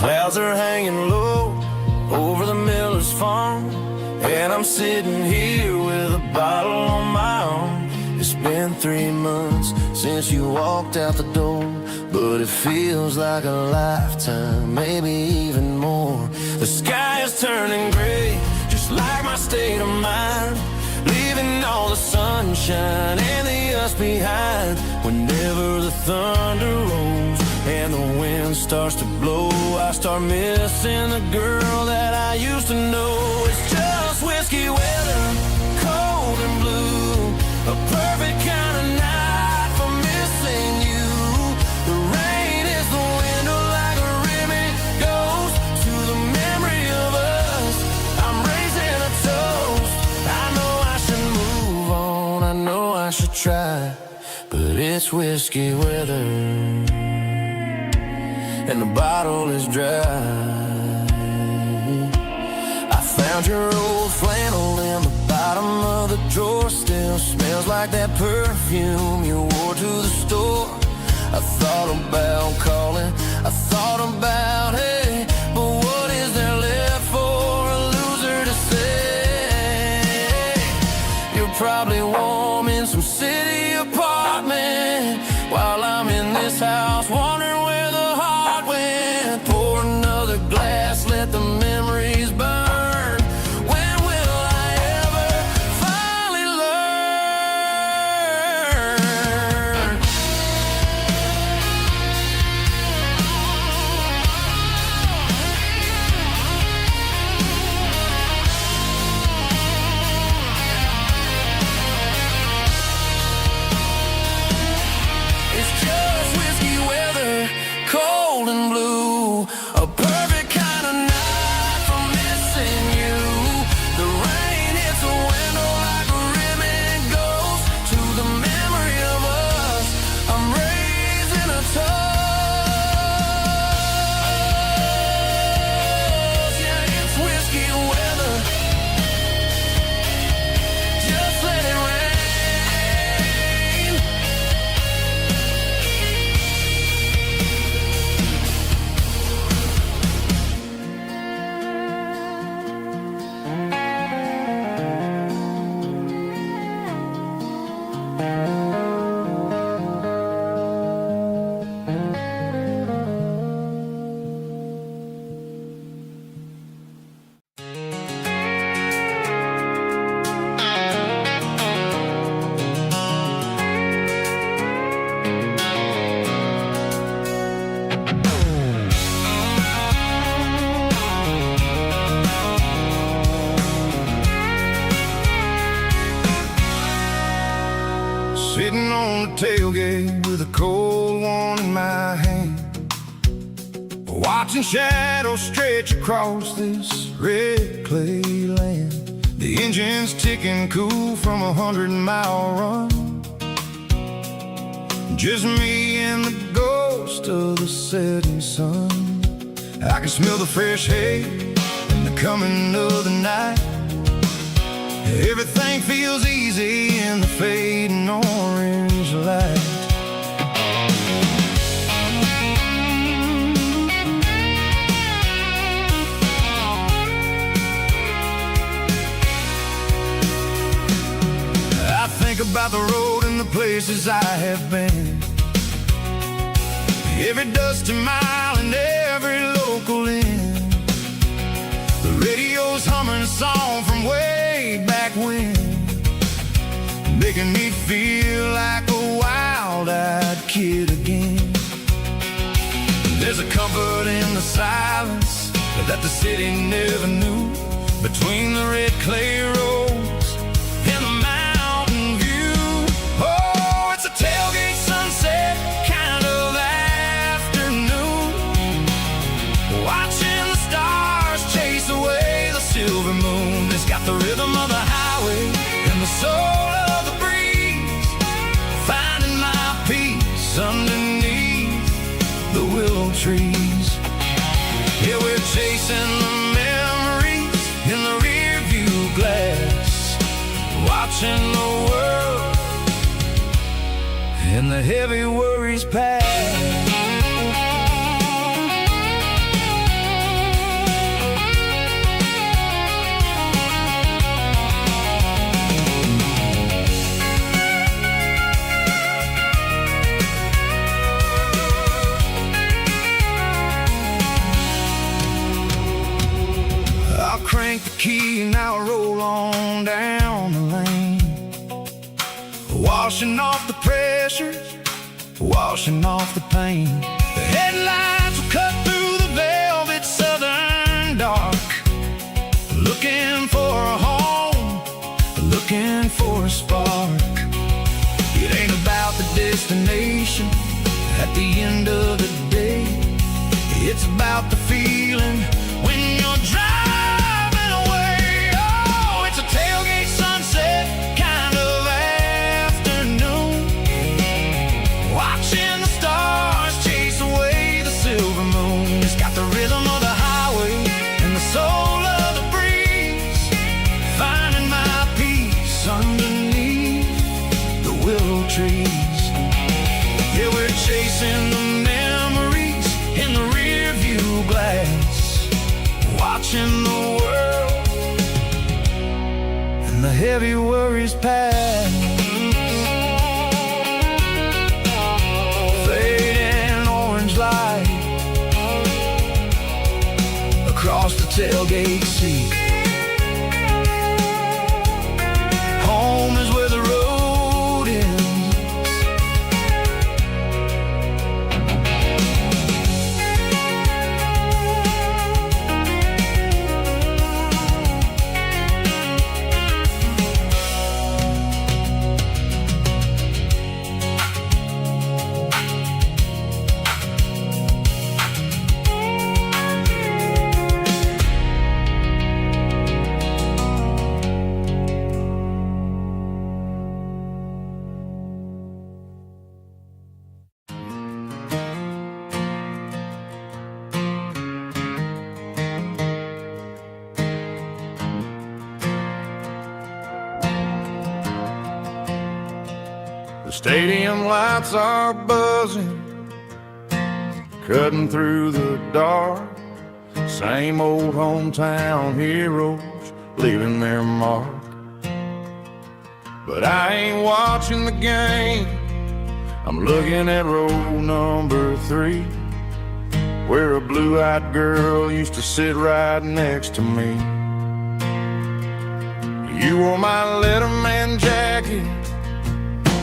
Clouds are hanging low over the miller's farm, and I'm sitting here with a bottle on my arm. It's been 3 months since you walked out the door, but it feels like a lifetime, maybe even more. The sky is turning gray, just like my state of mind, leaving all the sunshine and the us behind. Whenever the thunder rolls and the wind starts to blow, I start missing the girl that I used to know. It's just whiskey weather, cold and blue, a perfect kind of night for missing you. The rain is the window like a ribbon goes to the memory of us. I'm raising a toast. I know I should move on, I know I should try, but it's whiskey weather and the bottle is dry. I found your old flannel in the bottom of the drawer, still smells like that perfume you wore to the store. I thought about calling, I thought about, hey, but what is there left for a loser to say? You're probably warm in some city apartment, while I'm in this house wondering where the heart went. Pour another glass, let the memories burn. When will I ever finally learn? It's just whiskey weather, cold and blue, a perfect kind of night for missing you. The rain hits the window like a ribbon goes to the memory of us. I'm raising a toast. Yeah, it's whiskey weather, just let it rain. Sitting on the tailgate with a cold one in my hand, watching shadows stretch across this red clay land. The engine's ticking cool from a 100-mile run, just me and the ghost of the setting sun. I can smell the fresh hay and the coming of the night. Everything feels easy in the fading orange light. I think about the road and the places I have been, every dusty mile and every local inn. The radio's humming a song from way back when, making me feel like a wild-eyed kid again. There's a comfort in the silence that the city never knew, between the red clay roads and the mountain view. Oh, it's a tailgate sunset kind of afternoon, watching the stars chase away the silver moon. It's got the rhythm of the highway and the soul of the breeze, finding my peace underneath the willow trees. Yeah, we're chasing the memories in the rear view glass, watching the world and the heavy worries pass. on down the lane, washing off the pressure, washing off the pain. The headlights will cut through the velvet southern dark, looking for a home, looking for a spark. It ain't about the destination at the end of the day, it's about the feeling when you're driving away. Oh, it's a tailgate sunset kind of afternoon, watching the stars chase away the silver moon. It's got the rhythm of the highway and the soul of the breeze, finding my peace underneath the willow trees. Yeah, we're chasing the memories in the rear view glass, watching the world and the heavy worries pass. Fading orange light across the tailgate seat. Home is where the road ends. The stadium lights are buzzing, cutting through the dark. Same old hometown heroes leaving their mark. But I ain't watching the game, I'm looking at row number 3, where a blue-eyed girl used to sit right next to me. You wore my Letterman jacket,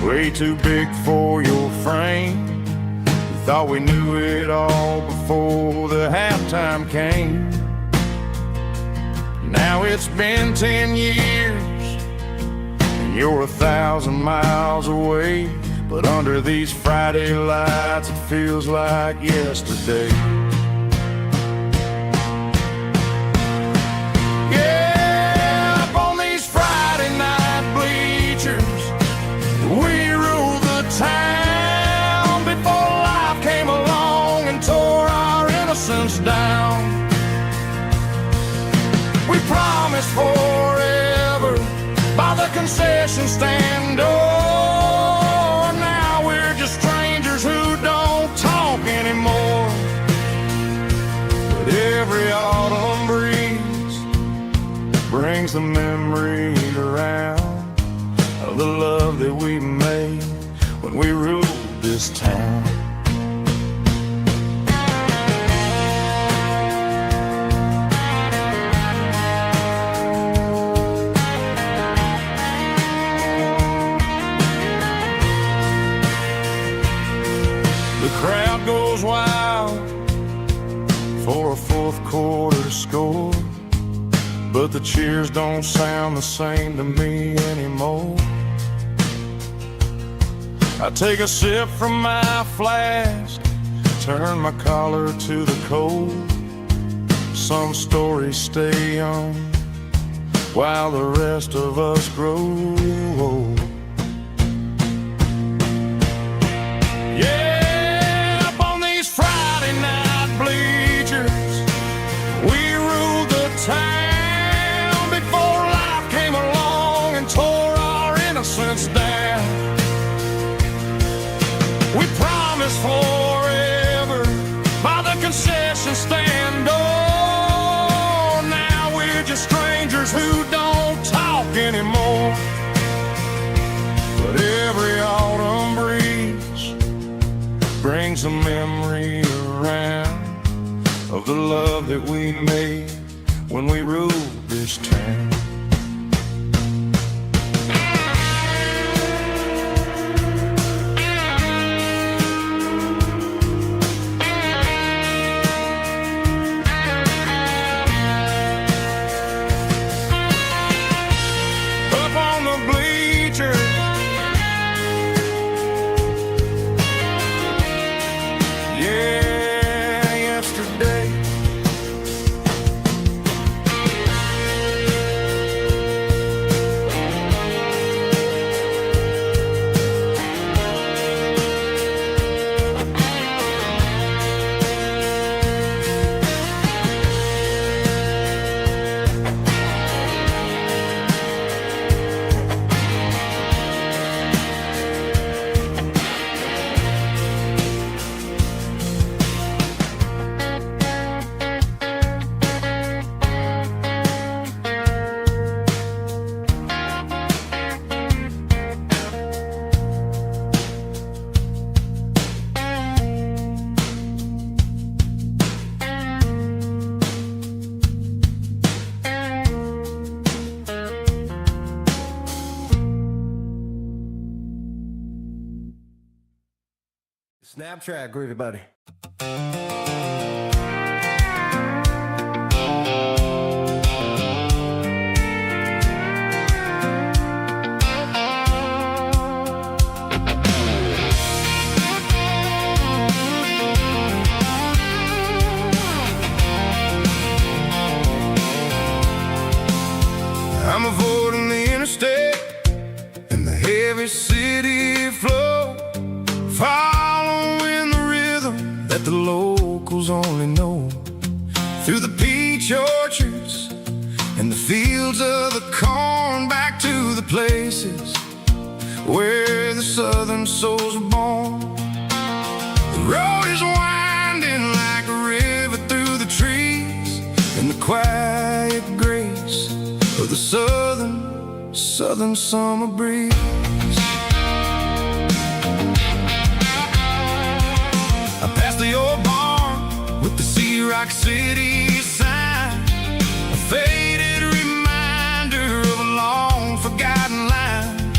way too big for your frame. We thought we knew it all before the halftime came. Now it's been 10 years and you're 1,000 miles away, but under these Friday lights it feels like yesterday. Yeah, up on these Friday night bleachers, we ruled the town before life came along and tore our innocence down. We promised forever by the concession stand door. Now we're just strangers who don't talk anymore. But every autumn breeze brings the memory around of the love that we made when we ruled this town. The crowd goes wild for a fourth quarter score, but the cheers don't sound the same to me anymore. I take a sip from my flask, turn my collar to the cold. Some stories stay young while the rest of us grow old. Yeah, up on these Friday night bleachers, we ruled the town before life came along and tore our innocence down. We promised forever by the concession stand door. Now we're just strangers who don't talk anymore. But every autumn breeze brings a memory around of the love that we made when we ruled this town. Snap track, groovy buddy. I'm avoiding the interstate and the heavy city flow, following the rhythm that the locals only know. Through the peach orchards and the fields of the corn, back to the places where the southern souls were born. The road is winding like a river through the trees, and the quiet grace of the southern summer breeze. I passed the old barn with the Sea Rock City sign, a faded reminder of a long forgotten line.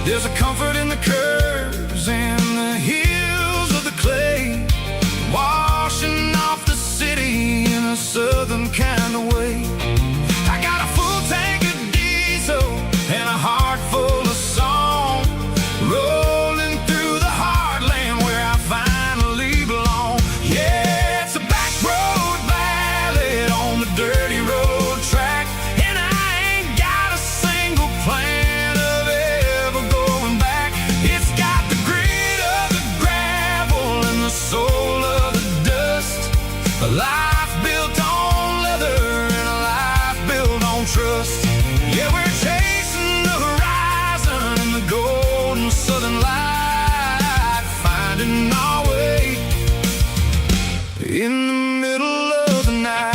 There's a comfort in the curves and the hills of the clay, washing off the city in a southern kind of way. I got a full tank of diesel and a heart full of song, rolling through the heartland where I finally belong. Yeah, it's a back road ballad on the dirty road track, and I ain't got a single plan of ever going back. It's got the grit of the gravel and the soul of the dust, a life built on leather and a life built on trust. Yeah, we're chasing the horizon in the golden southern light, finding our way in the middle of the night.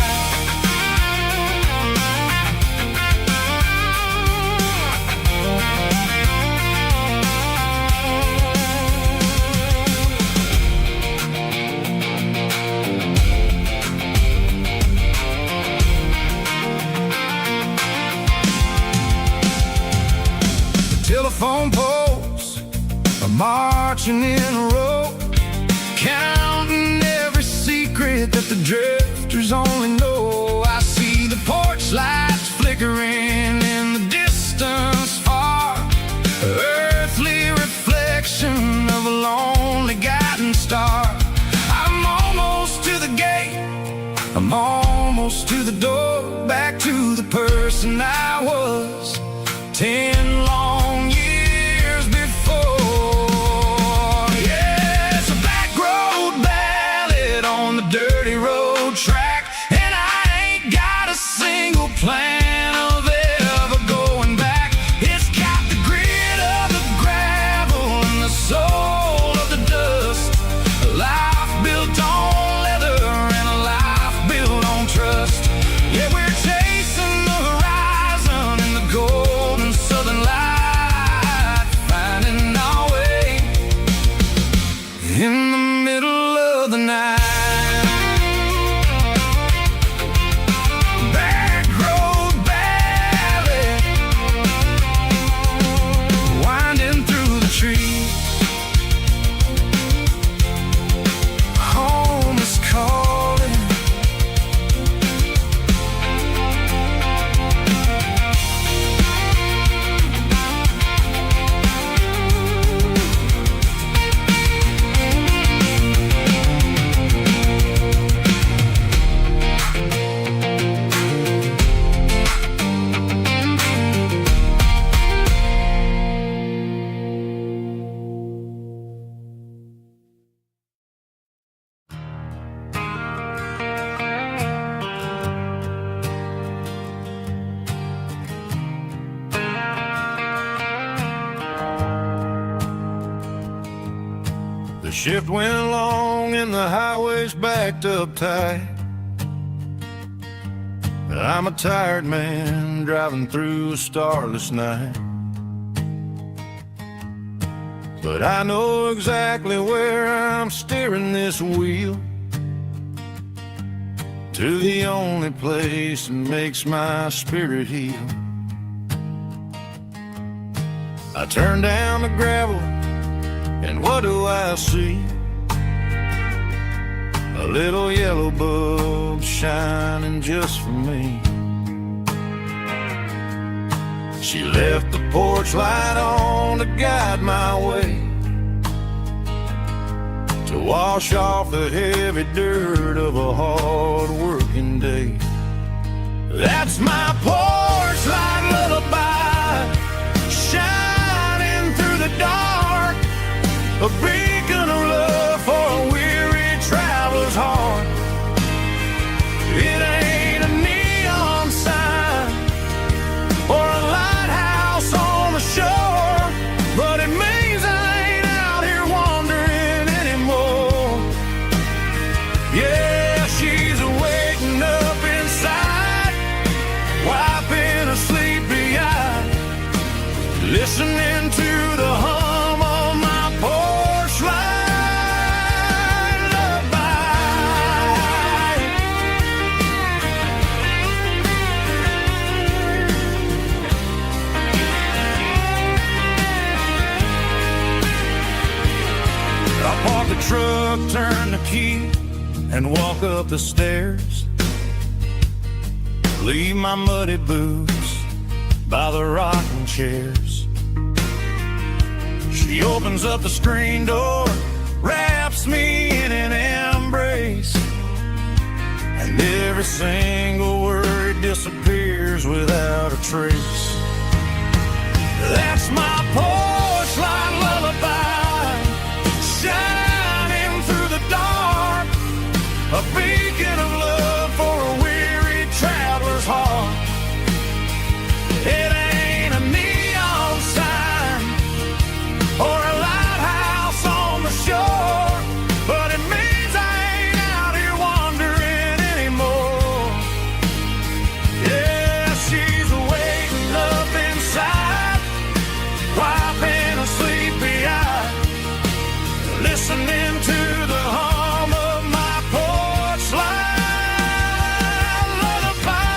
Telephone poles are marching in a row, counting every secret that the drifters only know. I see the porch lights flickering in the distance far, earthly reflection of a lonely guiding star. I'm almost to the gate, I'm almost to the door, back to the person I was 10 long years before. Yeah, it's a back road ballad on the dirty road track, and I ain't got a single plan of ever going back. It's got the grit of the gravel and the soul of the dust, a life built on leather and a life built on trust. Yeah, we're chasing the horizon in the golden southern light, finding our way in the middle of the night. Back road ballad, winding through the trees. Home is calling. The shift went along and the highway's backed up tight. I'm a tired man driving through a starless night, but I know exactly where I'm steering this wheel, to the only place that makes my spirit heal. I turn down the gravel, and what do I see? a little yellow bulb shining just for me. She left the porch light on to guide my way, to wash off the heavy dirt of a hard-working day. That's my porch light lullaby, shining through the dark, a beacon of love for a weary traveler's heart. It ain't a neon sign or a lighthouse on the shore, but it means I ain't out here wandering anymore. Yeah, she's waking up inside, wiping a sleepy eye, listening to the hum of my porch light lullaby. I park the truck, turn the key, and walk up the stairs. Leave my muddy boots by the rocking chairs. She opens up the screen door, wraps me in an embrace, and every single word disappears without a trace. That's my porch light lullaby, shining through the dark, a beacon of love for a weary traveler's heart. It ain't a neon sign or a lighthouse on the shore, but it means I ain't out here wandering anymore. Yeah, she's waking up inside, wiping a sleepy eye, listening to the hum of my porch light lullaby.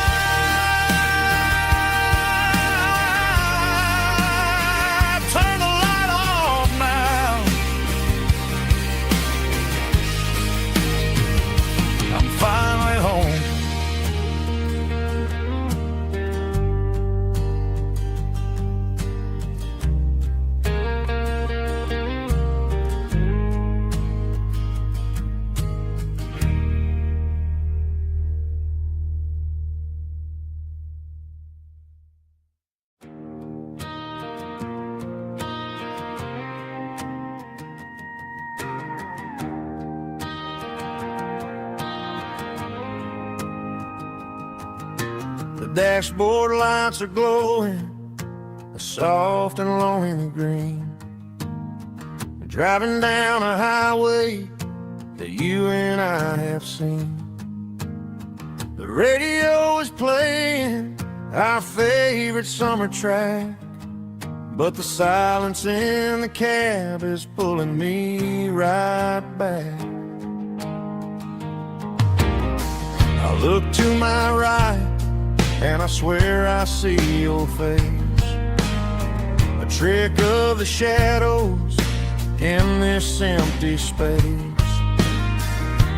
Turn the light off now. I'm finally home. The dashboard lights are glowing, a soft and lonely green. Driving down a highway that you and I have seen. The radio is playing our favorite summer track, but the silence in the cab is pulling me right back. I look to my right and I swear I see your face, a trick of the shadows in this empty space.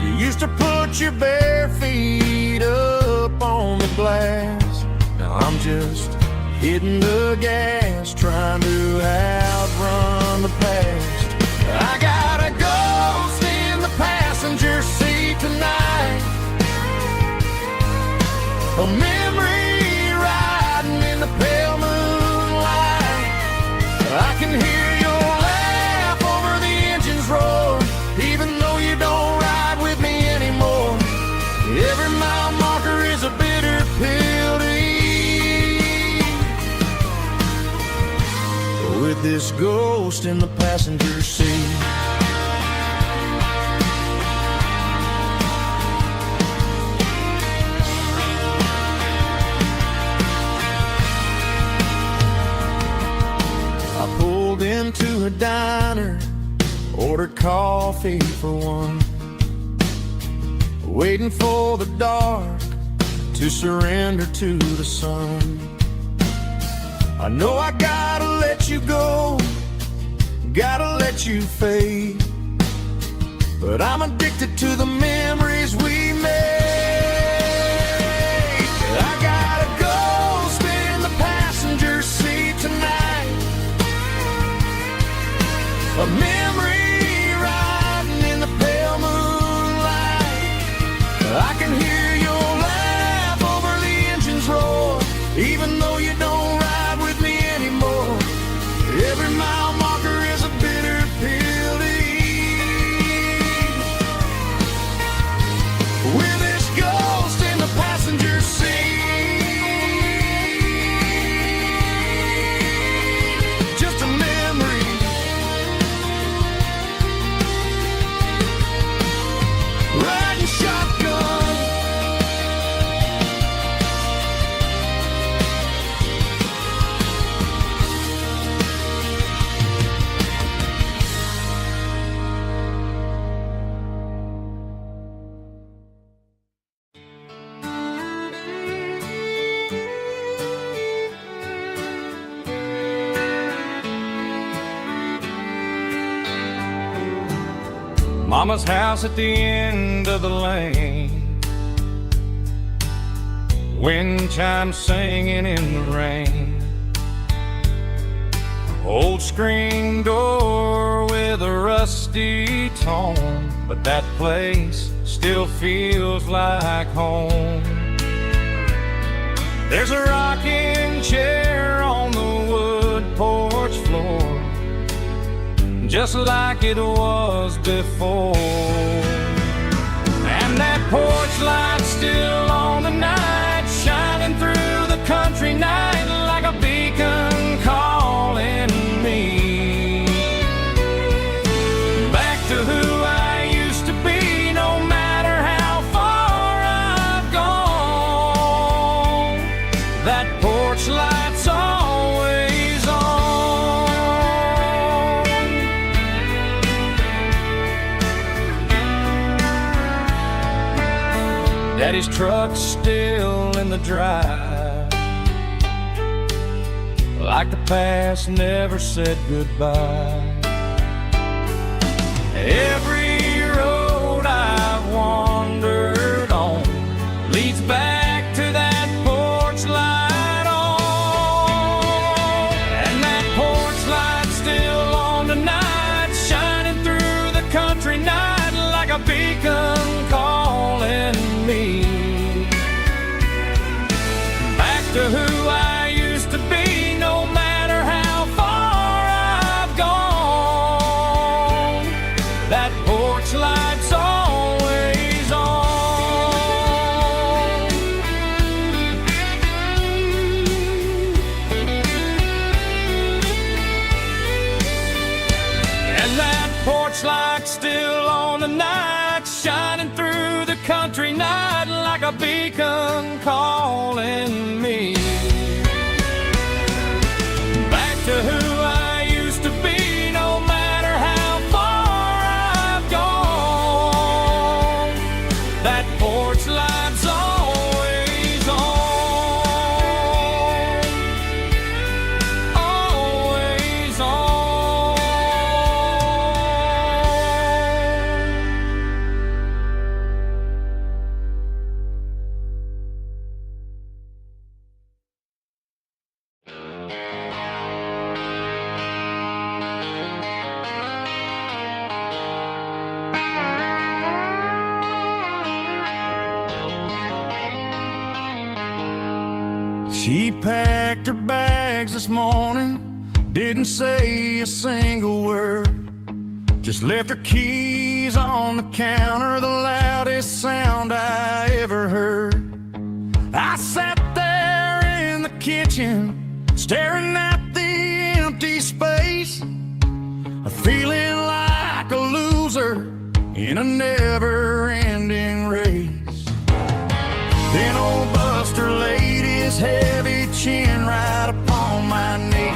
You used to put your bare feet up on the glass. Now I'm just hitting the gas, trying to outrun the past. I got a ghost in the passenger seat tonight, a memory riding in the pale moonlight. I can hear your laugh over the engine's roar, even though you don't ride with me anymore. Every mile marker is a bitter pill to eat, with this ghost in the passenger seat. Into a diner, ordered coffee for one, waiting for the dark to surrender to the sun. I know I gotta let you go, gotta let you fade, but I'm addicted to the memories we made. I got a ghost in the passenger seat tonight, a memory riding in the pale moonlight. I can hear your laugh over the engine's roar, even though you don't ride with me anymore. Every mile marker is a bitter pill to eat. With this ghost in the passenger seat, just a memory. Riding shotgun, Mama's house at the end of the lane, wind chimes singing in the rain. Old screen door with a rusty tone, but that place still feels like home. There's a rocking chair on the wood porch floor, just like it was before. And that porch light's still on the night, shining through the country night like a beacon calling me back to who I used to be. No matter how far I've gone, that porch light's always on. Daddy's truck's still in the drive, like the past never said goodbye. Every road I've wandered on leads back to that porch light on. And that porch light's still on tonight, shining through the country night like a beacon calling me back to who I used to be. No matter how far I've gone, that porch light's always on. And that porch light's still on tonight, shining through the country night like a beacon calling me back to who I used to be. No matter how far I've gone, that porch light's always on, always on. She packed her bags this morning, didn't say a single word, just left her keys on the counter, the loudest sound I ever heard. I sat there in the kitchen, staring at the empty space, feeling like a loser in a never-ending race. Then old Buster laid his heavy chin right upon my knee,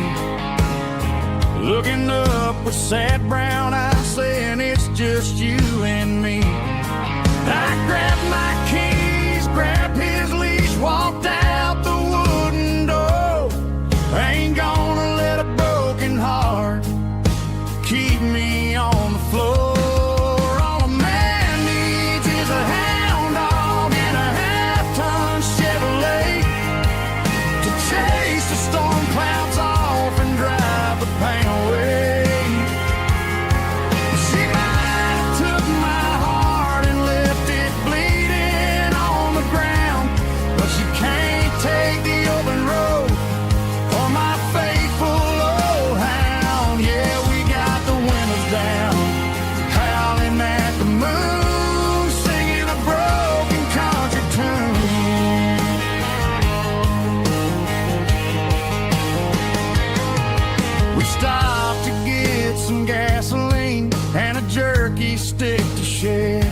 looking up with sad brown eyes, saying it's just you and me. I grabbed my keys, grabbed his leash, walked out the wooden door. I ain't gonna let a broken heart keep me on the floor. On a stopped to get some gasoline and a jerky stick to share.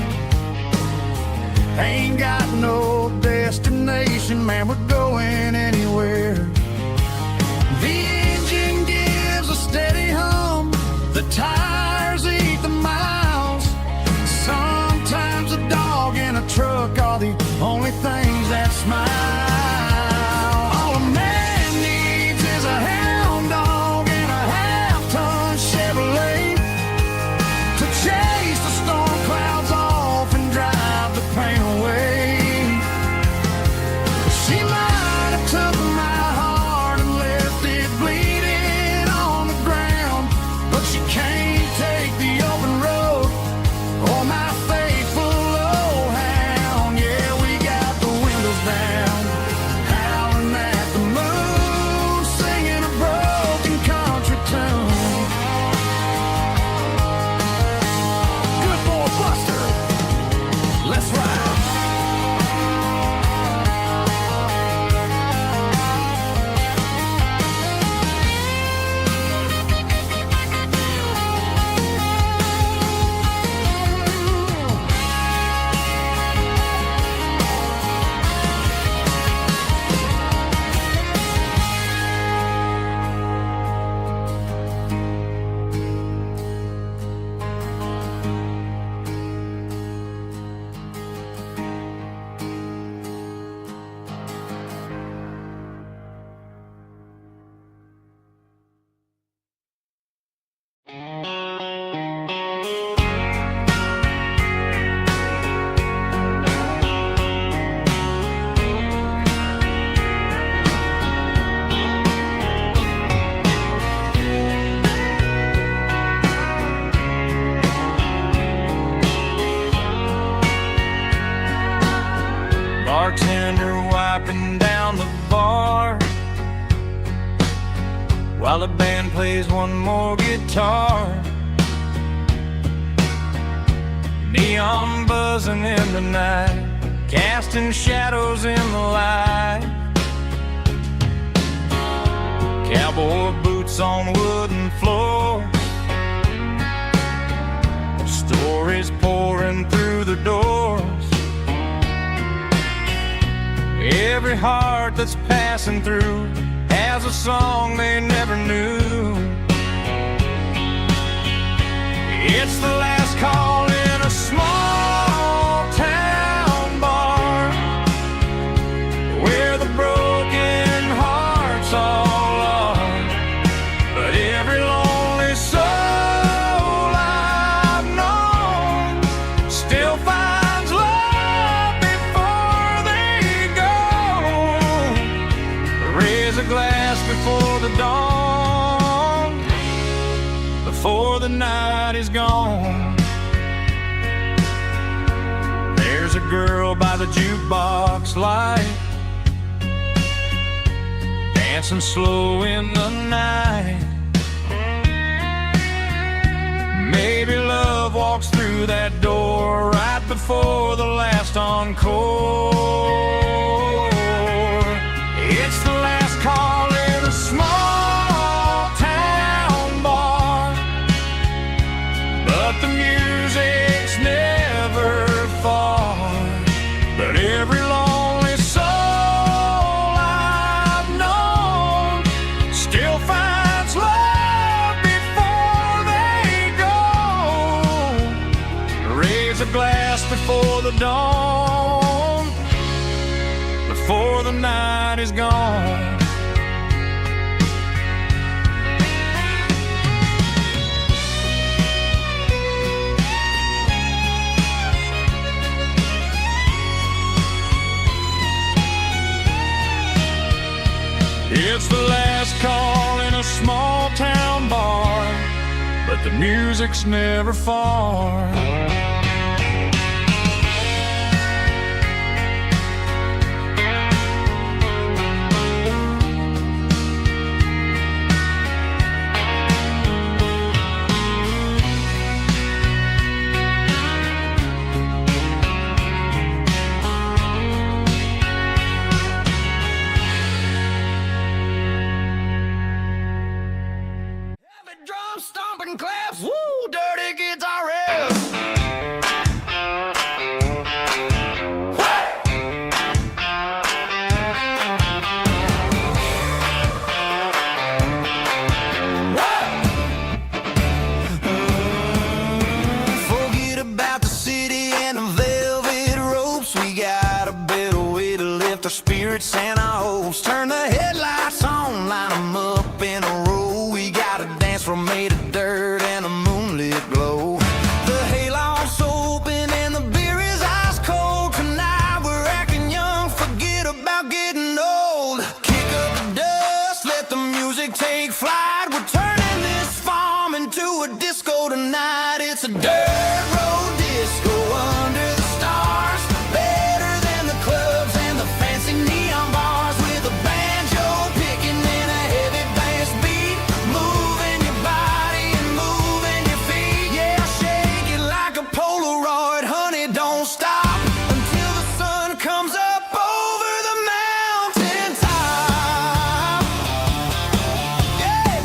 Ain't got no destination, man, we're going anywhere. The engine gives a steady hum, the tires eat the miles. Sometimes a dog and a truck are the only things that smile. All a man needs is a hound dog and a half-ton Chevrolet to chase the storm clouds off and drive the pain away. She might have took my heart and left it bleeding on the ground, but she can't take the open road or my faithful old hound. Yeah, we got the windows down, howling at the moon, singing a broken country tune. Good boy Buster, let's ride. Bartender wiping down the bar while the band plays one more guitar. Neon buzzing in the night, casting shadows in the light. Cowboy boots on wooden floors, stories pouring through the doors. Every heart that's passing through has a song they never knew. It's the last call in a small town bar where the broken hearts all are. But every lonely soul I've known still finds love before they go. Raise a glass before the dawn, before the night is gone. There's a girl by the jukebox light, dancing slow in the night. Maybe love walks through that door right before the last encore. It's the last call in a small town bar, but the music's never far. But every lonely soul I've known still finds love before they go. Raise a glass before the dawn, before the night is gone. It's the last call in a small town bar, but the music's never far. and claps, woo, dirty guitar riffs. Forget about the city and the velvet ropes. We got a better way to lift our spirits and our hopes. Turn the headlights on, line them up in a row. We got a dance floor made of dirt and a moonlit glow. The hayloft's open and the beer is ice cold. Tonight we're acting young, forget about getting old. Kick up the dust, let the music take flight. We're turning this farm into a disco tonight. It's a dirt road disco under the stars. Better than the clubs and the fancy neon bars. With a banjo picking and a heavy bass beat. Moving your body and moving your feet. Yeah, shake it like a Polaroid, honey, don't stop until the sun comes up over the mountain top. Yeah.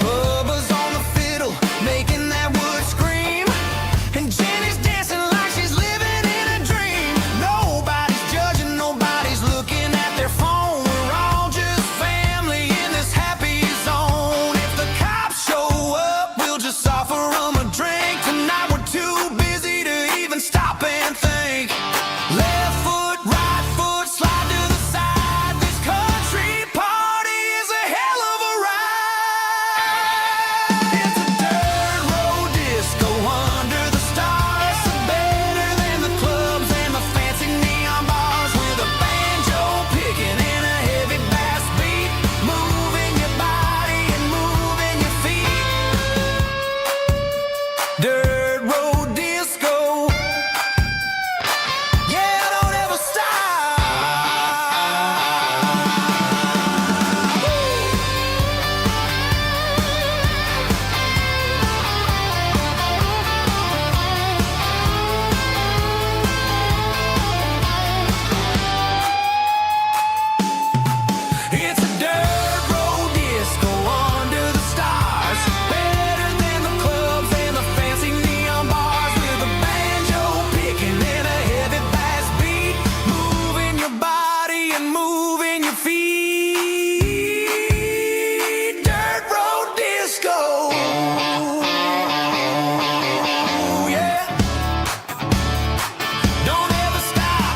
Bubba's on the fiddle, making that wood scream. And Jenny's dancing like she's living in a dream. Nobody's judging, nobody's looking at their phone. We're all just family in this happy zone. If the cops show up, we'll just offer them a drink. Tonight we're too busy to even stop and think. Left foot, right foot, slide to the side. This country party is a hell of a ride. It's a dirt road disco under the stars. Better than the clubs and the fancy neon bars. With a banjo picking and a heavy bass beat. Moving your body and moving your feet. Dirt road disco. Yeah, don't ever stop. It's a dirt road disco under the stars. Better than the clubs and the fancy neon bars. With a banjo picking and a heavy bass beat. Moving your body and moving your feet. Dirt road disco. Yeah. Don't ever stop.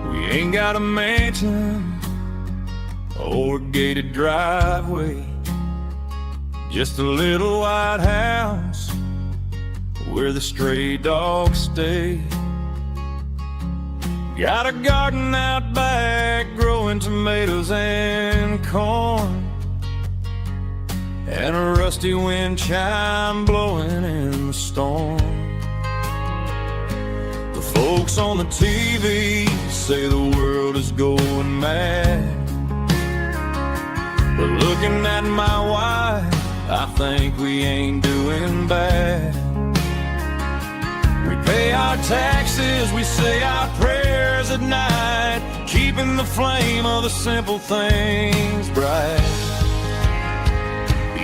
We ain't got a mansion or a gated driveway, just a little white house where the stray dogs stay. Got a garden out back growing tomatoes and corn, and a rusty wind chime blowing in the storm. The folks on the TV say the world is going mad, but looking at my wife, I think we ain't doing bad. We pay our taxes, we say our prayers at night, keeping the flame of the simple things bright.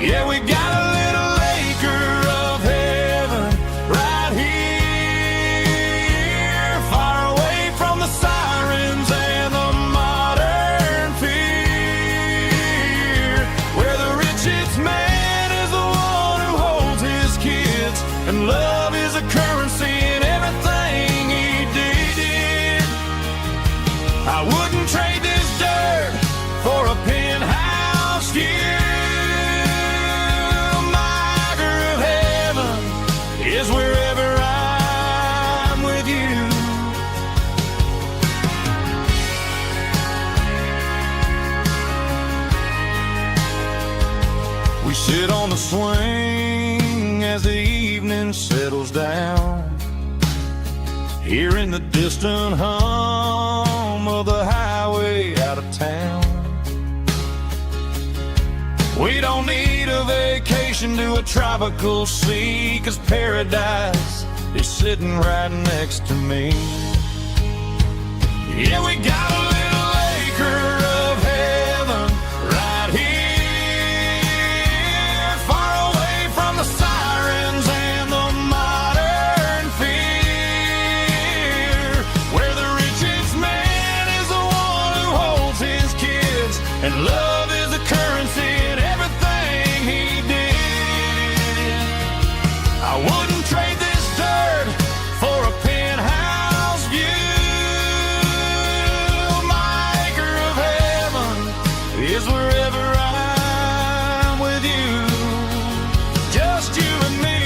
Yeah, we got a little acre of heaven right here, far away from the sirens and the modern fear, where the richest man is the one who holds his kids, and love is a currency in everything he did. I wouldn't trade this dirt for a penny. We sit on the swing as the evening settles down, hearing the distant hum of the highway out of town. We don't need a vacation to a tropical sea, 'cause paradise is sitting right next to me. Yeah, we got a little acre of heaven right here, far away from the sirens and the modern fear, where the richest man is the one who holds his kids, and love is the currency in everything he did. I wouldn't trade this dirt for a penthouse view. My acre of heaven is wherever I'm with you, just you and me.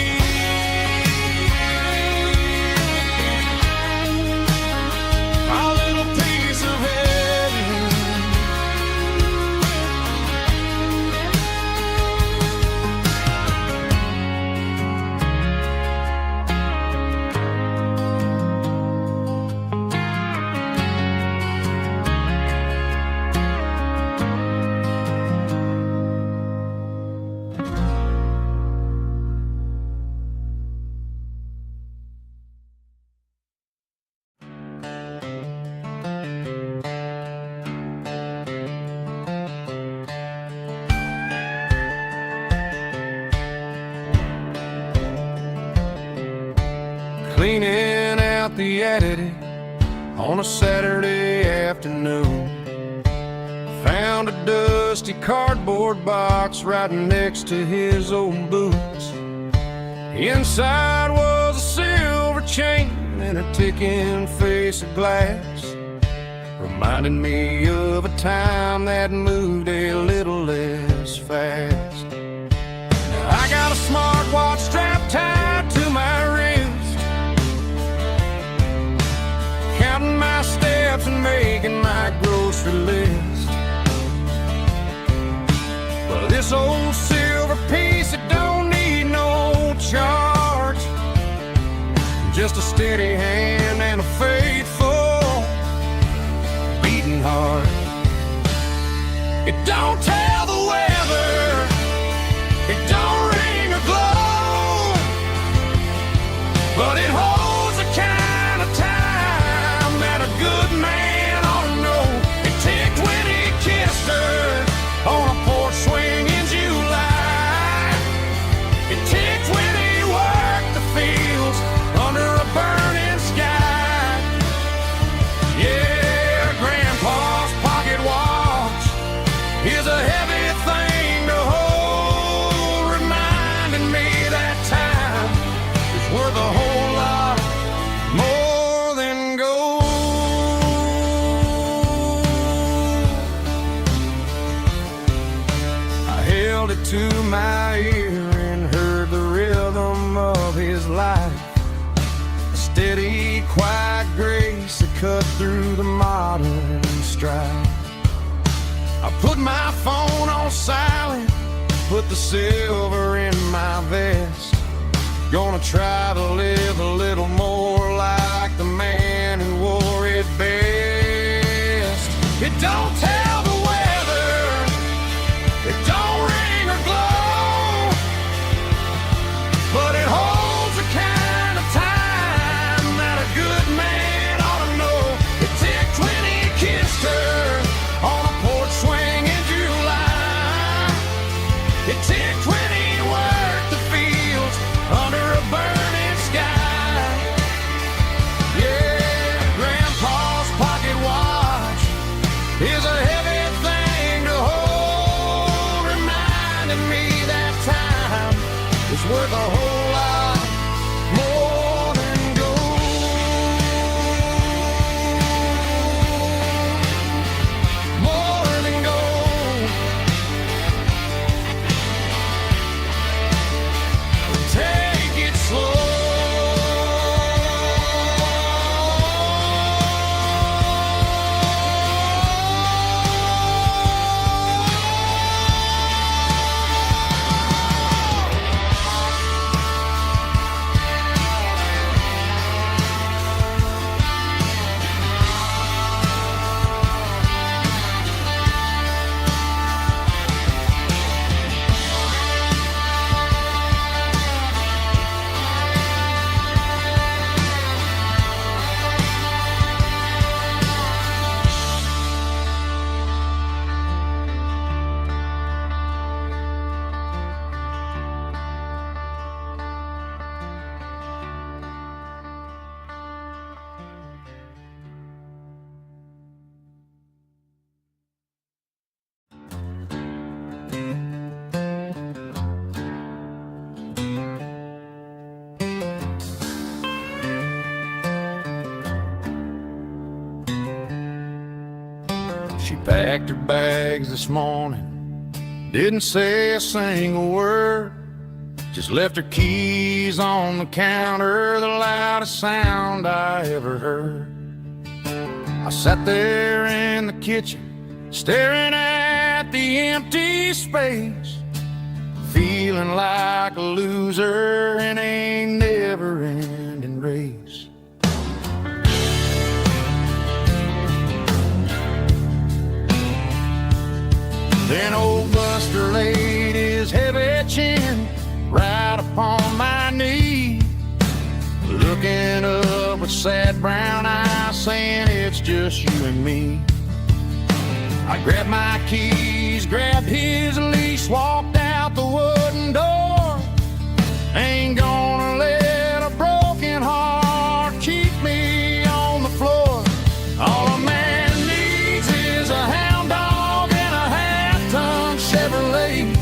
Our little piece of heaven. Cleaning out the attic on a Saturday afternoon, found a dusty cardboard box right next to his old boots. Inside was a silver chain and a ticking face of glass, reminding me of a time that moved a little less fast. Now I got a smartwatch strapped tied to my wrist, counting my steps and making my grocery list. But this old silver piece, it don't need no charge, just a steady hand and a faithful beating heart. It don't tell the weather, it don't ring or glow, but it holds the kind of time that a good man ought to know. It ticked when he kissed her on a porch swing in July. It ticked when he worked the fields under a burning sky. Yeah, Grandpa's pocket watch is a heavy thing to hold, reminding me that time is worth a whole lot more than gold. I held it to my ear and heard the rhythm of his life, a steady, quiet grace that cut through the modern strife. I put my phone on silent, put the silver in my vest, gonna try to live a little more like the man who wore it best. It don't tell the weather, it don't ring or glow, but it holds the kind of time that a good man ought to know. It ticked when he kissed her on a porch swing in July. It ticked when he worked the fields under a burning sky. Yeah, Grandpa's pocket watch is a heavy thing to hold, reminding me that time is worth a whole lot more than gold. More than gold. Take it slow. packed her bags this morning, didn't say a single word, just left her keys on the counter, the loudest sound I ever heard. I sat there in the kitchen, staring at the empty space, feeling like a loser in a never-ending race. Then old Buster laid his heavy chin right upon my knee, looking up with sad brown eyes, saying it's just you and me. I grabbed my keys, grabbed his leash, walked out the wooden door. Ain't gonna let a broken heart keep me on the floor. All a man needs is a hound dog and a half-ton Chevrolet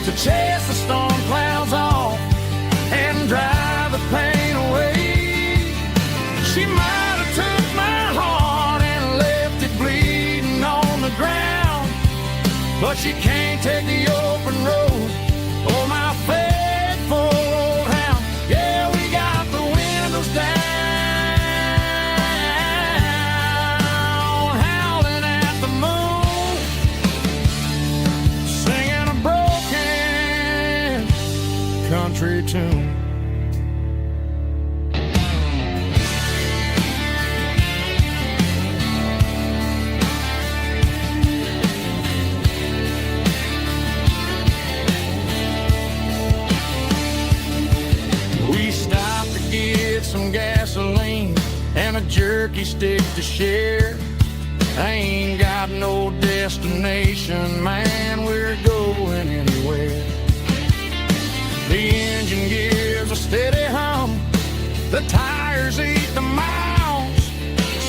to chase the storm clouds off and drive the pain away. She might have took my heart and left it bleeding on the ground, but she can't take the open road or my faithful old hound. Yeah, we got the windows down, howling at the moon, singing a broken country tune. Some gasoline and a jerky stick to share. I ain't got no destination, man, we're going anywhere. The engine gives a steady hum, the tires eat the miles.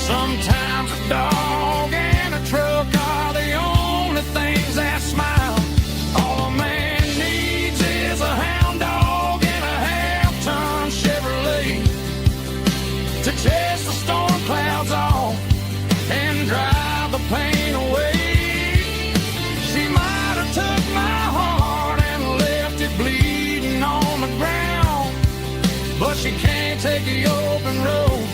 Sometimes a dog and a truck are the only things that smile. All a man needs is a hound dog and a half-ton Chevrolet to chase the storm clouds off and drive the pain away. She might have took my heart and left it bleeding on the ground, but she can't take the open road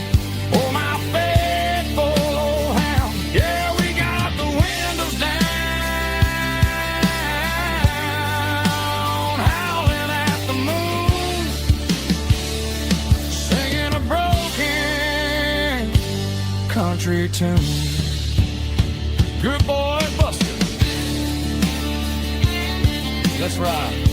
or my faithful old hound. Yeah, we got the windows down, howling at the moon, singing a broken country tune. Good boy, Buster. Let's ride.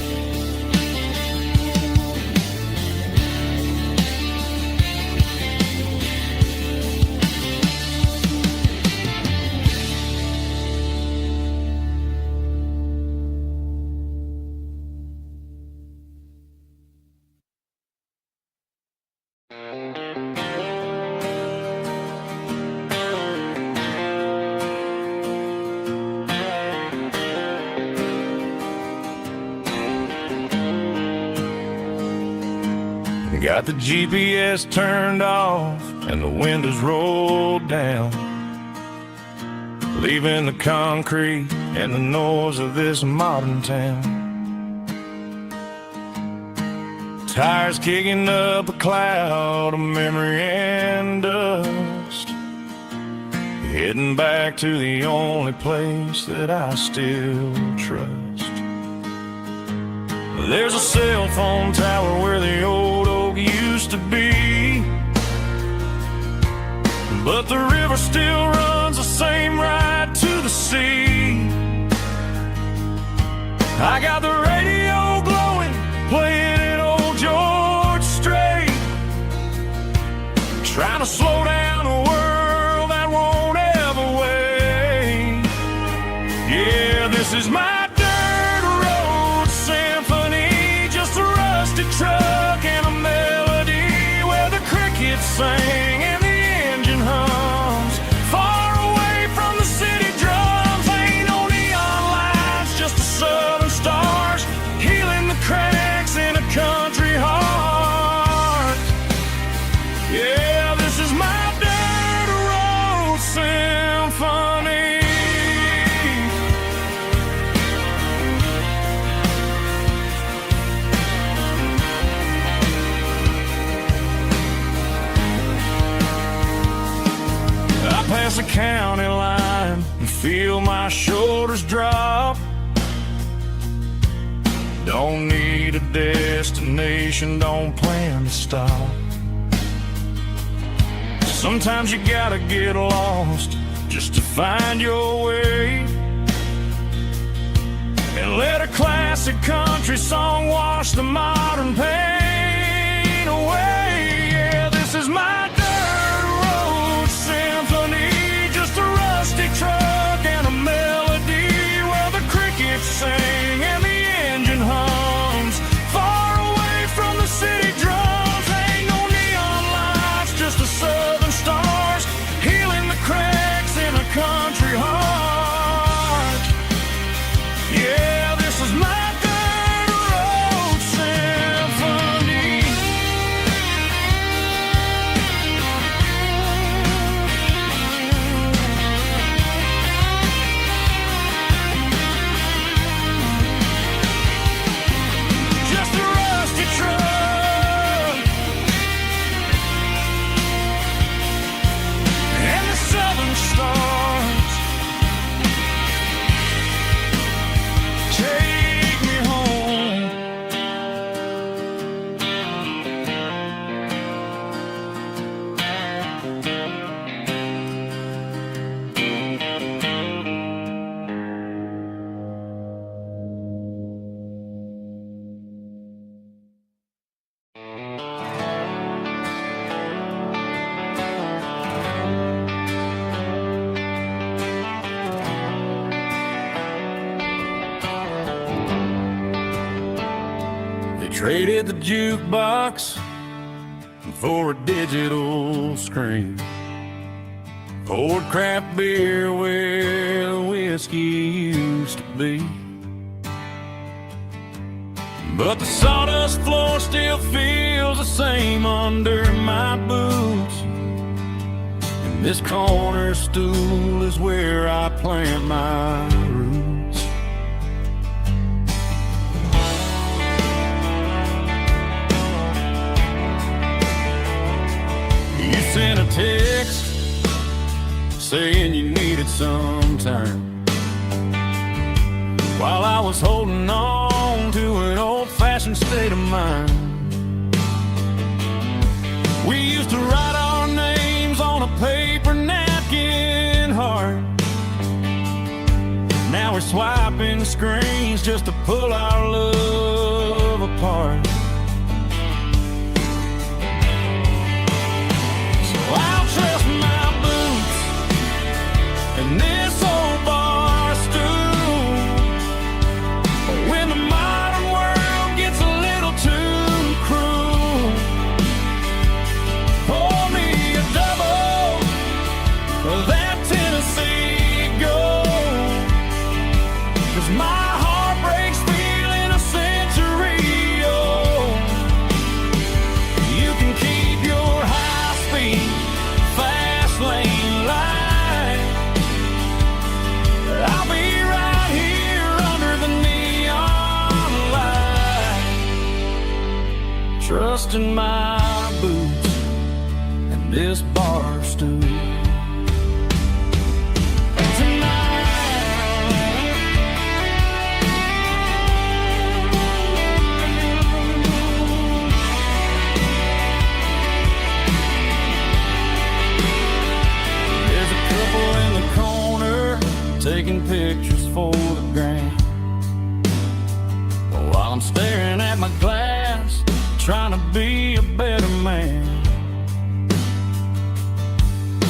Got the GPS turned off and the windows rolled down, leaving the concrete and the noise of this modern town. Tires kicking up a cloud of memory and dust, heading back to the only place that I still trust. There's a cell phone tower where the old oak used to be, but the river still runs the same right to the sea. I got the radio glowing, playing it old George Strait, trying to slow down a world that won't ever wait. Yeah, this is my dirt road symphony, just a rusty truck and a melody where the crickets sing and the engine hums. Far away from the city drums, ain't no neon lights, just the southern stars healing the cracks in a country heart. Yeah, this is my dirt road symphony. the county line and feel my shoulders drop. Don't need a destination, don't plan to stop. Sometimes you gotta get lost just to find your way, and let a classic country song wash the modern pain away. Yeah, this is my dirt road symphony, just a rusty truck and a melody where the crickets sing and the engine hums far away from the city drums. Ain't no neon lights, just the southern stars healing the cracks in a country heart. Yeah, this is my dirt road symphony. Just a rusty truck and the southern stars take me home. They traded the jukebox for a digital screen, poured craft beer where the whiskey used to be. But the sawdust floor still feels the same under my boots, and this corner stool is where I plant my roots. You sent a text saying you needed some time, while I was holding on to an old-fashioned state of mind. We used to write our names on a paper napkin heart. Now we're swiping screens just to pull our love apart. So I'll trust my boots and this old bar stool. When the modern world gets a little too cruel, pour me a double of that Tennessee Gold, 'cause my heart breaks feeling a century old. You can keep your high-speed, fast lane light. I'll be right here under the neon light, trusting my boots and this bar stool. There's a couple in the corner taking pictures for the gram, while I'm staring at my glass, trying to be a better man.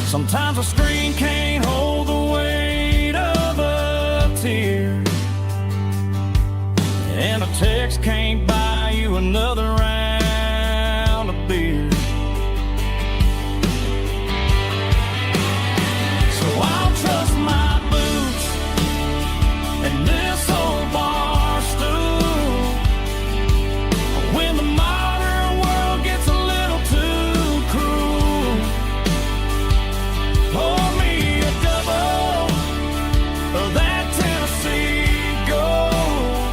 Sometimes a screen can't hold the weight of a tear, and a text can't buy you another round of beer. So I'll trust my boots and this old bar stool. When the modern world gets a little too cruel, pour me a double of that Tennessee Gold,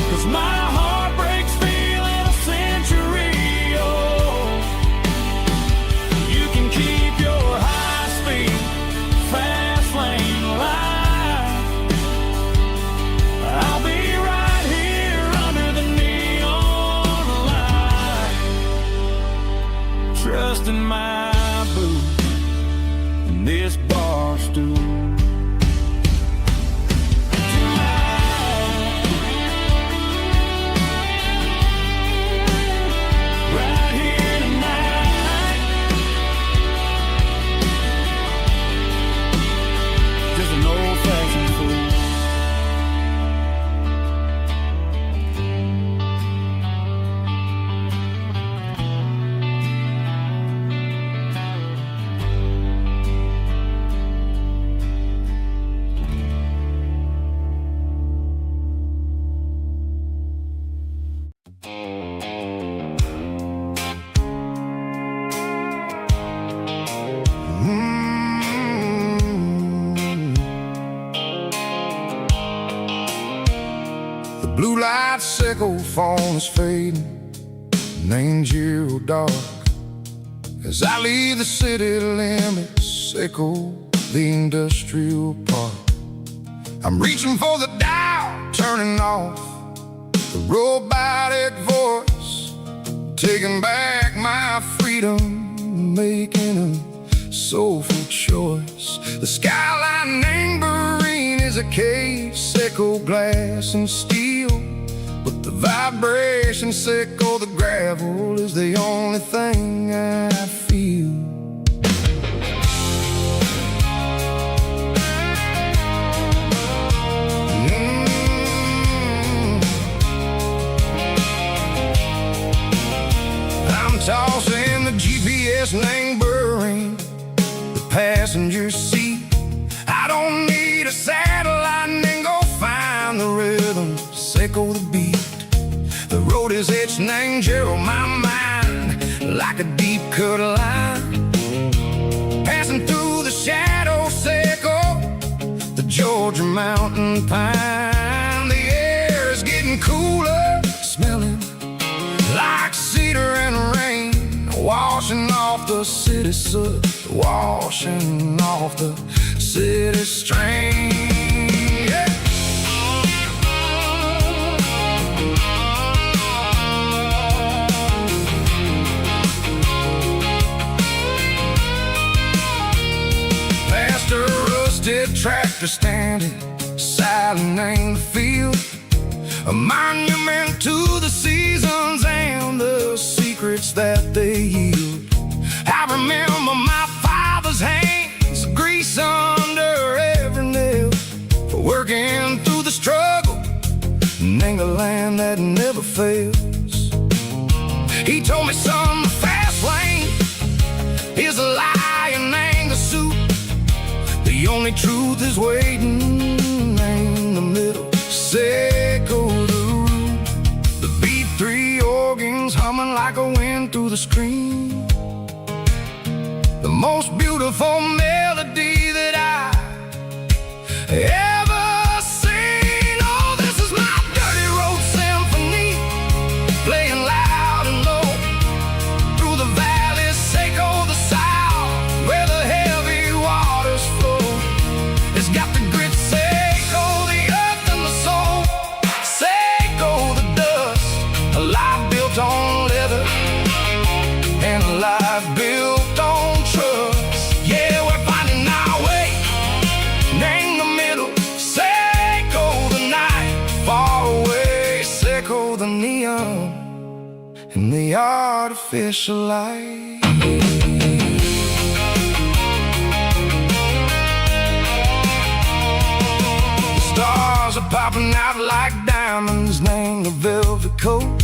'cause my heart breaks feeling a century old. The blue light sickle phone is fading, named Giro dark. As I leave the city limits, sickle the industrial park. I'm reaching for the dial, turning off the robotic voice, taking back my freedom, making a soulful choice. The skyline neighboring is a cave, sickle glass and steel, but the vibration sickle the gravel is the only thing I feel. I'm tossing the GPS neighboring the passenger seat. I don't need a satellite and go find the rhythm, sickle the beat. The road is etched named Gerald my mind like a deep cut line, passing through the shadow sickle, the Georgia mountain pine. The air is getting cooler, smelling like cedar and rain, washing off the city soot, washing off the city strain. Yeah. Past a rusted tractor standing silent in the field, a monument to the seasons and the secrets that they yield. I remember my father's hands, grease under every nail, for working through the struggle in the land that never fails. He told me, son, the fast lane is a lie and ain't the suit. The only truth is waiting in the middle, sickle the root. The B3 organs humming like a wind through the screen, the most beautiful melody that I ever seen. Oh, this is my dirty road symphony, playing loud and low through the valleys, sickle the south, where the heavy waters flow. It's got the grit, sickle the earth and the soul, sickle the dust, a life built on leather and a life built on trust. Yeah, we're finding our way in the middle, sickle the night far away, sickle the neon and the artificial light. Stars are popping out like diamonds, named the velvet coat.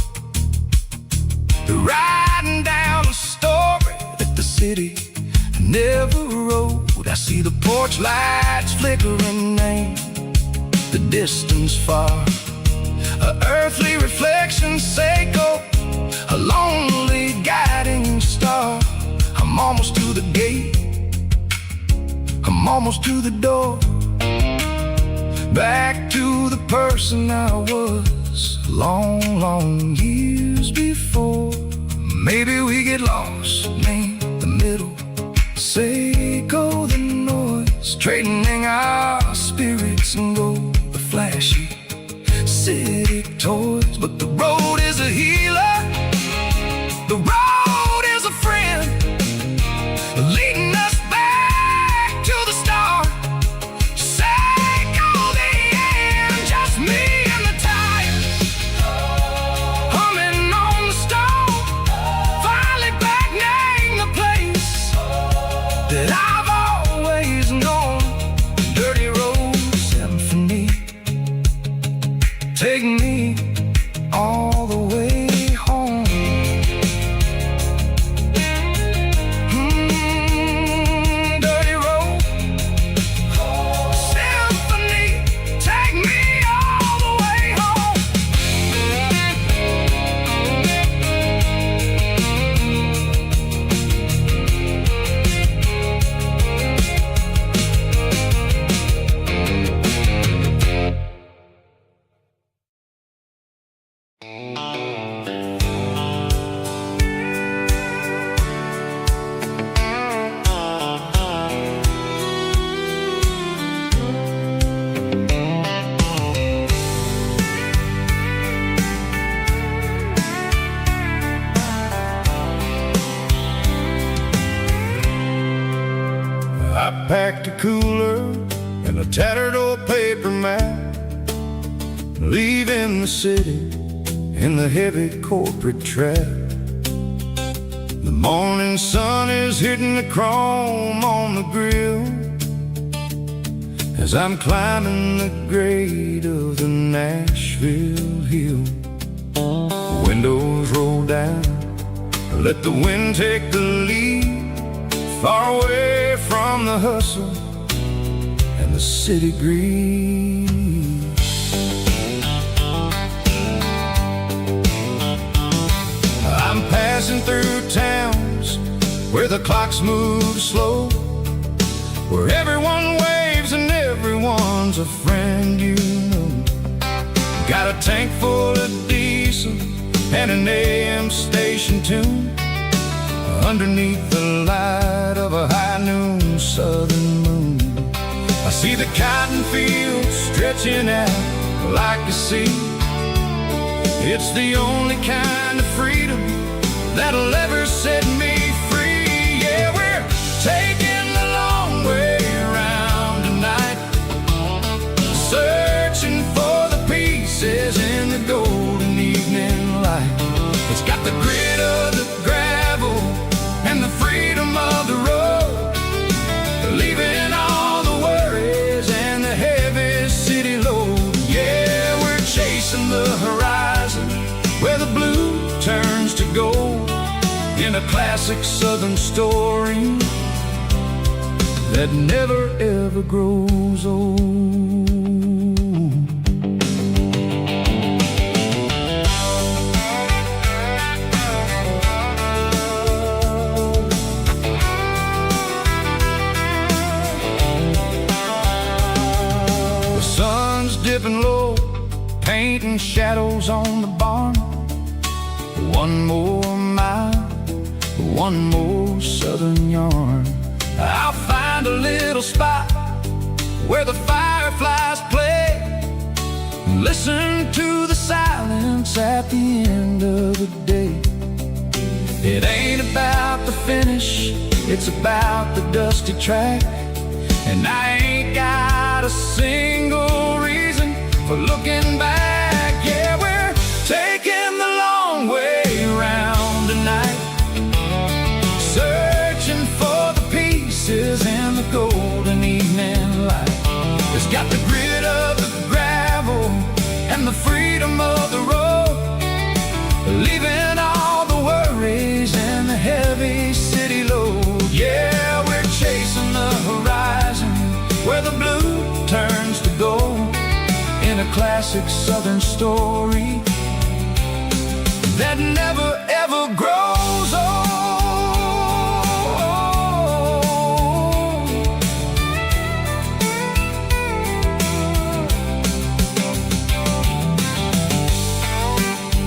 They're riding down a story that the city never wrote. I see the porch lights flickering, named the distance far, a earthly reflection, sickle, a lonely guiding star. I'm almost to the gate, I'm almost to the door, back to the person I was long, long years before. Maybe we get lost in the middle, sickle the noise, trading our spirits and go the flashy city toys. But the road is a healer, the road is a friend, leading us back to the start. Sickle the end, just me and the tires, humming on the stove, finally back name the place that I've always known. Dirty road symphony, take me all the way home. Dirty road symphony, take me all the way home. cooler and a tattered old paper map, leaving the city in the heavy corporate trap. The morning sun is hitting the chrome on the grill as I'm climbing the grade of the Nashville hill. Windows roll down, let the wind take the lead, far away from the hustle and the city greed. I'm passing through towns where the clocks move slow, where everyone waves and everyone's a friend you know. Got a tank full of diesel and an AM station tune underneath the light of a high noon southern moon. I see the cotton fields stretching out like a sea. It's the only kind of freedom that'll ever set me free. Yeah, we're taking the long way around tonight, searching for the pieces in the golden evening light. It's got the grit of the gravel and the freedom of the road, leaving all the worries and the heavy city load. Yeah, we're chasing the horizon where the blue turns to gold, in a classic southern story that never ever grows old. The sun's dipping low, painting shadows on the barn. One more mile, one more southern yarn. I'll find a little spot where the fireflies play, and listen to the silence at the end of the day. It ain't about the finish, it's about the dusty track, and I ain't got a single reason for looking back. Yeah, we're taking the long way around tonight, searching for the pieces in the golden evening light. It's got the grit of the gravel and the freedom of the road, leaving all the worries and the heavy city load. Yeah, we're chasing the horizon where the blue turns to gold, in a classic southern story that never ever grows old.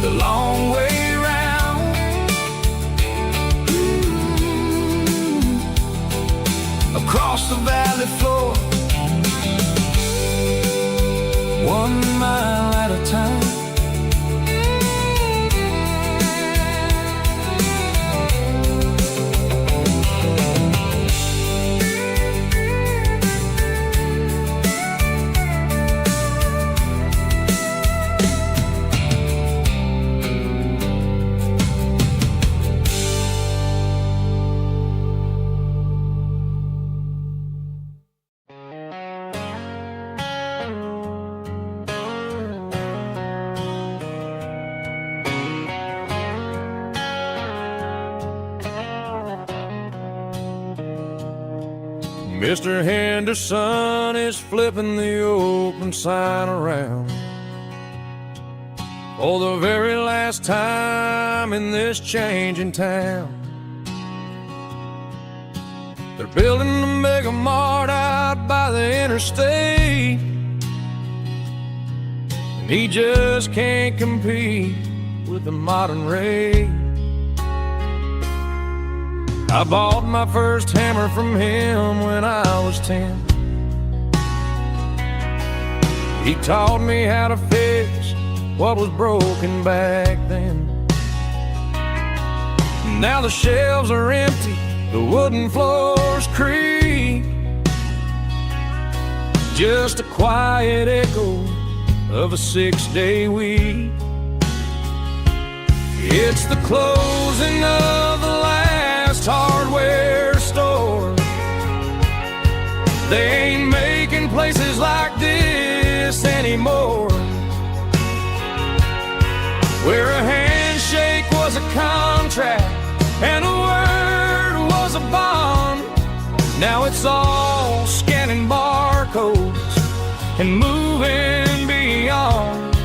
The long way round, across the valley floor, 1 mile at a time. Mr. Henderson is flipping the open sign around for the very last time in this changing town. They're building a mega mart out by the interstate, and he just can't compete with the modern rate. I bought my first hammer from him when I was 10. He taught me how to fix what was broken back then. Now the shelves are empty, the wooden floors creak, just a quiet echo of a 6-day week. It's the closing of the last hardware store. They ain't making places like this anymore, where a handshake was a contract and a word was a bond. Now it's all scanning barcodes and moving beyond.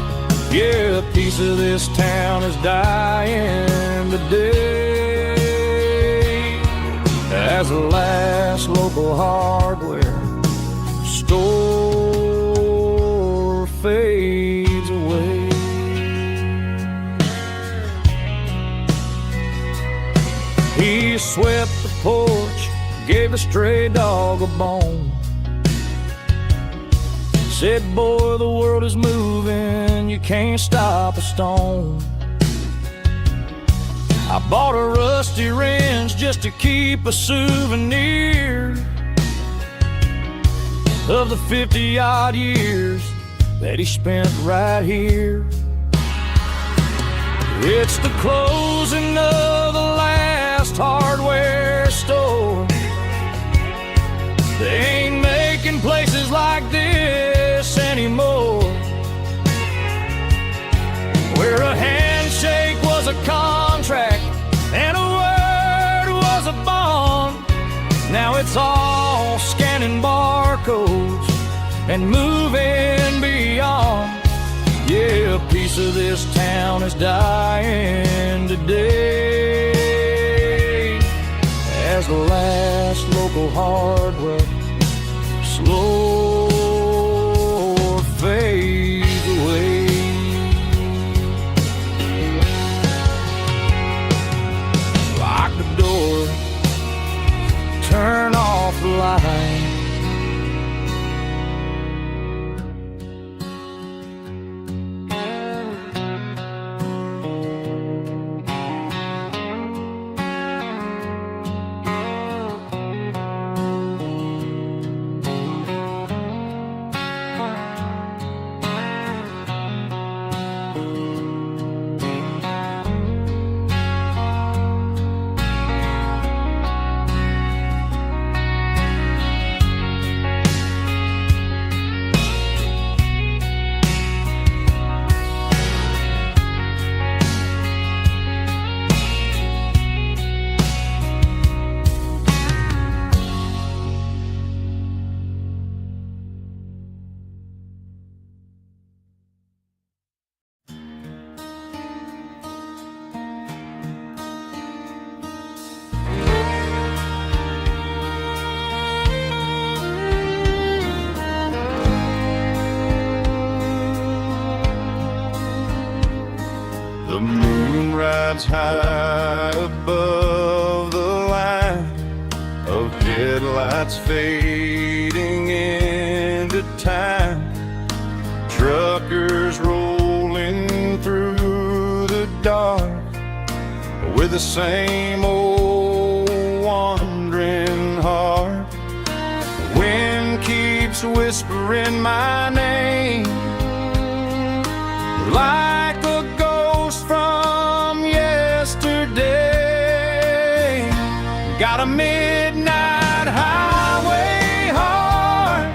Yeah, a piece of this town is dying today as the last local hardware store fades away. He swept the porch, gave the stray dog a bone, said, boy, the world is moving, you can't stop a stone. I bought a rusty wrench just to keep a souvenir of the 50-odd years that he spent right here. It's the closing of the last hardware store. They ain't making places like this anymore, where a handshake was a contract and a word was a bond. Now it's all scanning barcodes and moving beyond. Yeah, a piece of this town is dying today as the last local hardware slow fades away. Lock the door, turn off the light. The moon rides high above the line of headlights fading into time. Truckers rolling through the dark with the same old wandering heart. The wind keeps whispering my name like a ghost from yesterday. Got a midnight highway heart,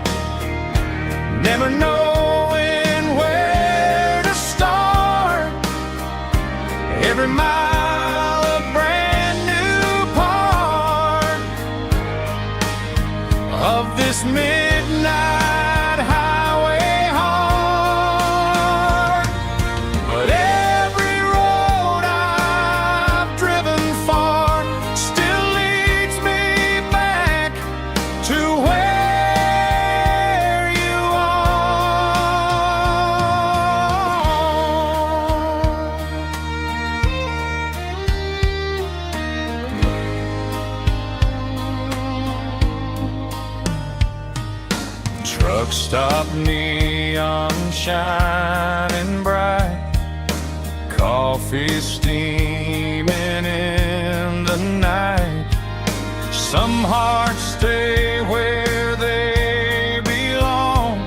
never knowing where to start. Every mile a brand new part of this midnight highway heart. But every road I've driven far still leads me back to where you are. Truck stop, neon shining bright, coffee steaming in the night. Some hearts stay where they belong,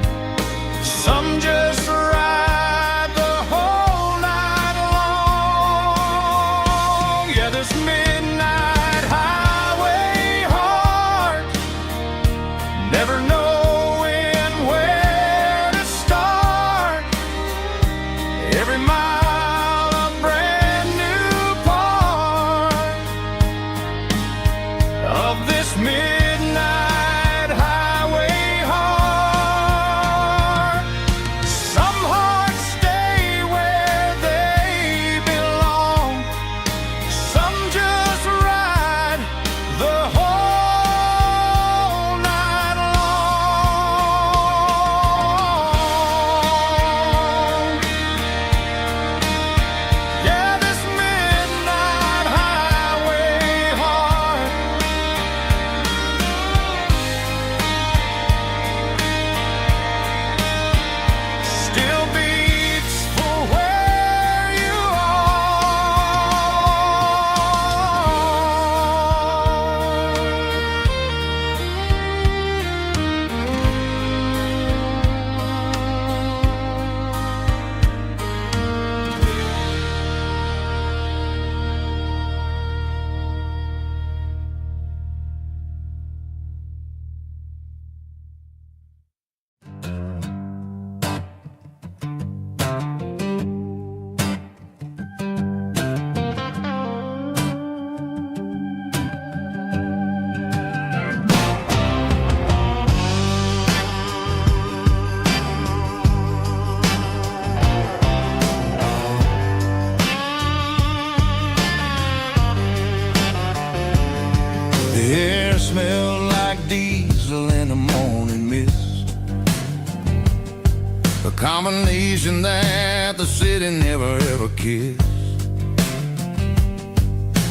combination that the city never ever kissed.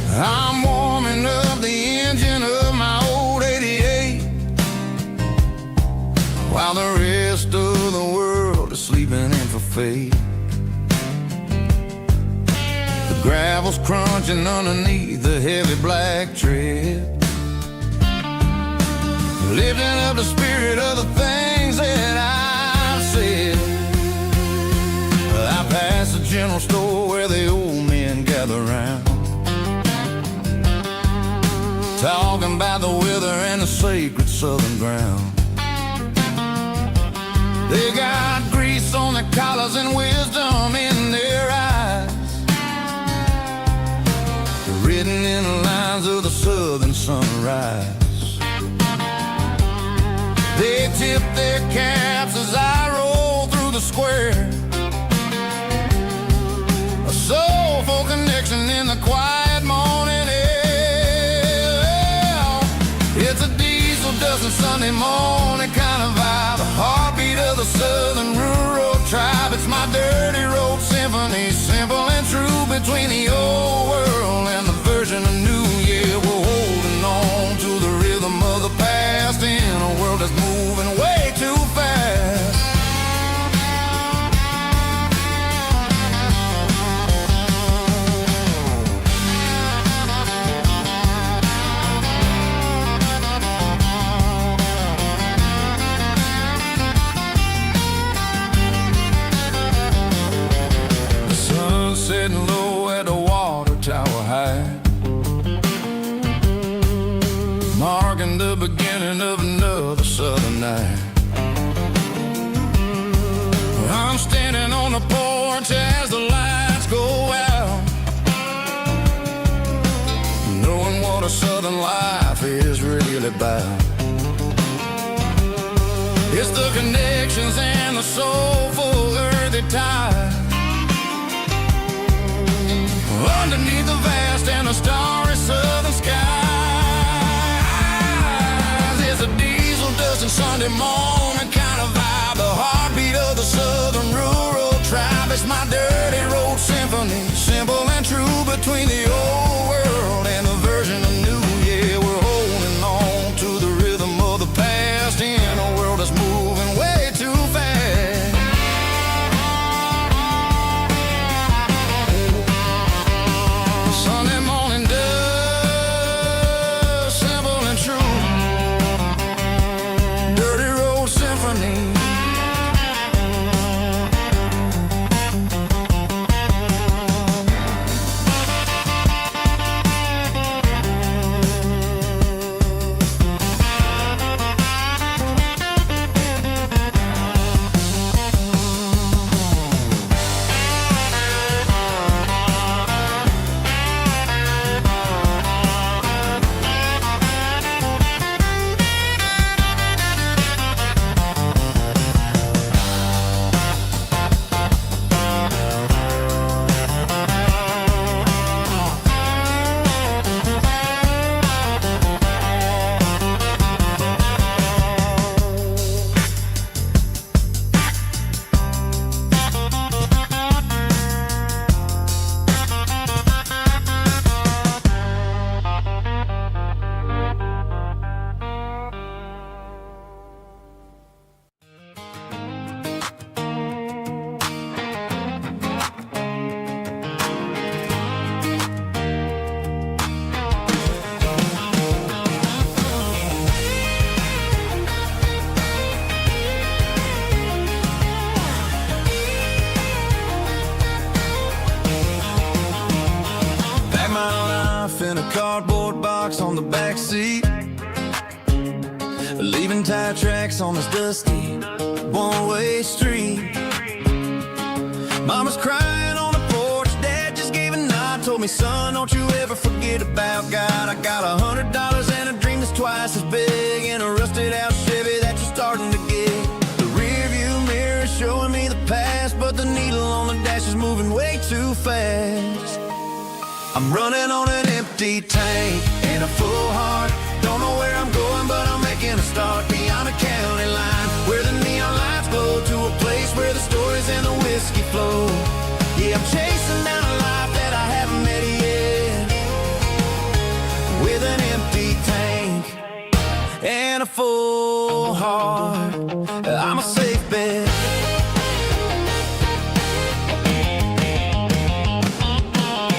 I'm warming up the engine of my old 88, while the rest of the world is sleeping in for fate. The gravel's crunching underneath the heavy black tread, lifting up the spirit of the things that I've said. I pass the general store where the old men gather round, talking about the weather and the sacred southern ground. They got grease on their collars and wisdom in their eyes, written in the lines of the southern sunrise. They tip their caps as I roll through the square, a soulful connection in the quiet morning air. It's a diesel dusting Sunday morning kind of vibe, a heartbeat of the southern rural tribe. It's my dirty road symphony, simple and true, between the old world and the version of new. Yeah, we're holding on to the rhythm of the past in a world that's moving way too fast. The sun's setting low at the water tower high, marking the beginning of another southern night. I'm standing on the porch as the lights go out, knowing what a southern life is really about. It's the connections and the soulful earthy tide, underneath the vast and the starry southern skies. It's a diesel dusting Sunday morning kind of vibe, the heartbeat of the southern rural tribe. It's my dirty road symphony, simple and true, between the old world and the version of new. Yeah, we're holding on to the rhythm of the past in a world that's moving way too fast. Sunday morning dust, simple and true, dirty road symphony. In a cardboard box on the back seat, leaving tire tracks on this dusty one-way street. Mama's crying on the porch, Dad just gave a nod, told me, son, don't you ever forget about God. I got $100 and a dream that's twice as big, and a rusted out Chevy that you're starting to get. The rear view mirror is showing me the past, but the needle on the dash is moving way too fast. I'm running on an empty tank and a full heart. Don't know where I'm going, but I'm making a start beyond a county line, where the neon lights glow to a place where the stories and the whiskey flow. Yeah, I'm chasing down a life that I haven't met yet, with an empty tank and a full heart. I'm a safe bet.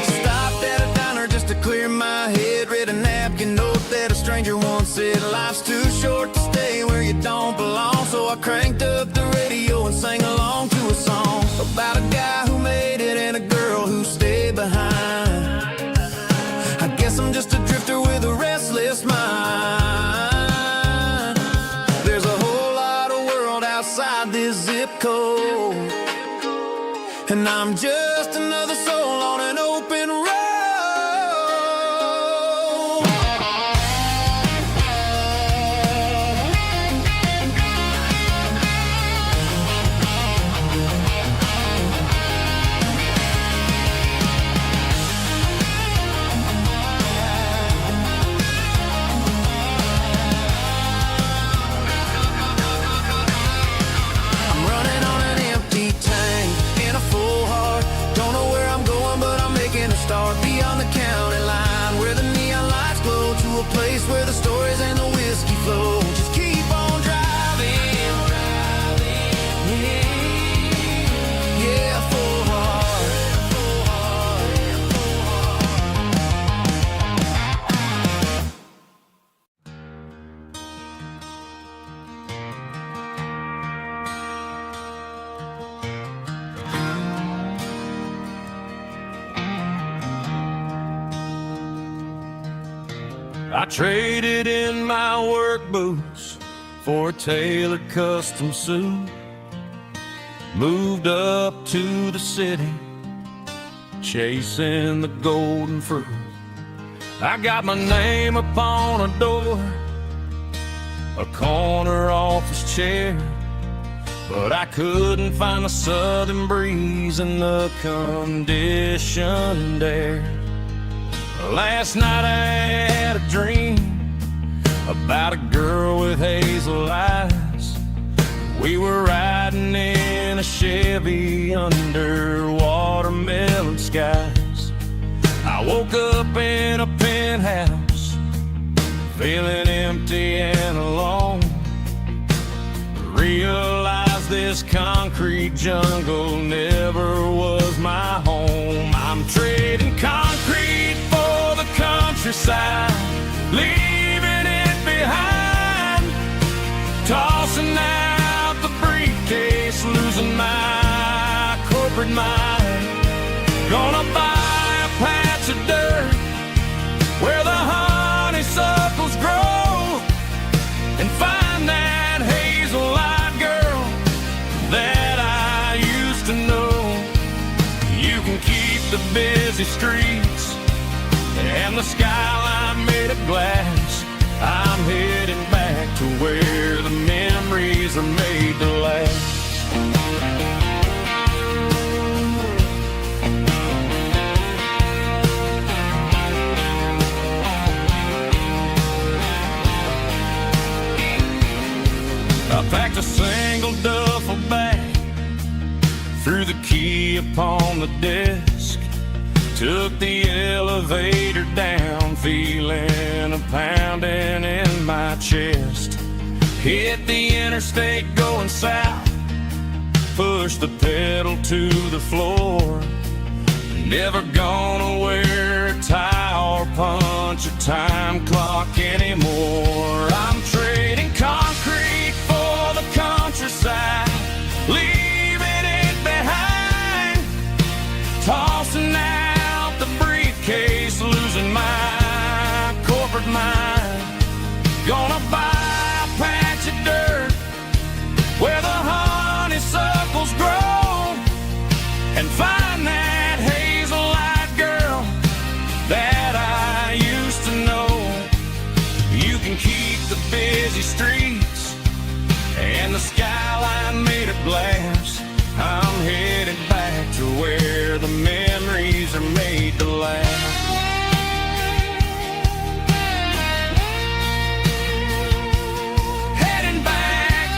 Stopped at a diner just to clear my head. Read a napkin note that a stranger once said, life's too short to stay where you don't belong. So I cranked up the radio and sang along to a song about a guy who made it and a girl who stayed behind. I guess I'm just a drifter with a restless mind. There's a whole lot of world outside this zip code, and I'm just another soul on an open road. Beyond the county line, where the neon lights glow to a place where the stories and the whiskey flow. Just keep on driving, yeah, full heart. I traded in my work boots for a tailored custom suit. Moved up to the city, chasing the golden fruit. I got my name upon a door, a corner office chair, but I couldn't find the southern breeze in the conditioned air. Last night I had a dream about a girl with hazel eyes. We were riding in a Chevy under watermelon skies. I woke up in a penthouse, feeling empty and alone. Realized this concrete jungle never was my home. I'm trading concrete for the countryside, leaving it behind. Tossing out the briefcase, losing my corporate mind. Gonna buy a patch of dirt where the honeysuckles grow, and find that hazel-eyed girl that I used to know. You can keep the busy streets and the skyline made of glass. I'm heading back to where the memories are made to last. I packed a single duffel bag, threw the key upon the desk, took the elevator down, feeling a pounding in my chest. Hit the interstate going south, pushed the pedal to the floor. Never gonna wear a tie or punch a time clock anymore. I'm trading concrete for the countryside, leaving it behind. Tossing out the briefcase, losing my corporate mind. Gonna buy a patch of dirt where the honeysuckles grow, and find that hazel-eyed girl that I used to know. You can keep the busy streets and the skyline made of glass. I'm headed back to where the memories are made to last. Heading back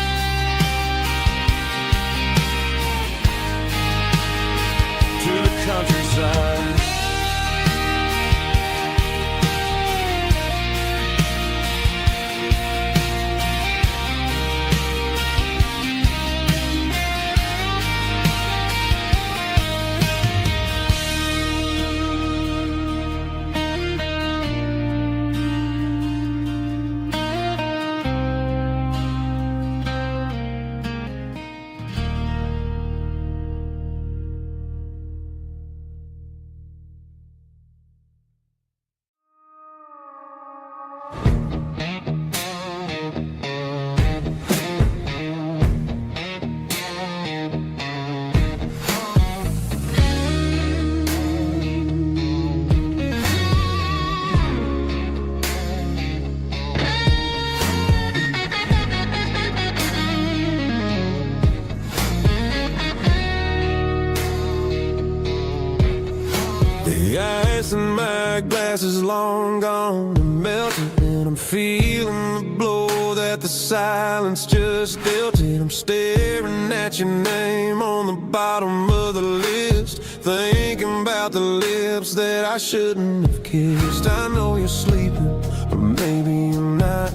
The ice in my glass is long gone and melted, and I'm feeling the blow that the silence just dealt it. I'm staring at your name on the bottom of the list, thinking about the lips that I shouldn't have kissed. I know you're sleeping, but maybe you're not.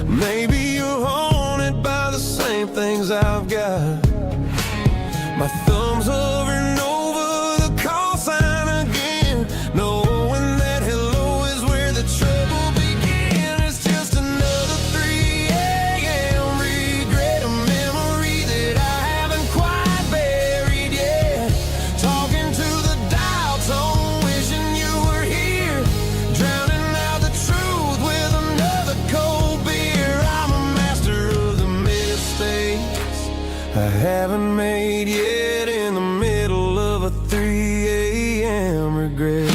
Maybe you're haunted by the same things I've got. My thumb's hovering over the call sign again, knowing that hello is where the trouble began. It's just another 3 a.m. regret, a memory that I haven't quite buried yet. Talking to the dial tone, wishing you were here, drowning out the truth with another cold beer. I'm a master of the mistakes I haven't made yet, in the middle of a 3 a.m. regret.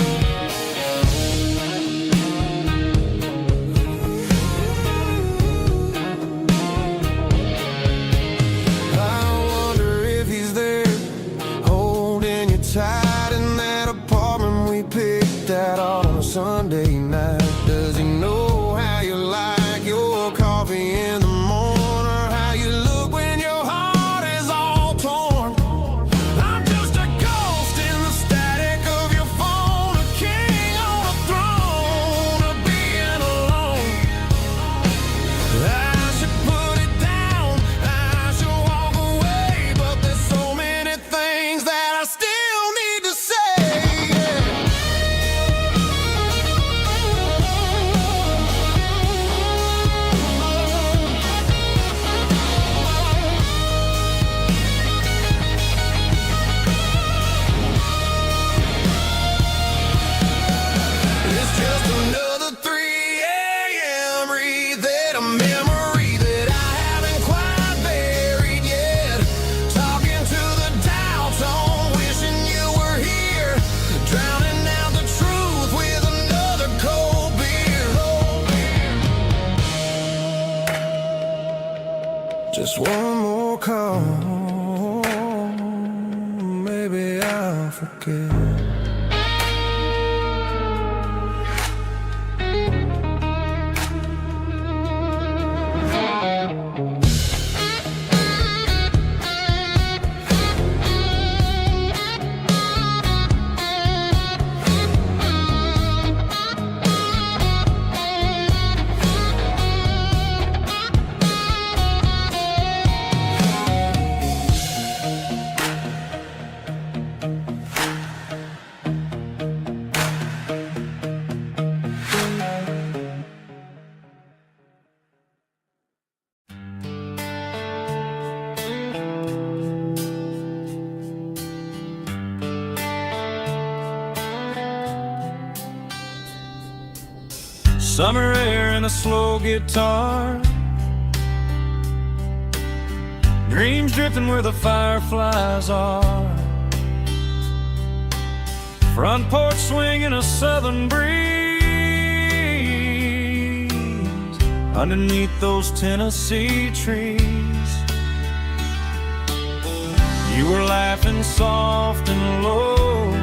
I wonder if he's there, holding you tight in that apartment we picked out on a Sunday night. Does he know how you like your coffee in the morning, or how you look when your heart is all torn? I'm just a ghost in the static of your phone, a king on a throne of being alone. I should put it down, I should walk away, but there's so many things that I still need to say. It's just another 3 a.m. read, a memory that I haven't quite buried yet. Talking to the dial tone, wishing you were here, drowning out the truth with another cold beer. Just one more call, maybe I'll forget. Summer air and a slow guitar, dreams drifting where the fireflies are. Front porch swinging a southern breeze, underneath those Tennessee trees. You were laughing soft and low,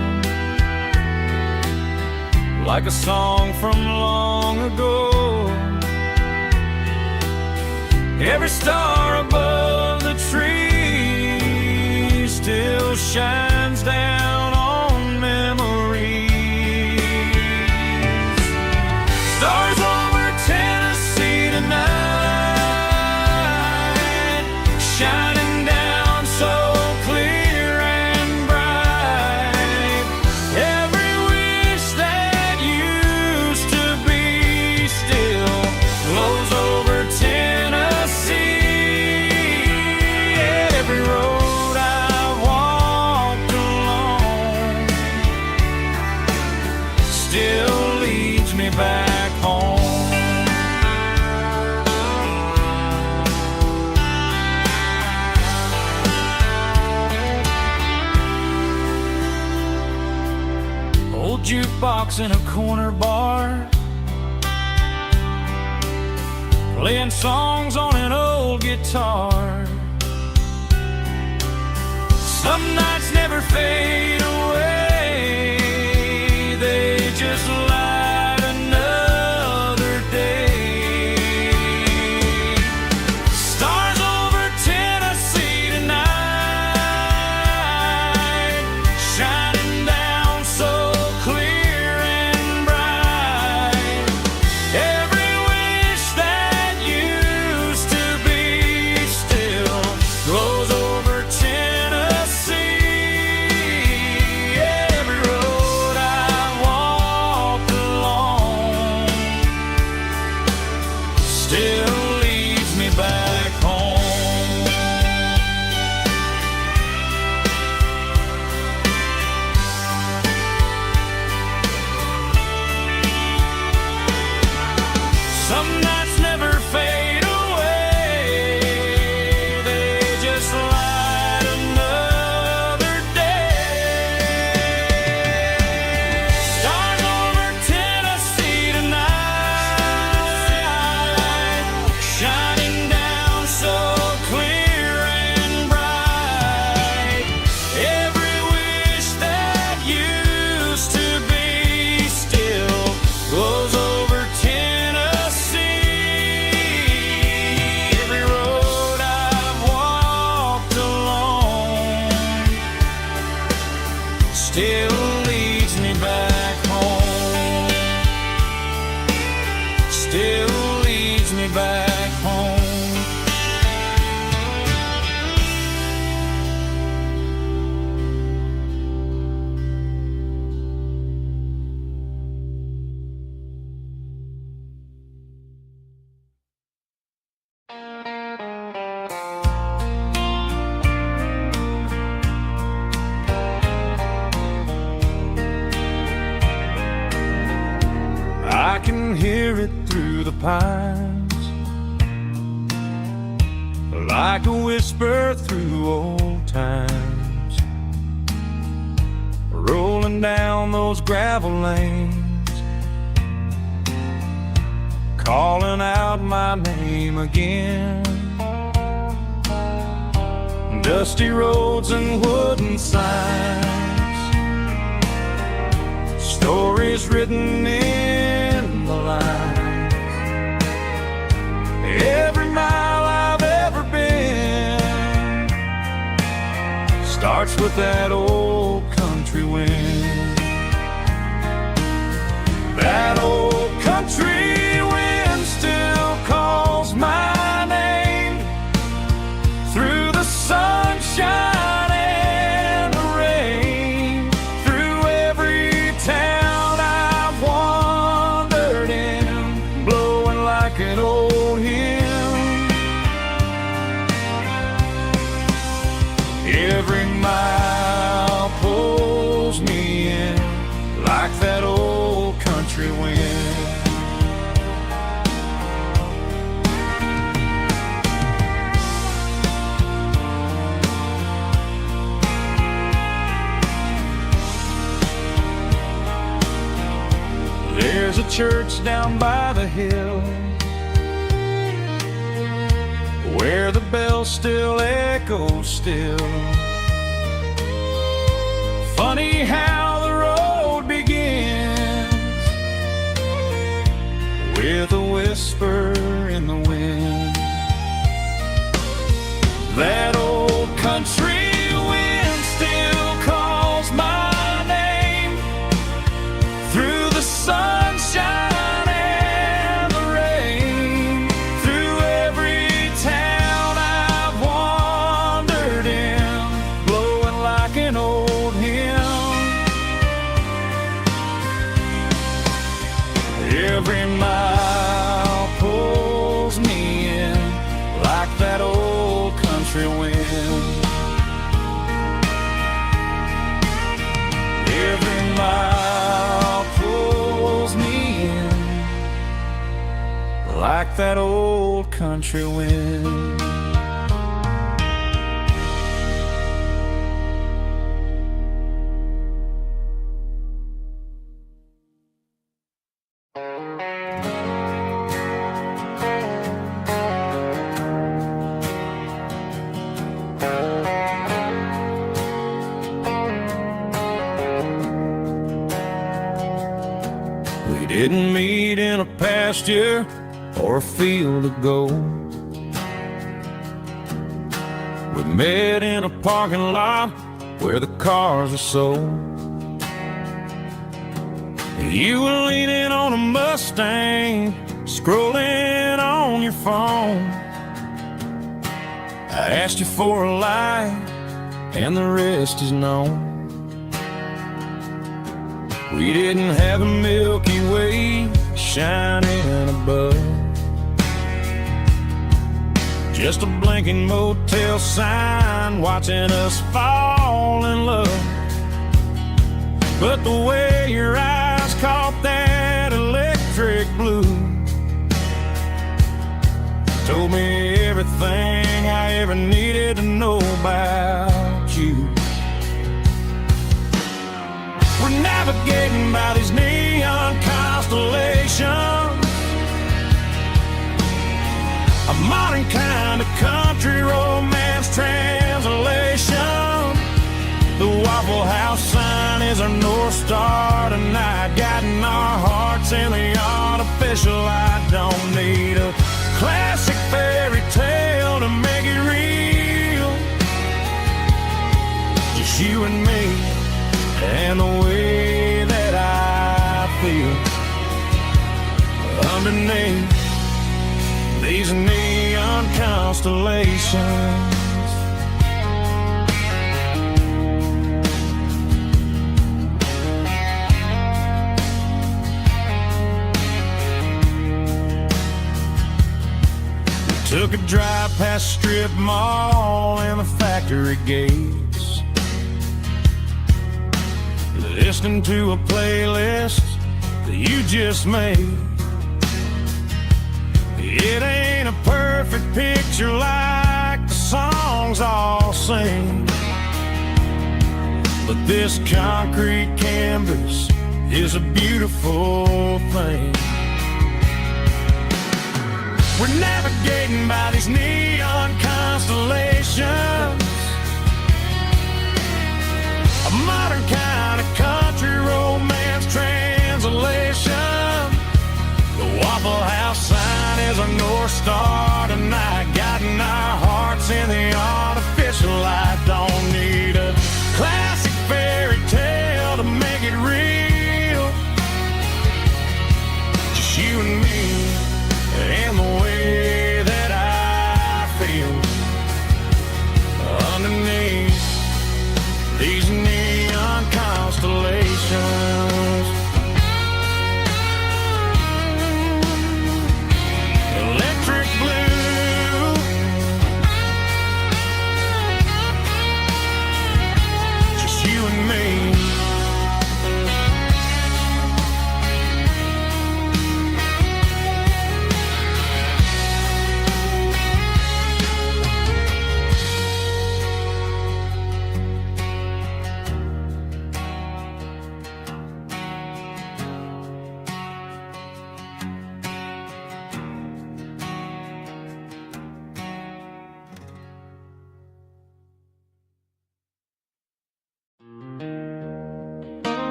like a song from long ago. Every star above the tree still shines down on memories. Stars over Tennessee tonight, shining down so clear and bright. Every wish that used to be still glows over Tennessee. Every road I've walked along still leads me back home. Old jukebox in a corner bar, playing songs on an old guitar. Some nights never fade away, still leads me back home. Still leads me back home. I can hear it through the pines, like a whisper through old times, rolling down those gravel lanes, calling out my name again. Dusty roads and wooden signs, stories written in the lines. Every mile I've ever been starts with that old country wind. That old country wind still calls my name through the sunshine and the rain, through every town I've wandered in, blowing like an old hymn. Every mile pulls me in like that old country wind. There's a church down by the hill where the bell still echoes still. Funny how the road begins with a whisper in the wind. That old country wind still calls my name through the sunshine and the rain, through every town I've wandered in, blowing like an old hymn. Every mile pulls me in like that old country wind. Every mile pulls me in like that old country wind. We didn't meet in a pasture or a field of gold. We met in a parking lot where the cars are sold. You were leaning on a Mustang, scrolling on your phone. I asked you for a light, and the rest is known. We didn't have a Milky Way shining above, just a blinking motel sign watching us fall in love. But the way your eyes caught that electric blue told me everything I ever needed to know about you. We're navigating by these neon constellations, a modern kind of country romance translation. The Waffle House sign is our North Star tonight, guiding our hearts in the artificial. I don't need a classic fairy tale to make it real. Just you and me, and the way that I feel underneath these neon constellations. Took a drive past strip mall and the factory gates, listening to a playlist that you just made. It ain't a perfect picture like the songs all sing, but this concrete canvas is a beautiful thing. We're navigating by these neon constellations, a modern kind of country romance translation. The Waffle House sign is a North Star tonight, guiding our hearts in the artificial light. Don't need a classic fairy tale to make it real, just you and me and the way that I feel underneath these neon constellations. Electric blue, just you and me.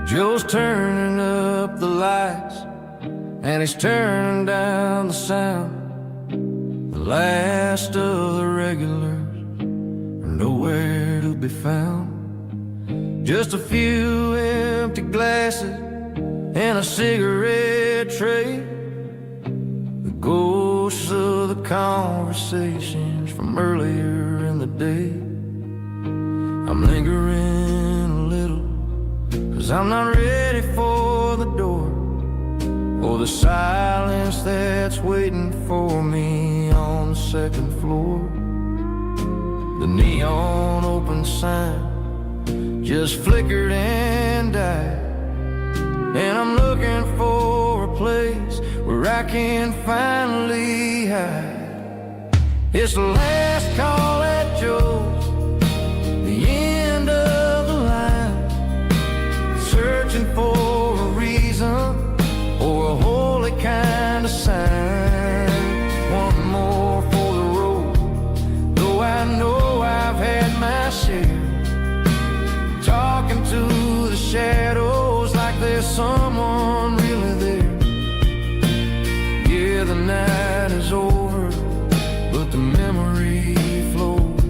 Joe's turning up the lights and he's turning down the sound. The last of the regulars are nowhere to be found. Just a few empty glasses and a cigarette tray, the ghosts of the conversations from earlier in the day. I'm lingering a little, 'cause I'm not ready for the door, or the silence that's waiting for me on the second floor. The neon open sign just flickered and died, and I'm looking for a place where I can finally hide. It's the last call at Joe's, the end of the line, searching for a reason or a holy kind of sign. One more for the road, though I know I've had my share, talking to the shadows like there's someone really there. Yeah, the night is over, but the memory flows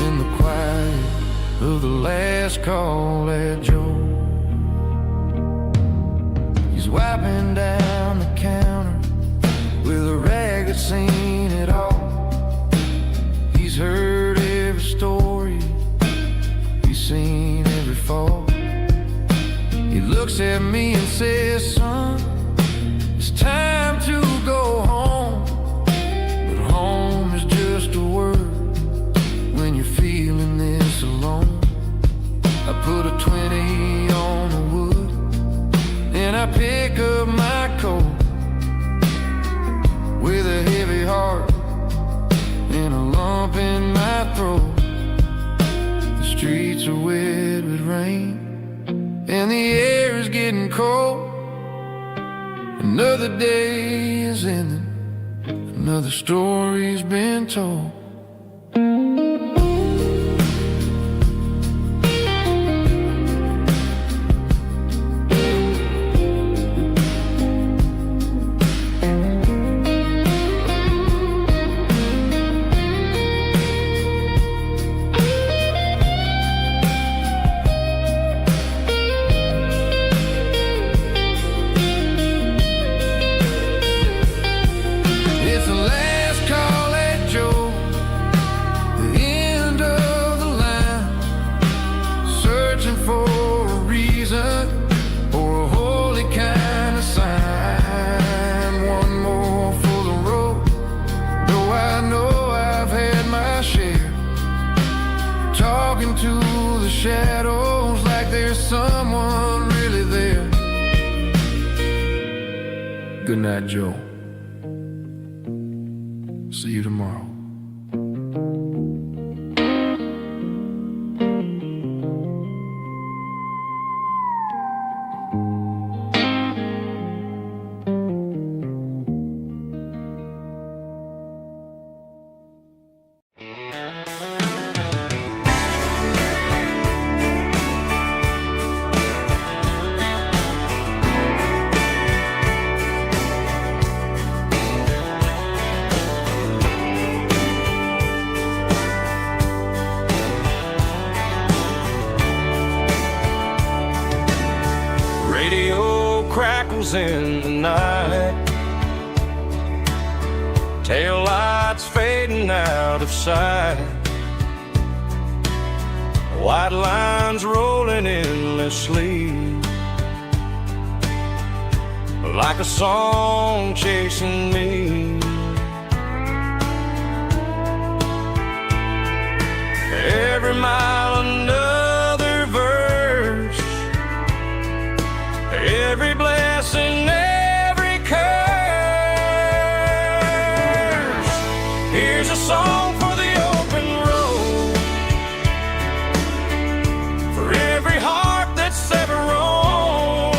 in the quiet of the last call at Joe. He's wiping down the counter with a rag that's seen it all. He's heard every story, he's seen every fall. He looks at me and says, son, it's time to go home. But home is just a word when you're feeling this alone. I put a 20 on the wood and I pick up my coat with a heavy heart and a lump in my throat. The streets are wet with rain and the air is getting cold. Another day is ending, another story's been told. shadows like there's someone really there. Good night, Joe. See you tomorrow. Crackles in the night, tail lights fading out of sight, white lines rolling endlessly, like a song chasing me. Every mile another verse, every blessing, every curse. Here's a song for the open road, for every heart that's ever roamed,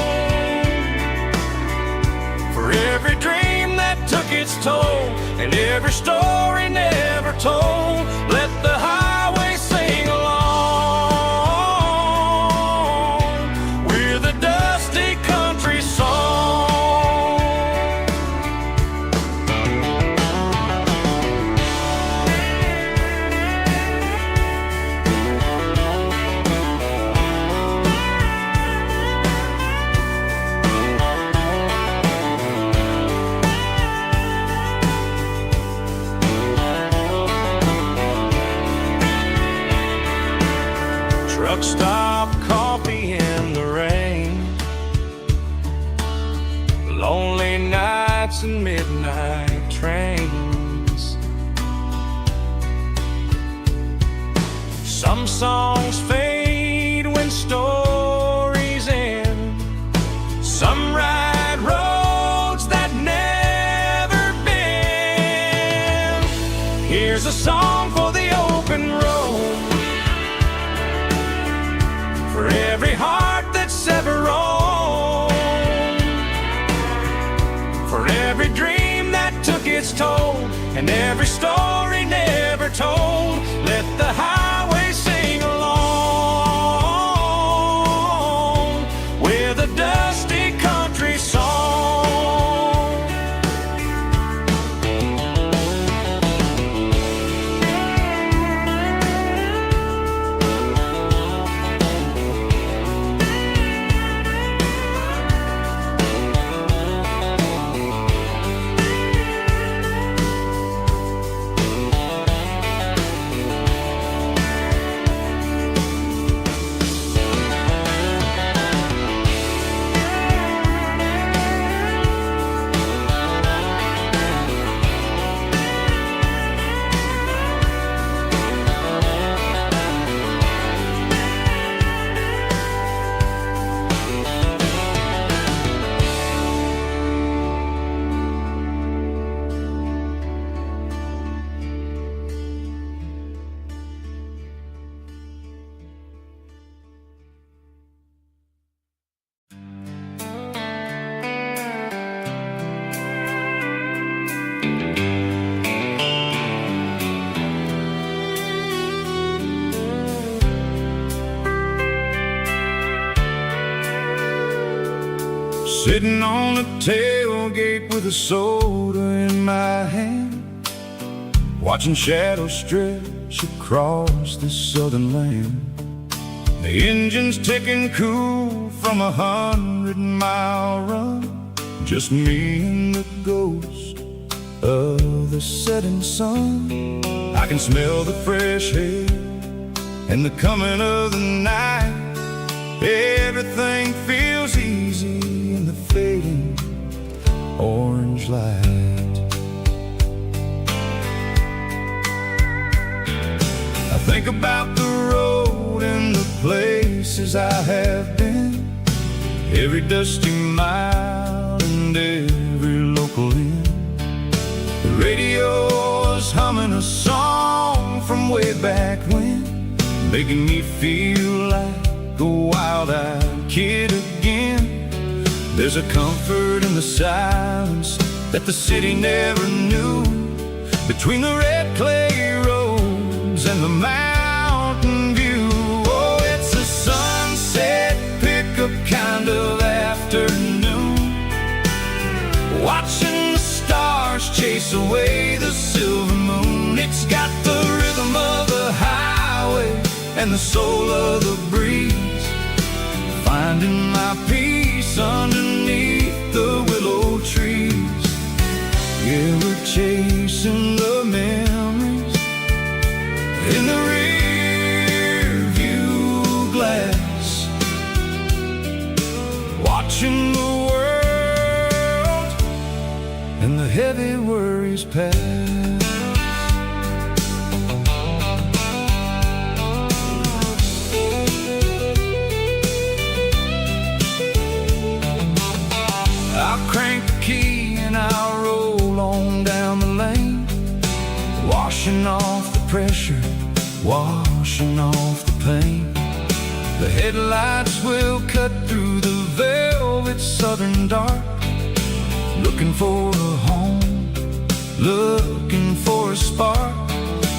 for every dream that took its toll, and every story never told. Let the highway sing along with a dusty country song. Truck stop, coffee in the rain, lonely nights and midnight trains. Some songs fade when stories end, some ride roads that never bend. Here's a song for the open road, for every heart that's ever roamed, for every dream that took its toll, and every story never told. Let the highway sing along with a dusty country song. Sitting on the tailgate with a soda in my hand, watching shadows stretch across this southern land. The engine's ticking cool from 100-mile run, just me and the ghost of the setting sun. I can smell the fresh air and the coming of the night. Everything feels easy in the fading orange light. I think about the road and in the places I have been, every dusty mile and every local inn. The radio is humming a song from way back when, making me feel like a wild-eyed kid again. There's a comfort in the silence that the city never knew, between the red clay roads and the mountain view. Oh, it's a sunset pickup kind of afternoon, watching the stars chase away the silver moon. It's got the rhythm of the highway and the soul of the breeze, finding my peace underneath the willow trees. Yeah, we're chasing the memories in the rear view glass, watching the world and the heavy worries pass. I'll crank the key and I'll roll on down the lane, washing off the pressure, washing off the pain. The headlights will cut through the velvet southern dark, looking for a home, looking for a spark.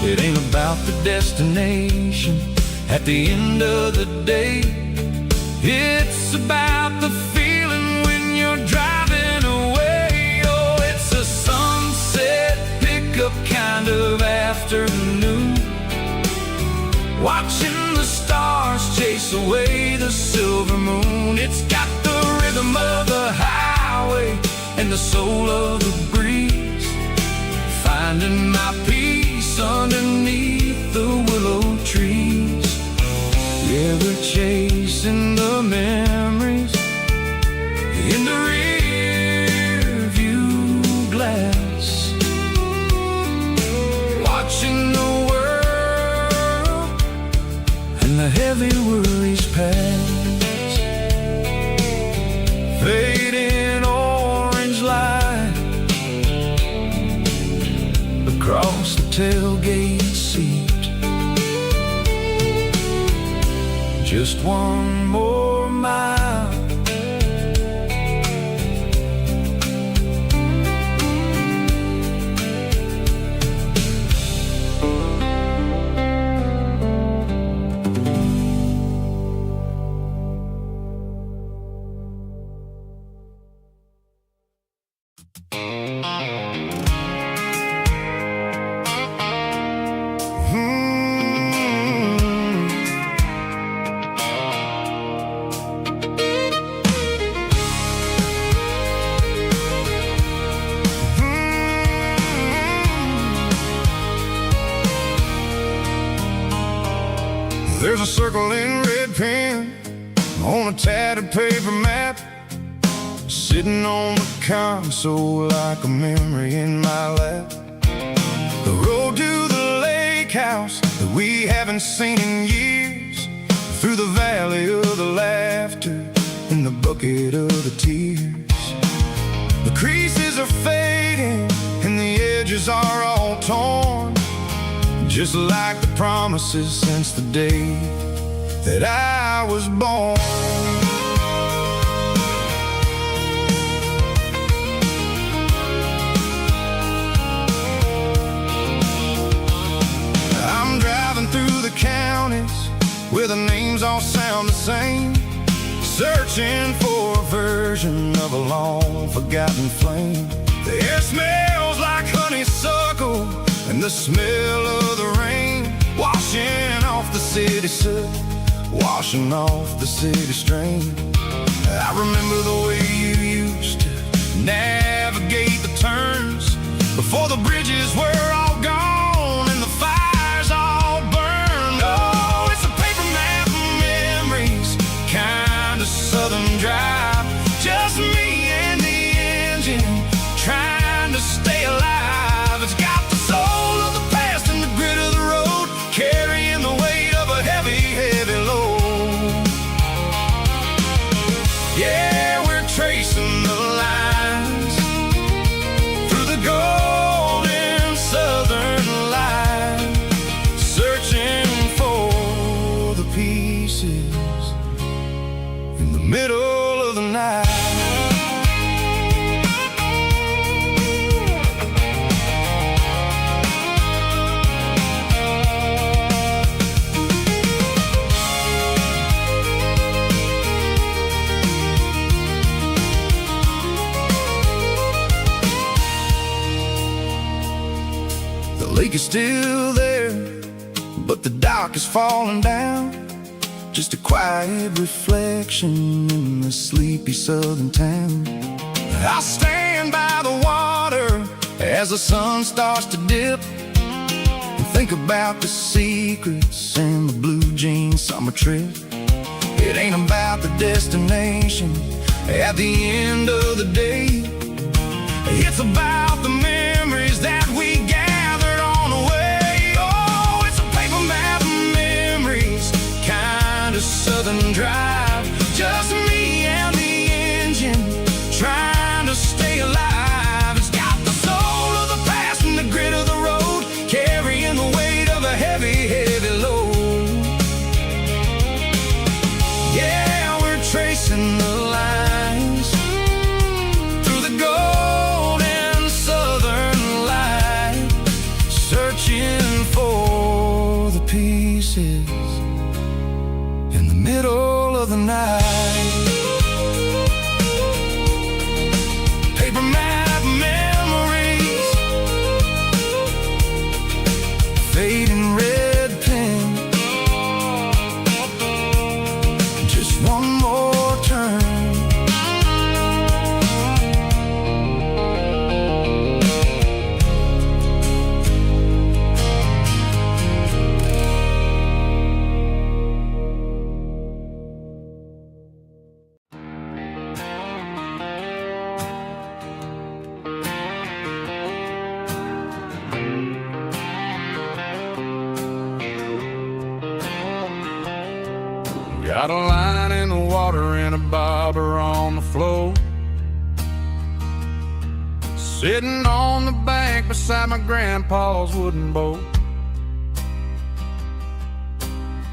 It ain't about the destination at the end of the day, it's about the feeling when you're driving away. Oh, it's a sunset pickup kind of afternoon, watching the stars chase away the silver moon. It's got the rhythm of the highway and the soul of the breeze, finding my peace underneath the willow trees. Yeah, we're chasing the memories in the rear view glass, watching the world and the heavy worries pass. Fading orange light across the tailgate seat, just one more mile. There's a circle in red pen on a tattered paper map, sitting on the console like a memory in my lap. The road to the lake house that we haven't seen in years, through the valley of the laughter and the bucket of the tears. The creases are fading and the edges are all torn, just like the promises since the day that I was born. I'm driving through the counties where the names all sound the same, searching for a version of a long forgotten flame. The air smells like honeysuckle and the smell of the rain, washing off the city soot, washing off the city strain. I remember the way you used to navigate the turns before the bridges were all gone and the fires all burned. Oh, it's a paper map of memories, kind of southern drive, just me and the engine trying to stay alive. It's got the soul of the past and the grit of the road, carrying the weight of a heavy, heavy load. peak is still there, but the dock is falling down. Just a quiet reflection in the sleepy southern town. I'll stand by the water as the sun starts to dip, and think about the secrets and the blue jean summer trip. It ain't about the destination at the end of the day. It's about the memories that we gathered on the way. Oh, it's a paper map of memories, kind of southern drive. Just me and the engine, trying to stay alive. It's got the soul of the past and the grit of the road, carrying the weight of a heavy, heavy load. Yeah, we're tracing the lines through the golden southern light, searching for the pieces in the middle of the night. Paper map memories, fading red pen, just one more turn. Got a line in the water and a bobber on the floor, sitting on the bank beside my grandpa's wooden boat.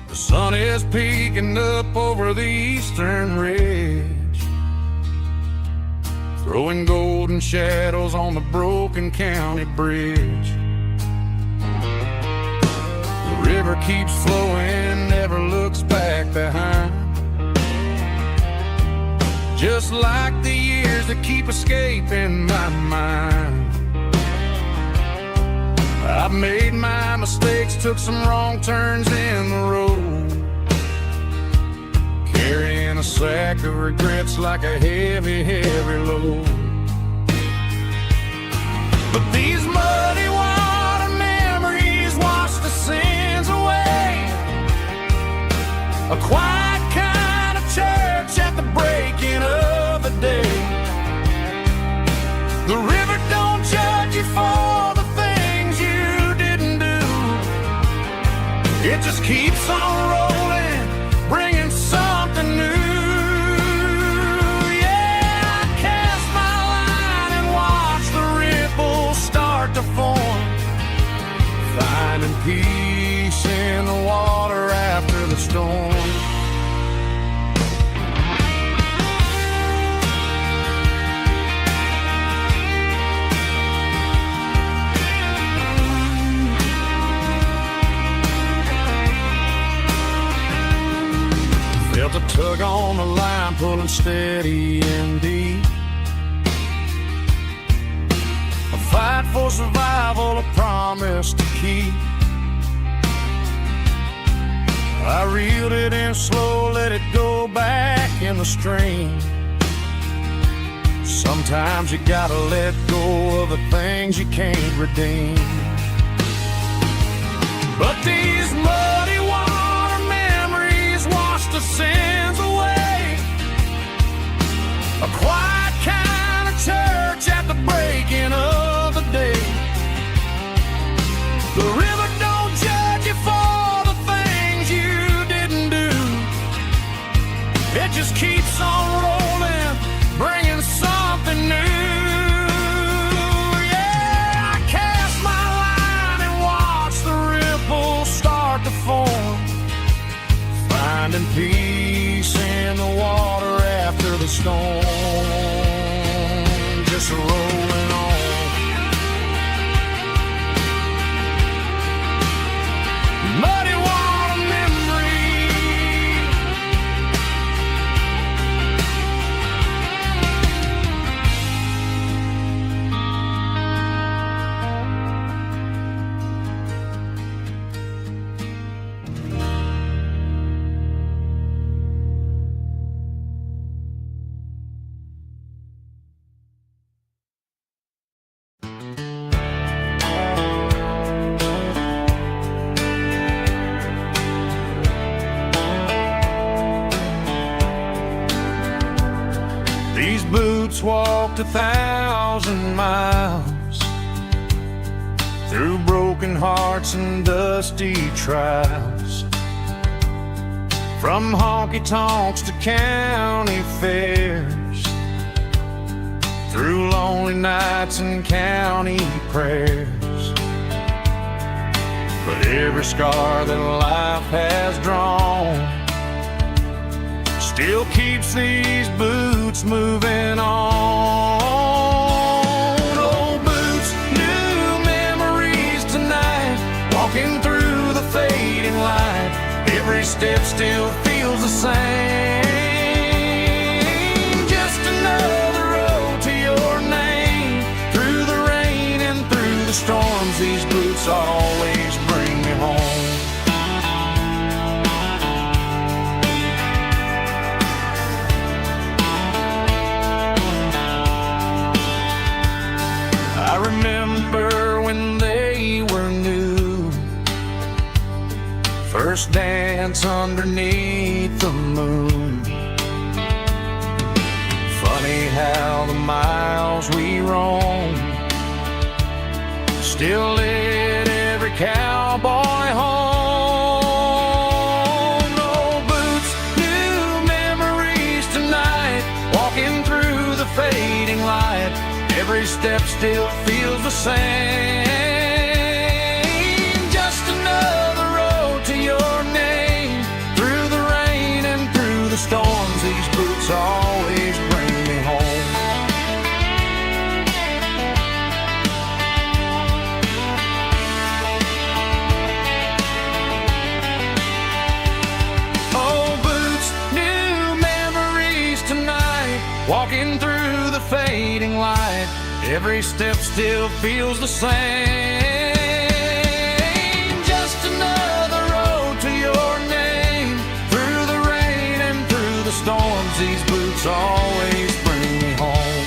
The sun is peeking up over the eastern ridge, throwing golden shadows on the broken county bridge. The river keeps flowing, never looks back behind, just like the years that keep escaping my mind. I've made my mistakes, took some wrong turns in the road, carrying a sack of regrets like a heavy, heavy load. But these muddy water memories wash the sins away. A quiet kind of church at the breaking of the day. The river don't judge you for the things you didn't do. It just keeps on rolling, bringing something new. Yeah, I cast my line and watch the ripples start to form, finding peace in the water after the storm. Felt a tug on the line, pulling steady and deep. A fight for survival, a promise to keep. I reeled it in slow, let it go back in the stream. Sometimes you gotta let go of the things you can't redeem. But these muddy water memories wash the sins away. A quiet kind of church at the breaking of the day. The river don't judge you for the things you didn't do. It just keeps on rolling, bringing something new. Yeah, I cast my line and watch the ripples start to form, finding peace in the water after the storm. Just rolling on. Muddy water memory. boots walked 1,000 miles through broken hearts and dusty trials, from honky-tonks to county fairs, through lonely nights and county prayers. But every scar that life has drawn still keeps these boots moving on. Old boots, new memories tonight, walking through the fading light. Every step still feels the same. Just another road to your name. Through the rain and through the storms, these boots always bring me home. I remember when they were new, first dance underneath the moon. Funny how the miles we roam still lit every cowboy home. Old boots, new memories tonight, walking through the fading light. Every step still feels the same. Just another road to your name. Through the rain and through the storms, these boots always bring me home. Old boots, new memories tonight, walking through the fading light. Every step still feels the same. Just another road to your name. Through the rain and through the storms, these boots always bring me home.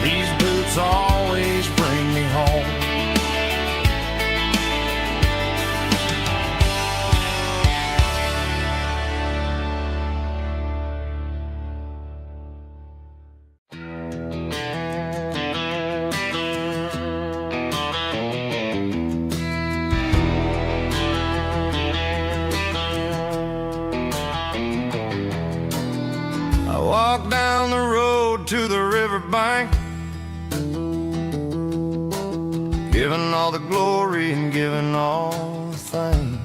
These boots always bring me home. Walk down the road to the riverbank, giving all the glory and giving all the thanks.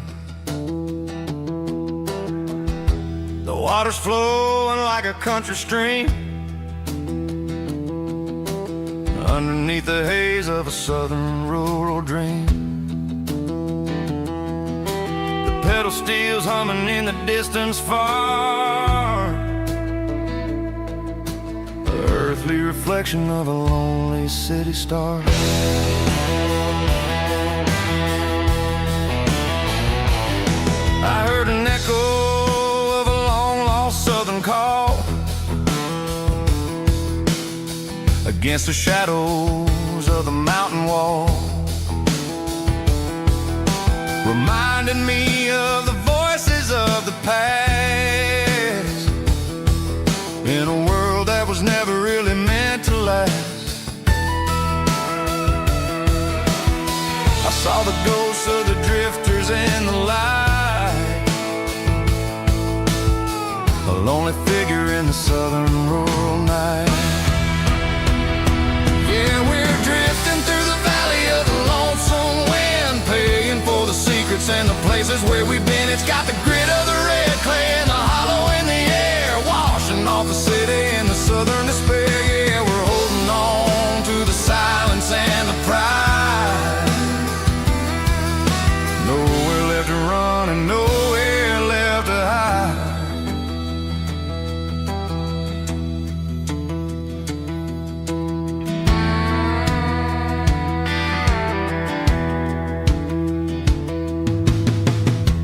The water's flowing like a country stream underneath the haze of a southern rural dream. The pedal steel's humming in the distance far, earthly reflection of a lonely city star. I heard an echo of a long-lost southern call against the shadows of the mountain wall, reminding me of the voices of the past in a world that was never really meant to last. I saw the ghosts of the drifters in the light, a lonely figure in the southern rural night. Yeah, we're drifting through the valley of the lonesome wind, paying for the secrets and the places where we've been. It's got the grit of the red clay and the hollow in the air, washing off the city and the southern despair. Yeah, we're holding on to the silence and the pride. Nowhere left to run and nowhere left to hide.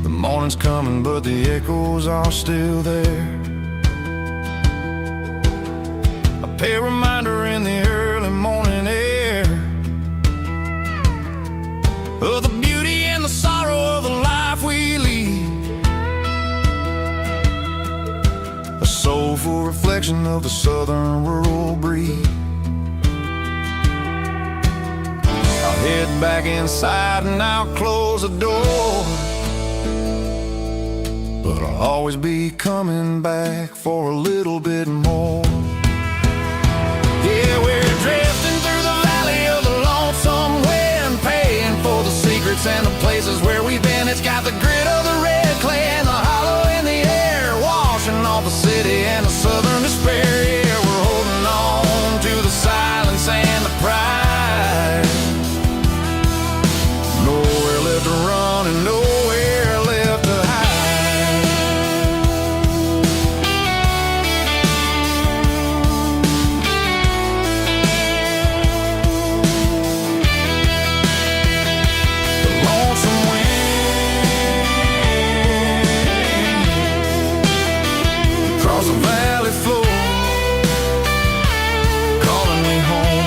The morning's coming, but the echoes are still there. A reminder in the early morning air of the beauty and the sorrow of the life we lead, a soulful reflection reflection of the southern rural breeze. I'll head back inside and I'll close the door, but I'll always be coming back for a little bit more. Yeah, we're drifting through the valley of the lonesome wind, paying for the secrets and the places where we've been. It's got the grit of the red clay and the hollow in the air, washing off the city and the southern despair. Yeah, we're holding on to the silence and the pride. Nowhere left to run and nowhere left to hide. The lonesome wind across the valley floor, calling me home.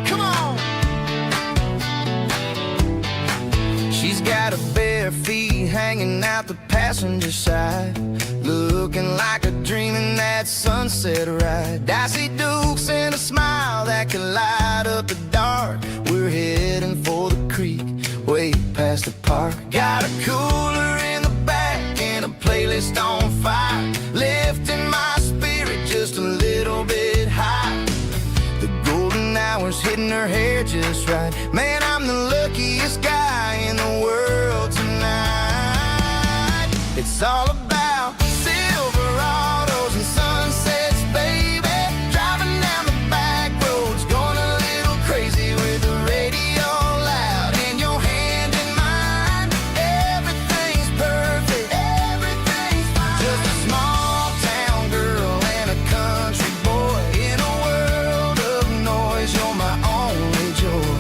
Come on! She's got her bare feet hanging out the passenger side, looking like a dream in that sunset ride. I see Dukes and a smile that can light up the dark. We're heading for the creek, way past the park. Got a cooler in the back and a playlist on fire, lifting my spirit just a little bit high. The golden hours hitting her hair just right. Man, I'm the luckiest guy in the world tonight. It's all about Silverados and sunsets, baby. Driving down the back roads, going a little crazy with the radio loud and your hand in mine. Everything's perfect, everything's fine. Just a small town girl and a country boy in a world of noise. You're my only joy.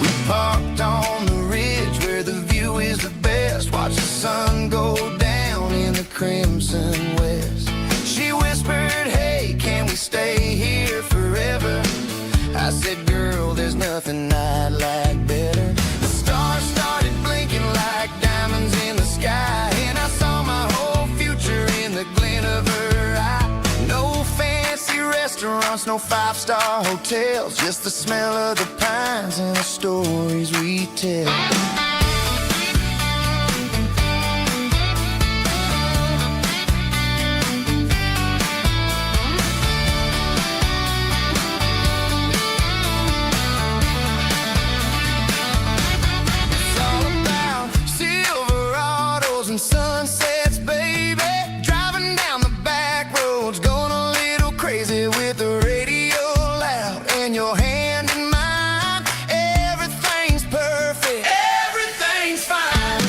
We parked on the ridge where the view is the best. Watch the sun go down in the crimson west. She whispered, hey, can we stay here forever? I said, girl, there's nothing I'd like better. The stars started blinking like diamonds in the sky, and I saw my whole future in the glint of her eye. No fancy restaurants, no five-star hotels, just the smell of the pines and the stories we tell. It's all about Silverados and sunsets, baby. Driving down the back roads, going a little crazy with the radio loud and your hand in mine. Everything's perfect, everything's fine.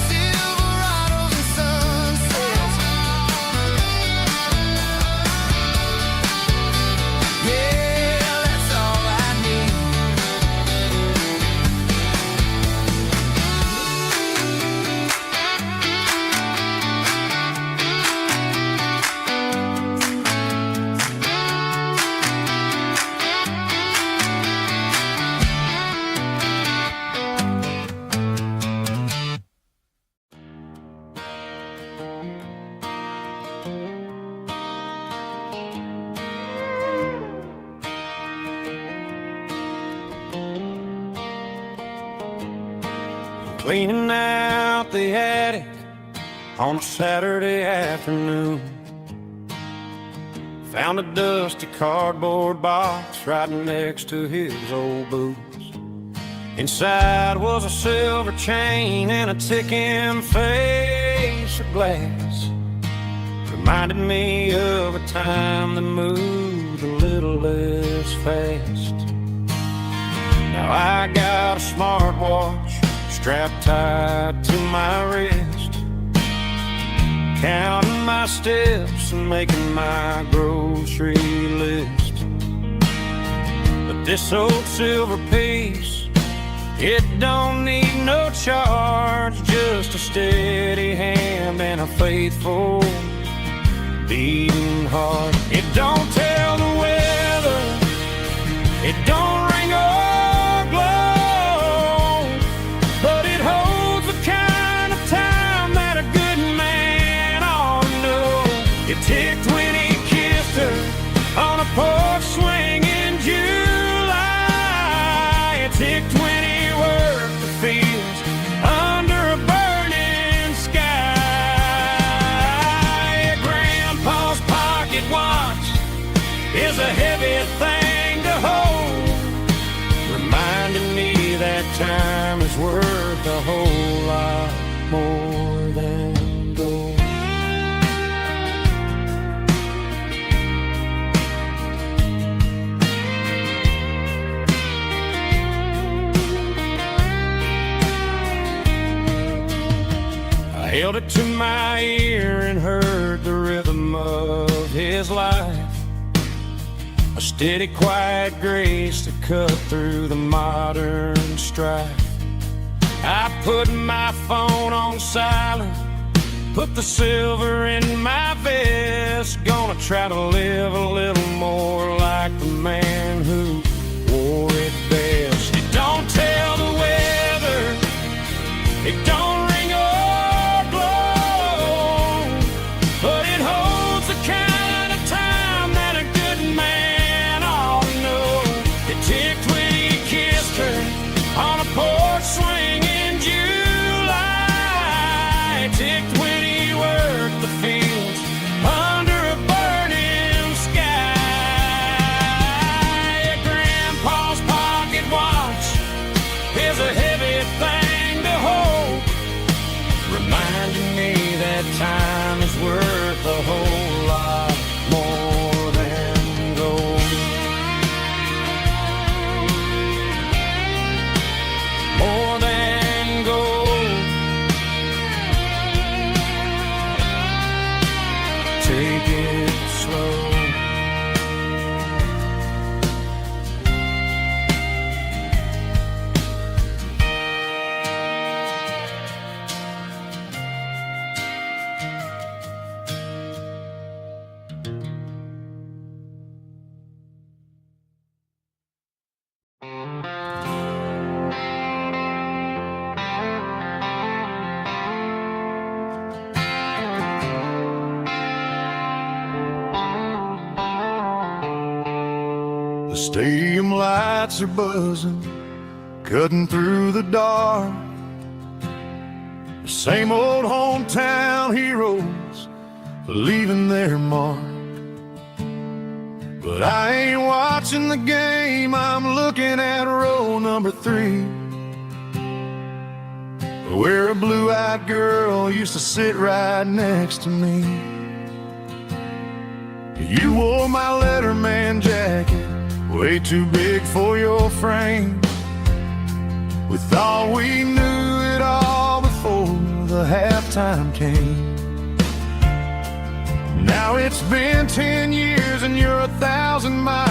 Silverados and sunsets, yeah, that's all I need. Cleaning out the attic on a Saturday afternoon. Found a dusty cardboard box right next to his old boots. Inside was a silver chain and a ticking face of glass. Reminded me of a time that moved a little less fast. Now I got a smartwatch strapped tight to my wrist. counting my steps and making my grocery list. But this old silver piece, it don't need no charge, just a steady hand and a faithful beating heart. It don't tell the weather, it don't ring or glow, but it holds the kind of time that a good man ought to know. It ticked when he kissed her on a porch swing in July. It ticked when he worked the fields under a burning sky. Grandpa's pocket watch is a heavy thing to hold, reminding me that time is worth a whole lot more than gold. I held it to my ear and heard the rhythm of his life, a steady, quiet grace to cut through the modern strife. I put my phone on silent, put the silver in my vest. Gonna try to live a little more like the man who wore it best. It don't tell the weather, it don't ring or glow, but it holds the kind of time that a good man ought to know. It ticked when he kissed her on a porch swing in July. It ticked when he worked the fields under a burning sky. Grandpa's pocket watch is a heavy thing to hold, reminding me that time is worth a whole lot more than gold. More than gold. Take it slow. The stadium lights are buzzing, cutting through the dark. The same old hometown heroes leaving their mark. But I ain't watching the game, I'm looking at row number 3, where a blue-eyed girl used to sit right next to me. You wore my Letterman jacket, way too big for your frame. We thought we knew it all before the halftime came. Now it's been 10 years and you're 1,000 miles